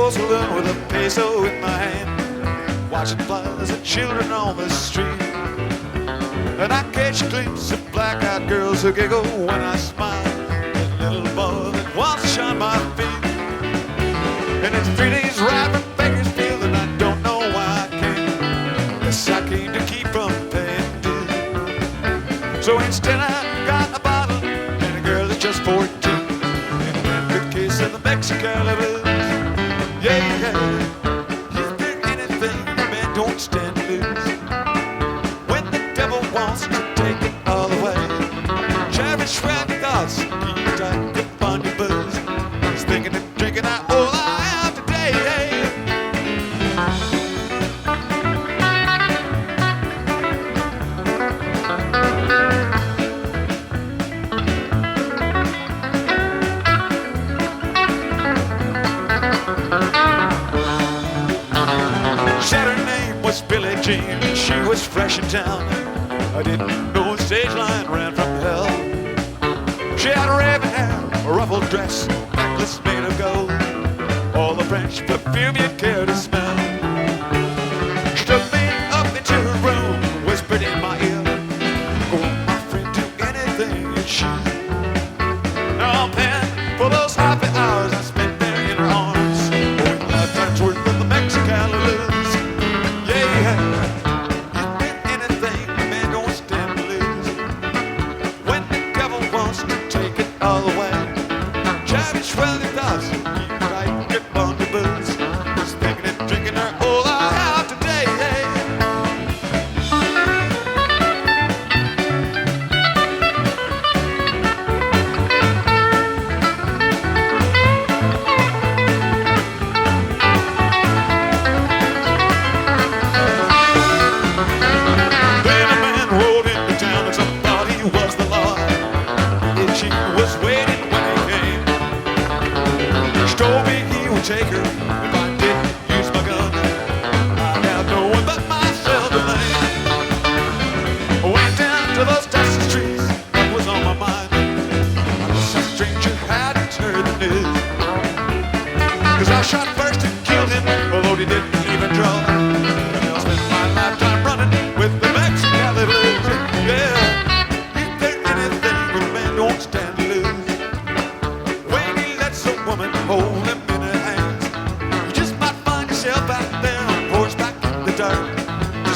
Saloon with a Paso in my hand, watching flowers and children on the street. And I catch a glimpse of black-eyed girls who giggle when I smile. That little boy that wants to shine my feet. And it's 3 days ride from Bakersfield, and I don't know why I came. Guess I came to keep from paying dues. So instead I got a bottle and a girl that's just 14, and a good kiss in the Mexicali Blues. Yeah, you think anything, man, don't stand to lose. When the devil wants to take it all away, cherish right thoughts, keep tight, grip on your booze. He's thinking of drinking out all I have today. Said her name was Billie Jean, and she was fresh in town. I didn't know a stage line ran from hell. She had raven hair, a ruffled dress, necklace made of gold, all the French perfume you care to smell. She took me up into her room, whispered in my ear, "Go on, my friend, do anything you choose." Now, man, for those happy hours I spent there in her arms, oh, a lifetime's worth of the Mexicali Blues. Well, it does. Keep right, get on the booze. Just thinking and drinking.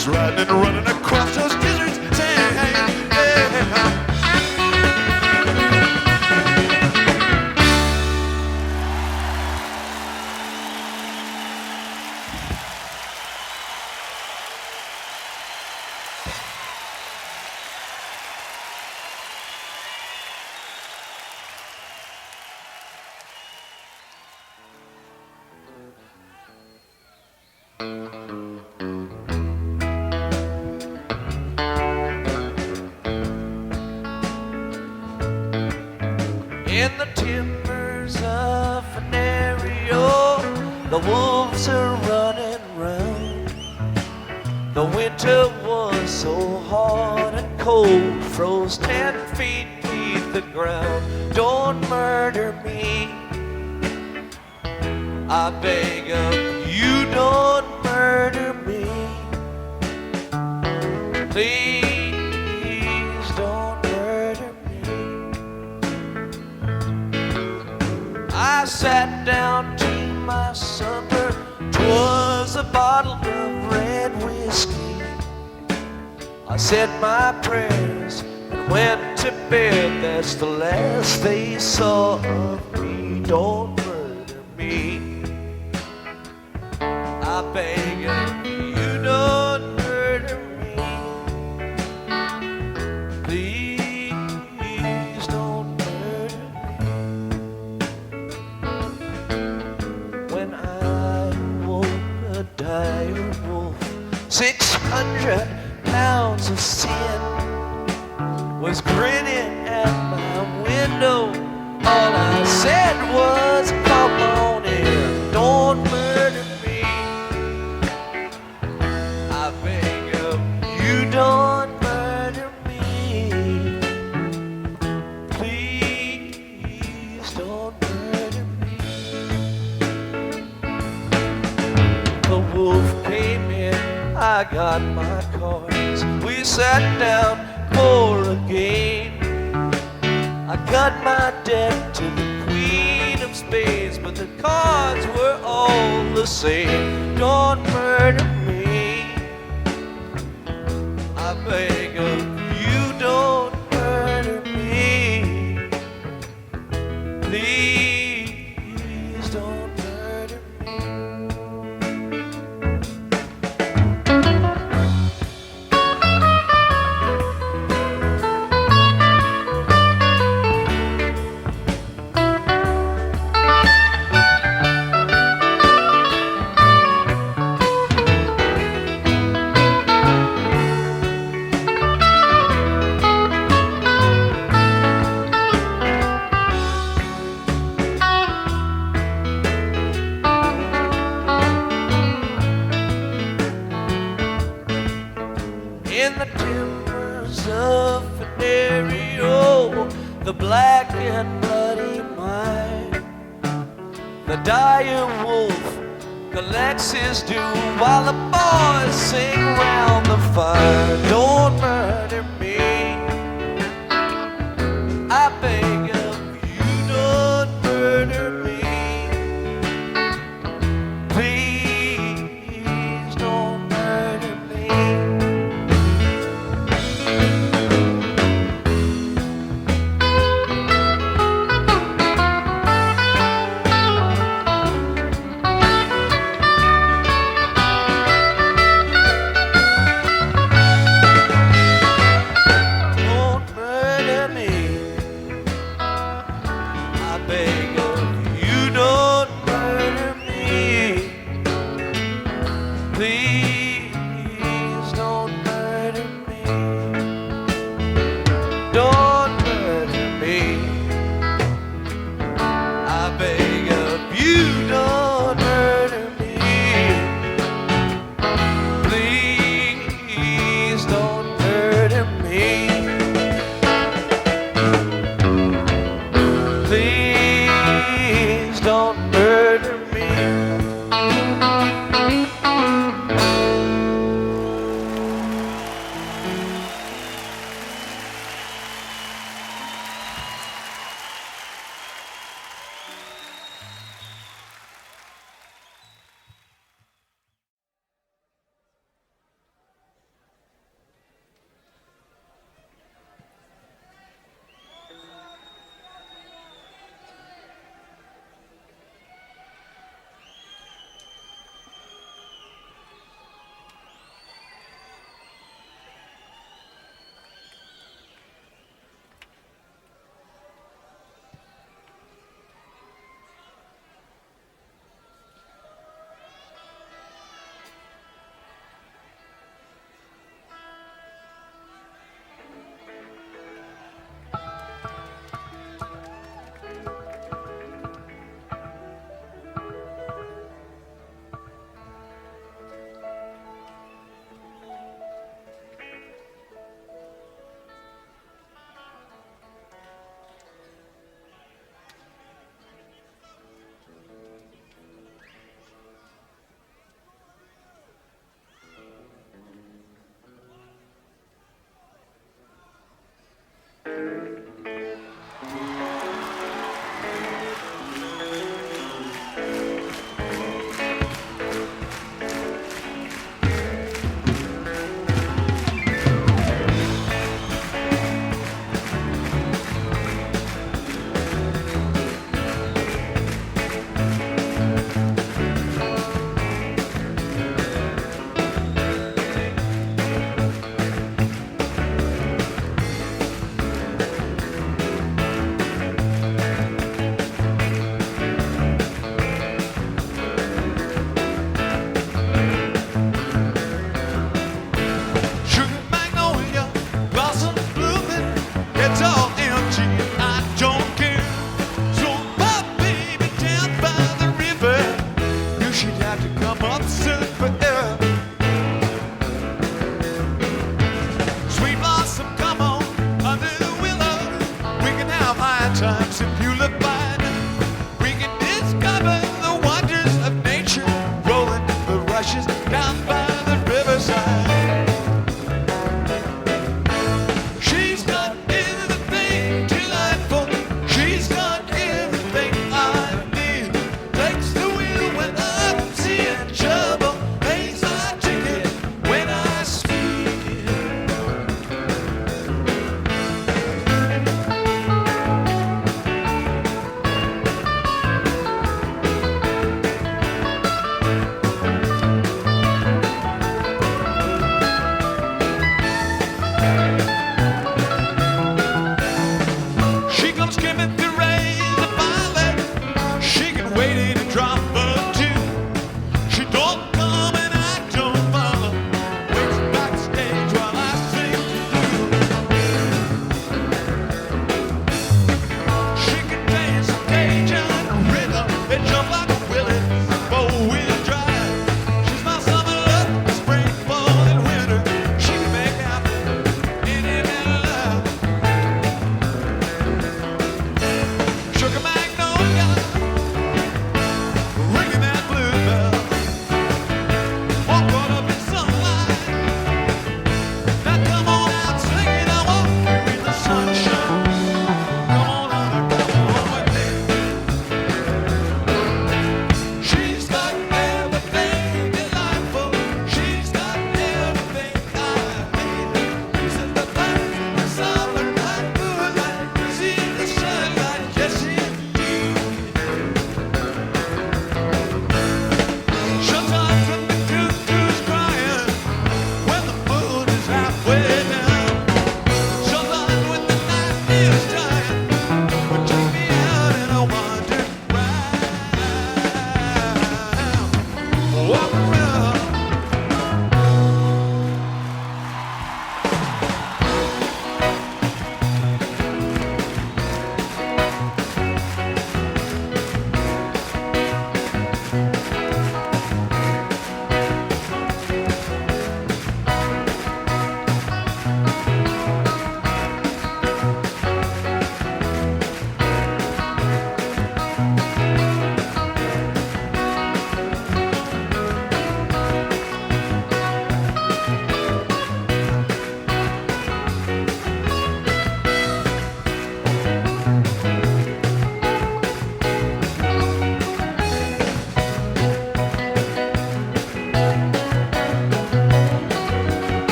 horses riding and running across those deserts. In the timbers of Venerio, the wolves are running round. The winter was so hot and cold, froze 10 feet beneath the ground. Don't murder me, I beg of you, don't murder me. Please don't murder me. I sat down to my supper, 'twas a bottle of red whiskey. I said my prayers and went to bed, that's the last they saw of me. Don't murder me, I beg of you, don't murder me. Please don't murder me. When I woke a dire wolf, 600 pounds of sin was grinning at my window. All I said was, come on in, don't murder me. I beg of you, don't murder me. Please don't murder me. The wolf came in, I got my cards. We sat down for a game. I got my deck to the queen of spades, but the cards were all the same. Don't murder me, I beg of you, don't murder me. Please don't murder me. In the timbers of Venerio, the black and bloody mine, the dire wolf collects his due while the boys sing round the fire. Don't murder me, I beg of you, don't murder me. Please don't murder me. Don't murder me, I beg of you, don't murder me. Please don't murder me. Don't murder me, I beg of you, don't murder me. Please don't murder me. Please don't murder me. side. She's got everything delightful. She's got everything I need. Takes the wheel when I'm seeing trouble. Pays my ticket when I speed.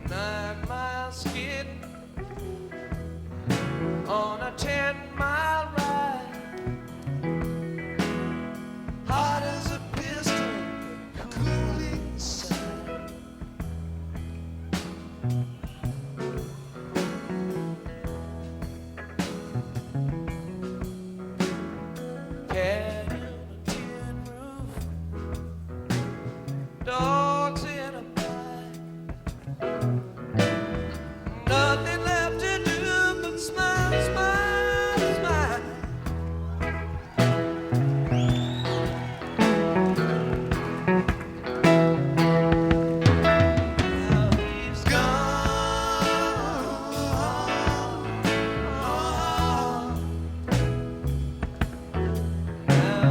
9-mile skid on a 10-mile ride. Hot as a piston, cool inside. Cat in a tin roof, dogs in a bite. Nothing left to do but smile, smile, smile. Now he's gone. Now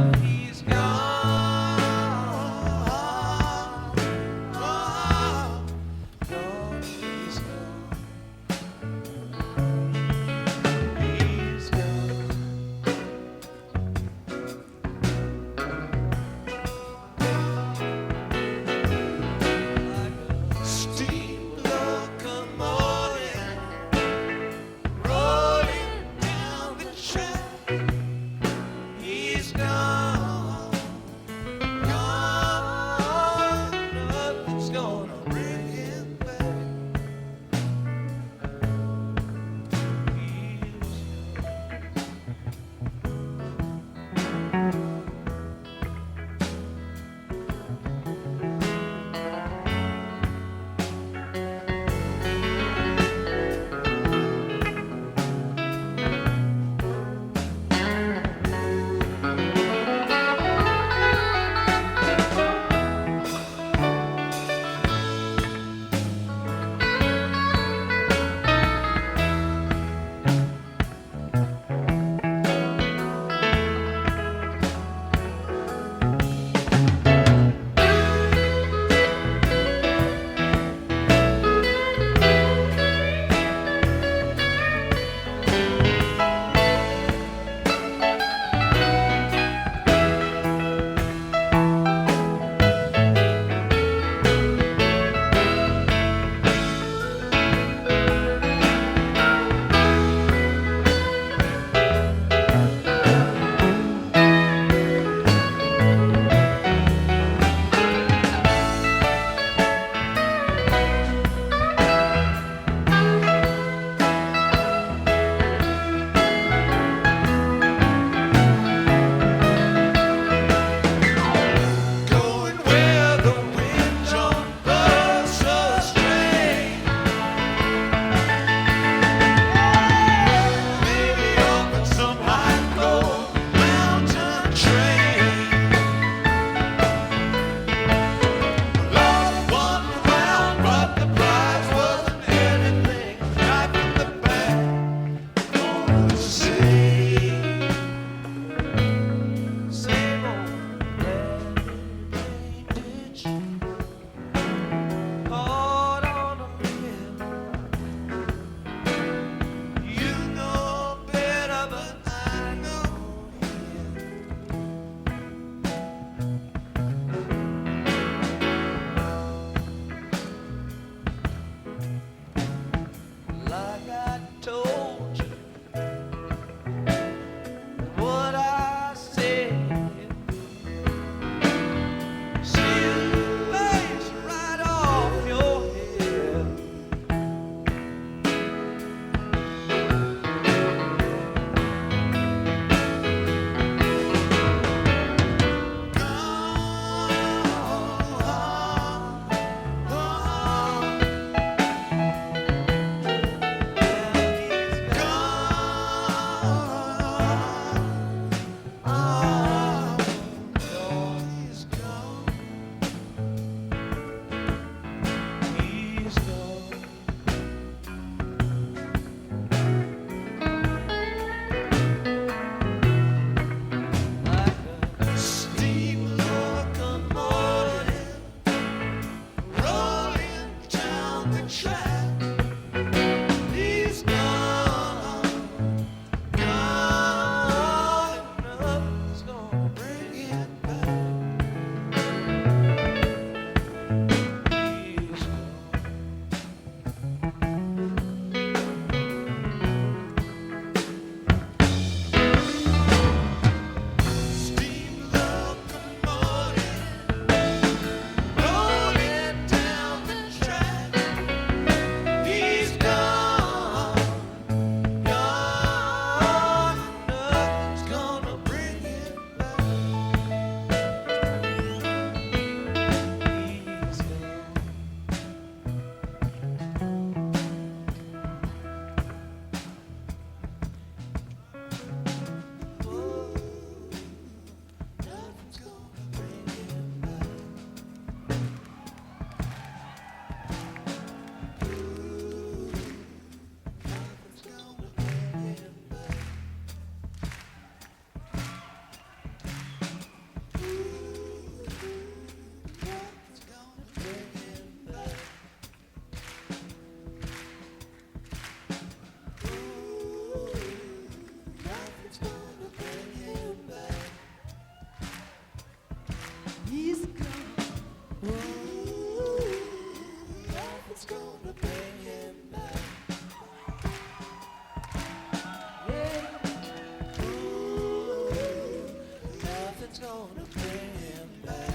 nothing's gonna bring him back.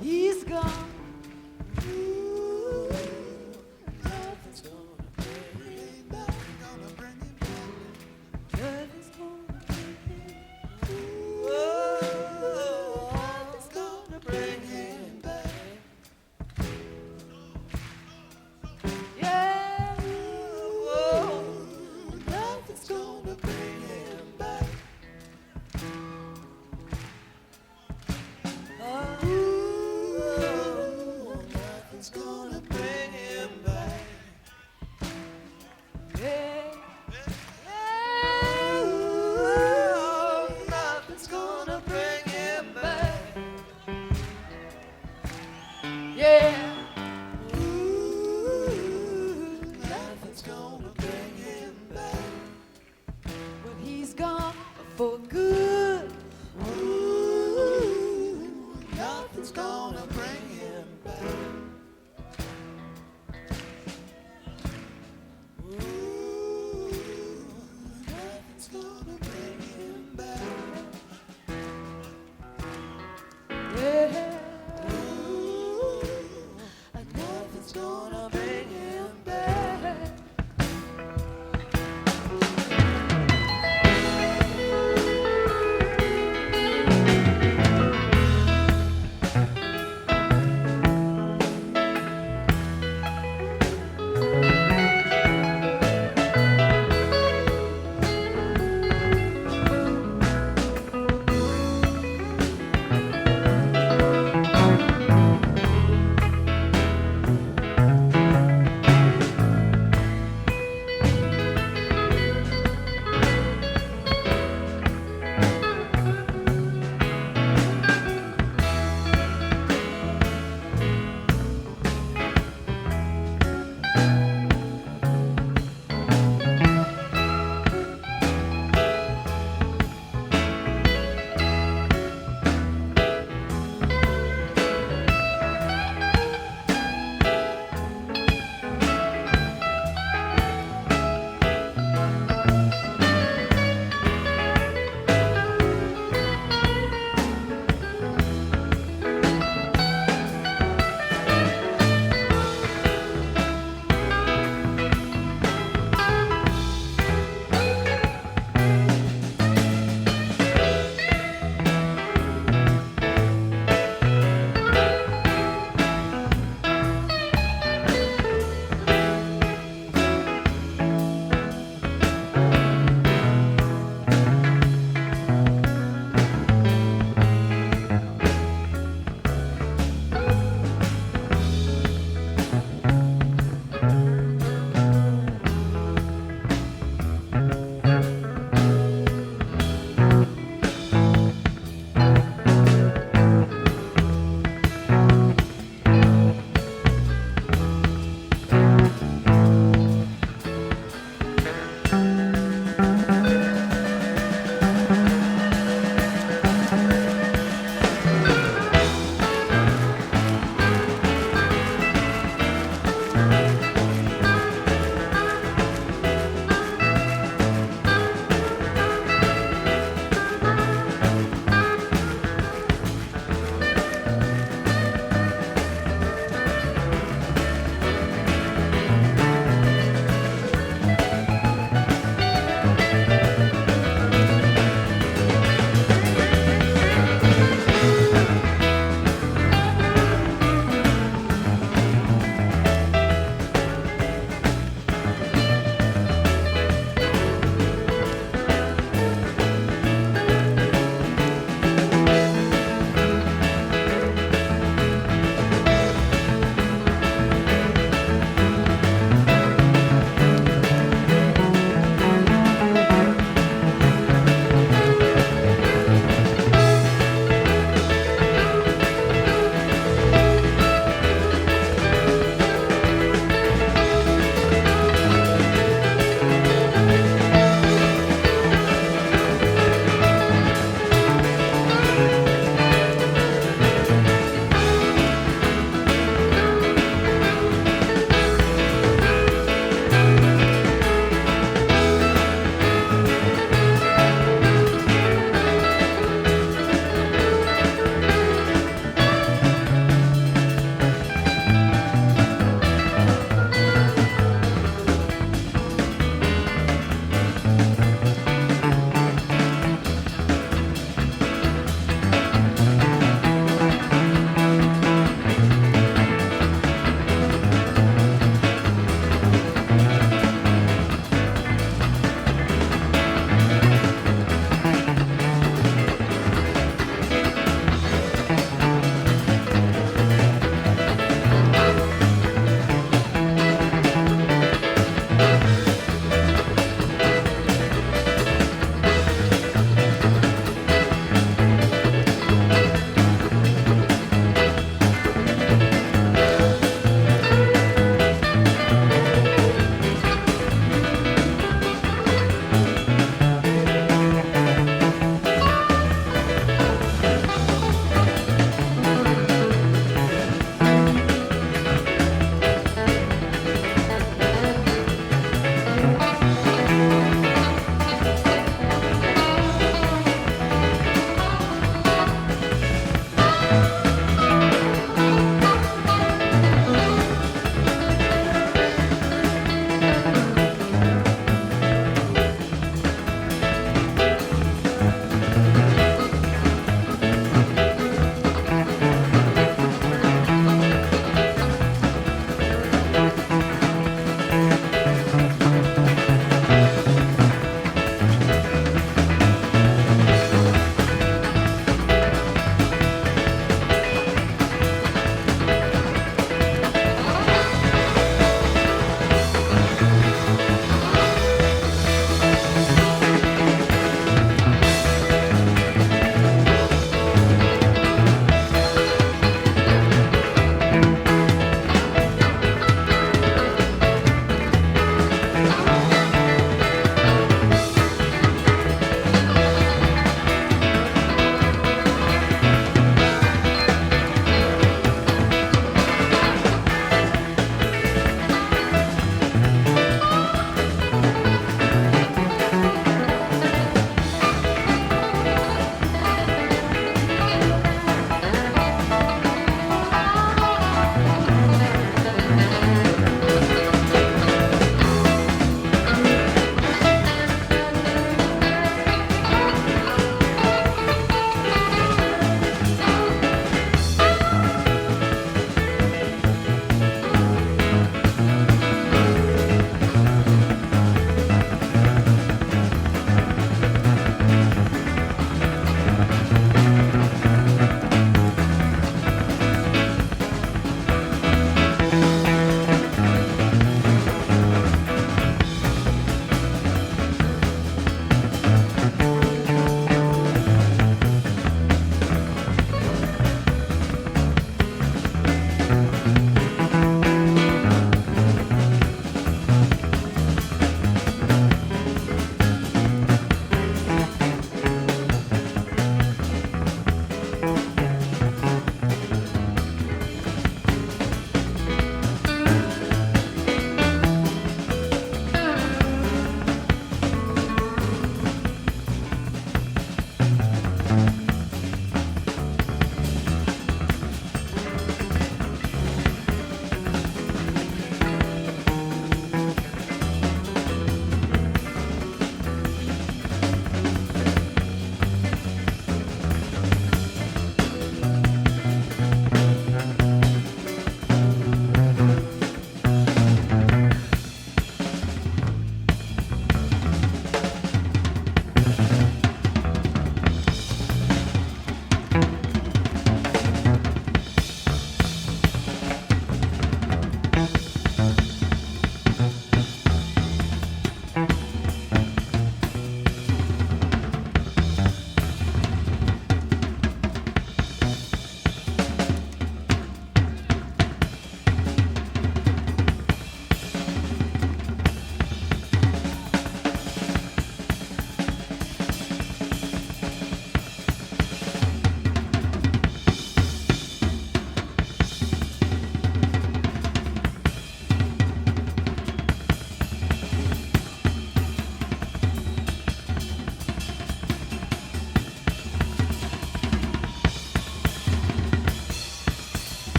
He's gone. Ooh, nothing's gonna bring him back. Nothing's gonna bring him back. Oh, nothing's gonna bring him back. Yeah. Oh, nothing's gonna bring him back. Oh, nothing's gonna bring him back. Yeah. Oh, nothing's gonna bring him back. Yeah. Ooh, nothing's gonna bring him back. But he's gone for good. Ooh, nothing's gonna bring him back. Ooh, nothing's gonna bring him back. Yeah. Ooh,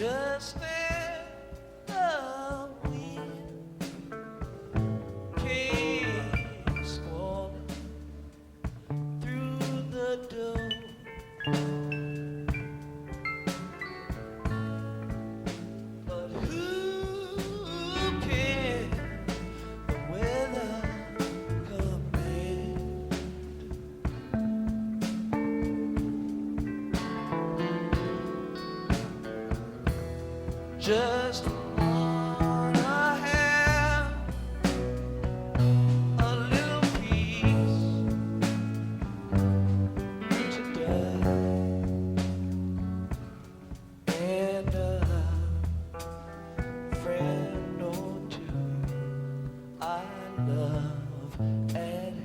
Just then the wind came squalling through the door. But who can the weather command? Just wanna have a little peace today, and a friend or two I love at hand.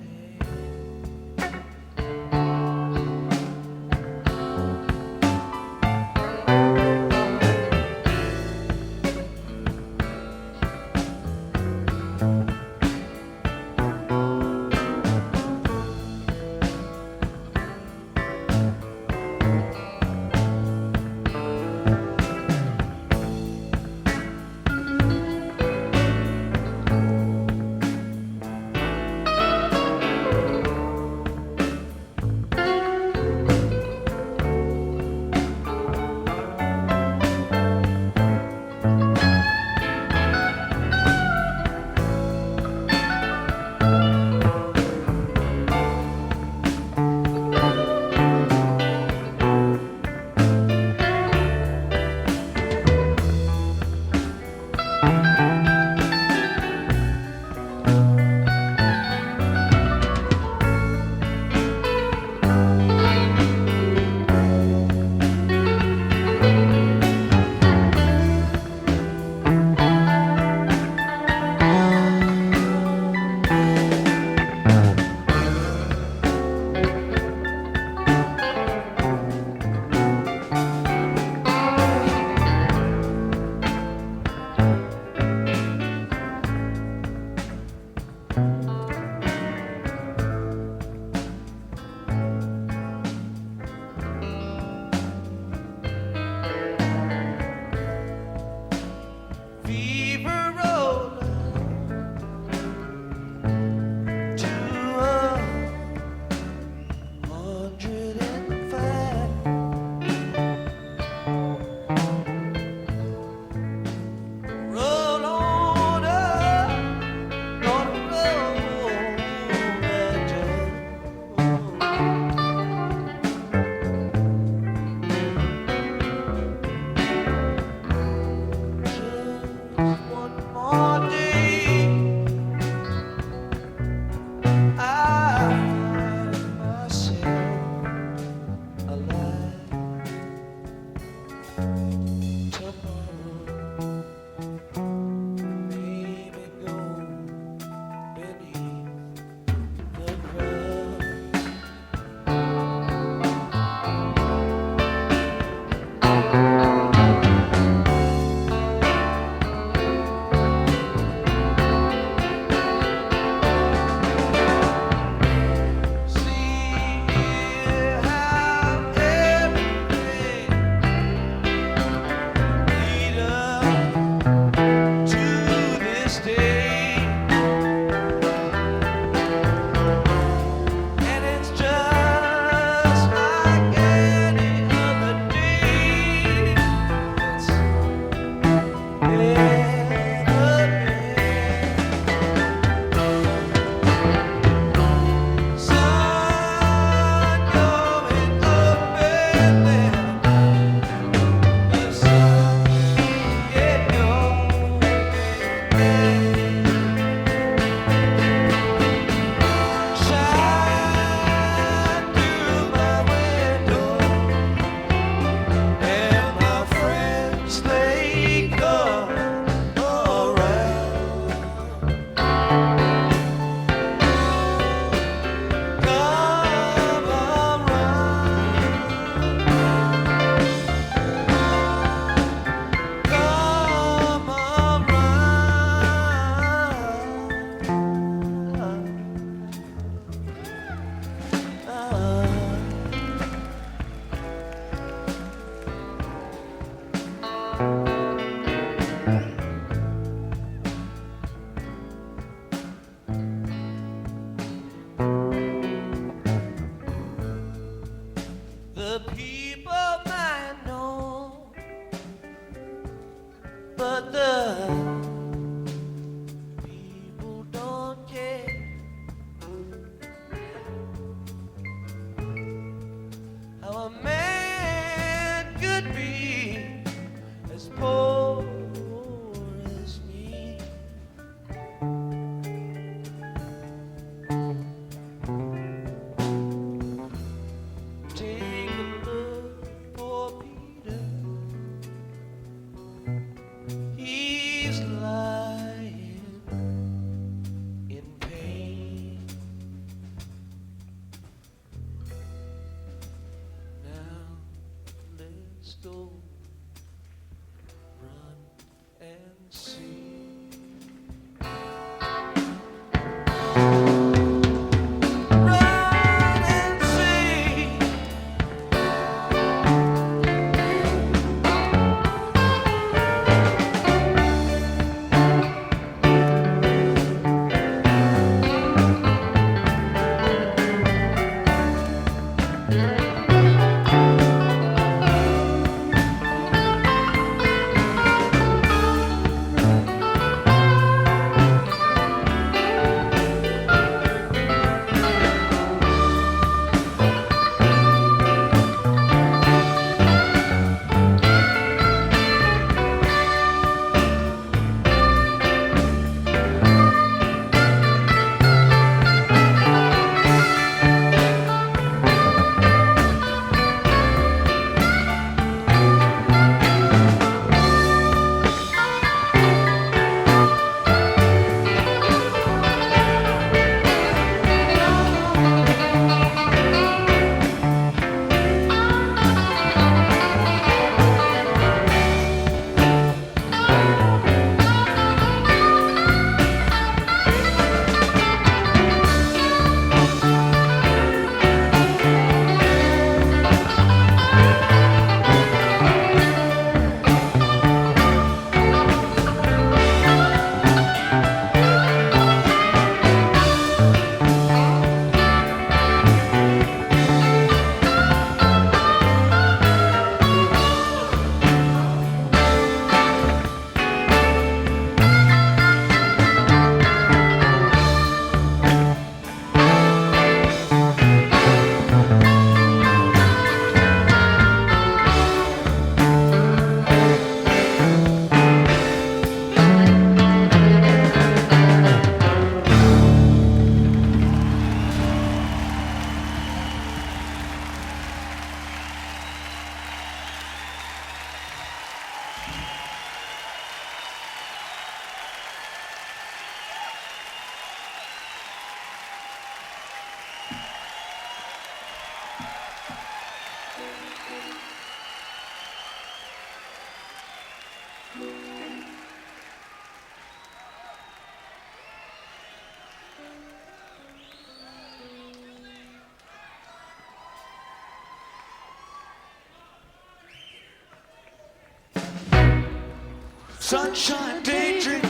sunshine daydream.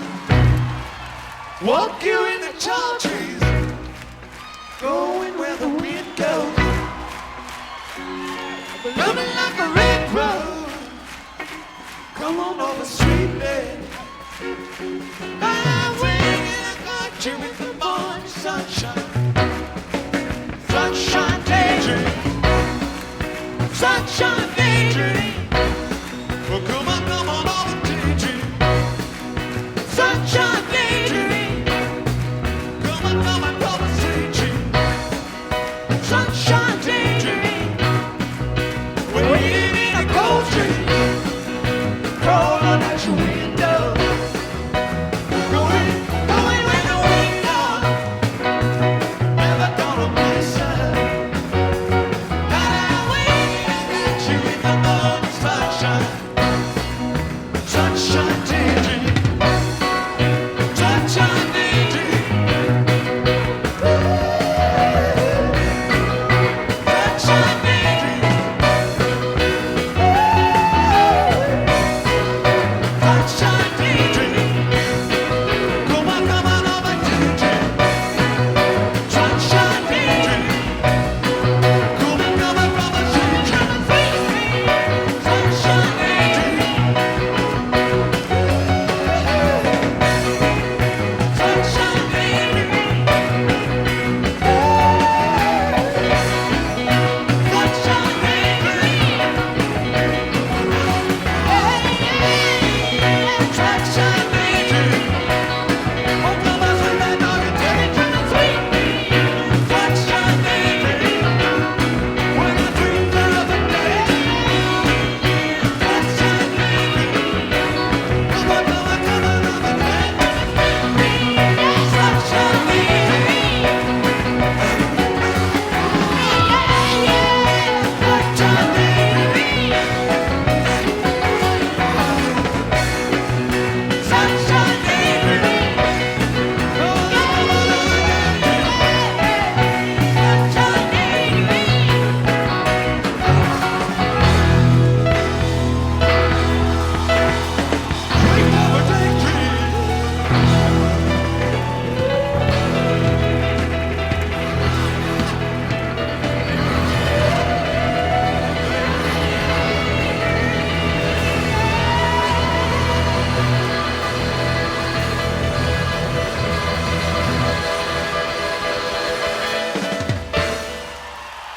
Walk you in the tall trees, going where the wind goes. Loving like a red rose. Come on over, sweet babe. I'm waiting, I got you in the morning sunshine. Sunshine daydream. Sunshine daydream. Well, come on over, daydream. Sunshine daydream. Come on over, daydream. Sunshine daydream. We're waiting in a cold dream. Crawling at your window. Going where the wind goes. Never gonna miss her. I'm waiting, I got you in the morning sunshine. Sunshine daydream. Sunshine daydream. Sunshine daydream. Sunshine daydream. Come on over, daydream. Sunshine daydream. Come on over, daydream. Sunshine daydream. Sunshine daydream. Sunshine daydream. Sunshine daydream. Oh, come on, sweet that dog and daydream. Sunshine daydream. When I dream of a day. Sunshine daydream. Come on over, sunshine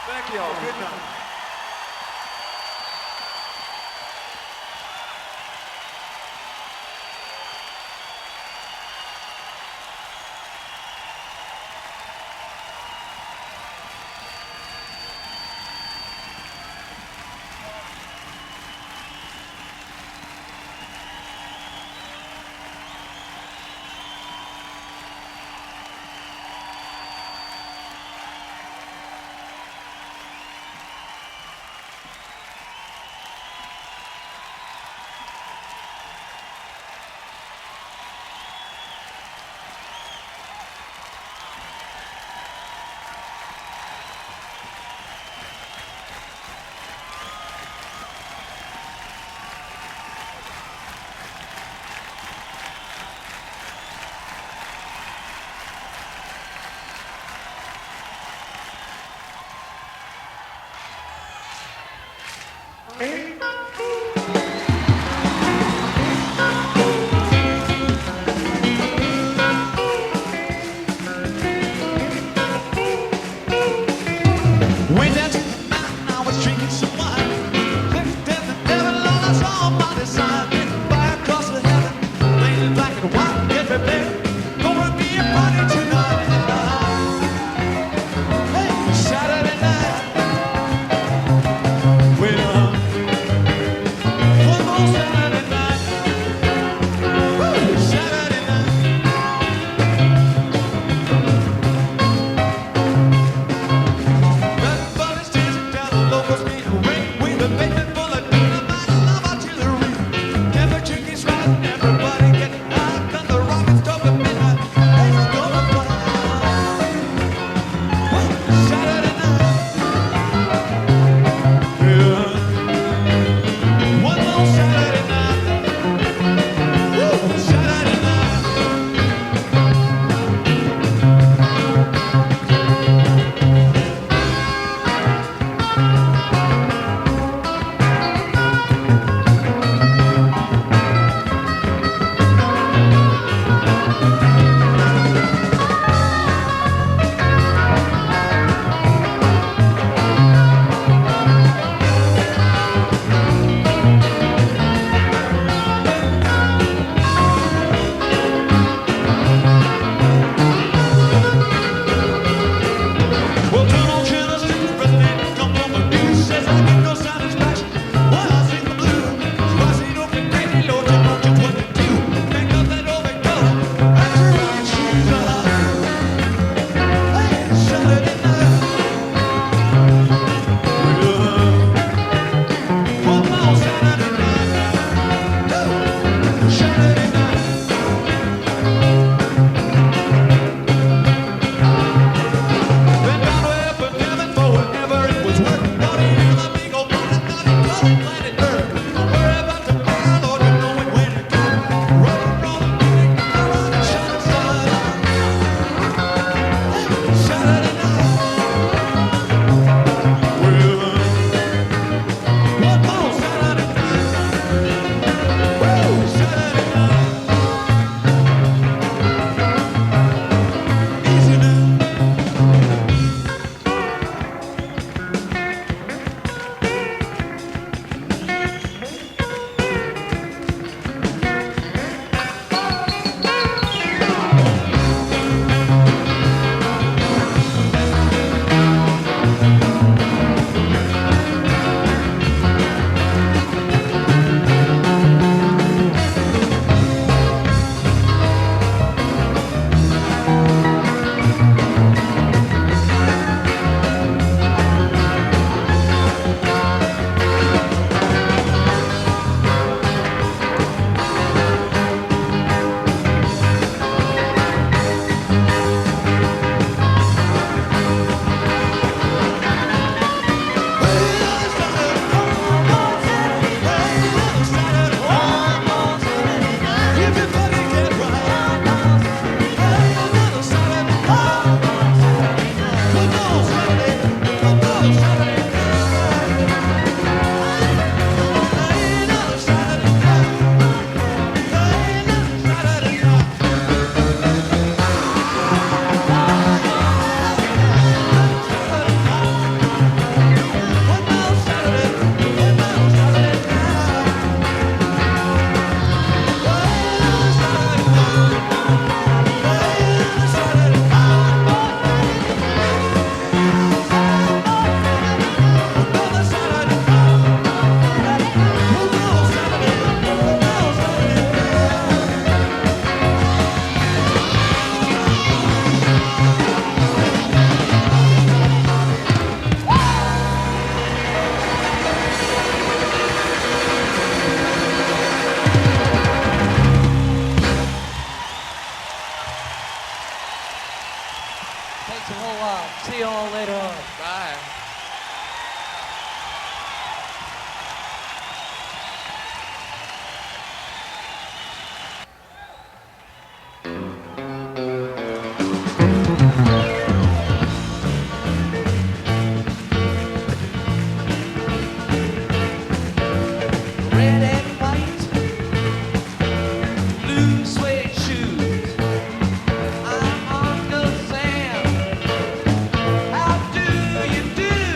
Thank you all. Good night. Went down to the mountain, I was drinking some wine. Looked at the devil on I saw by the side. Fire across the heaven, raining black and white. Get prepared, gonna be a party tonight. Hey, Saturday night. Well, one more Saturday night. Woo, Saturday night. Everybody's dancing down the locals beat a ring with a basement full of dynamite and love artillery. Temperature keeps rising, everybody getting high. Got the rockets talking midnight. Hey, it's gonna Takes a whole while. See you all later on. Bye. Red and white, blue suede shoes. I'm Uncle Sam. How do you do?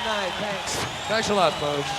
night. Thanks. Thanks a lot, folks.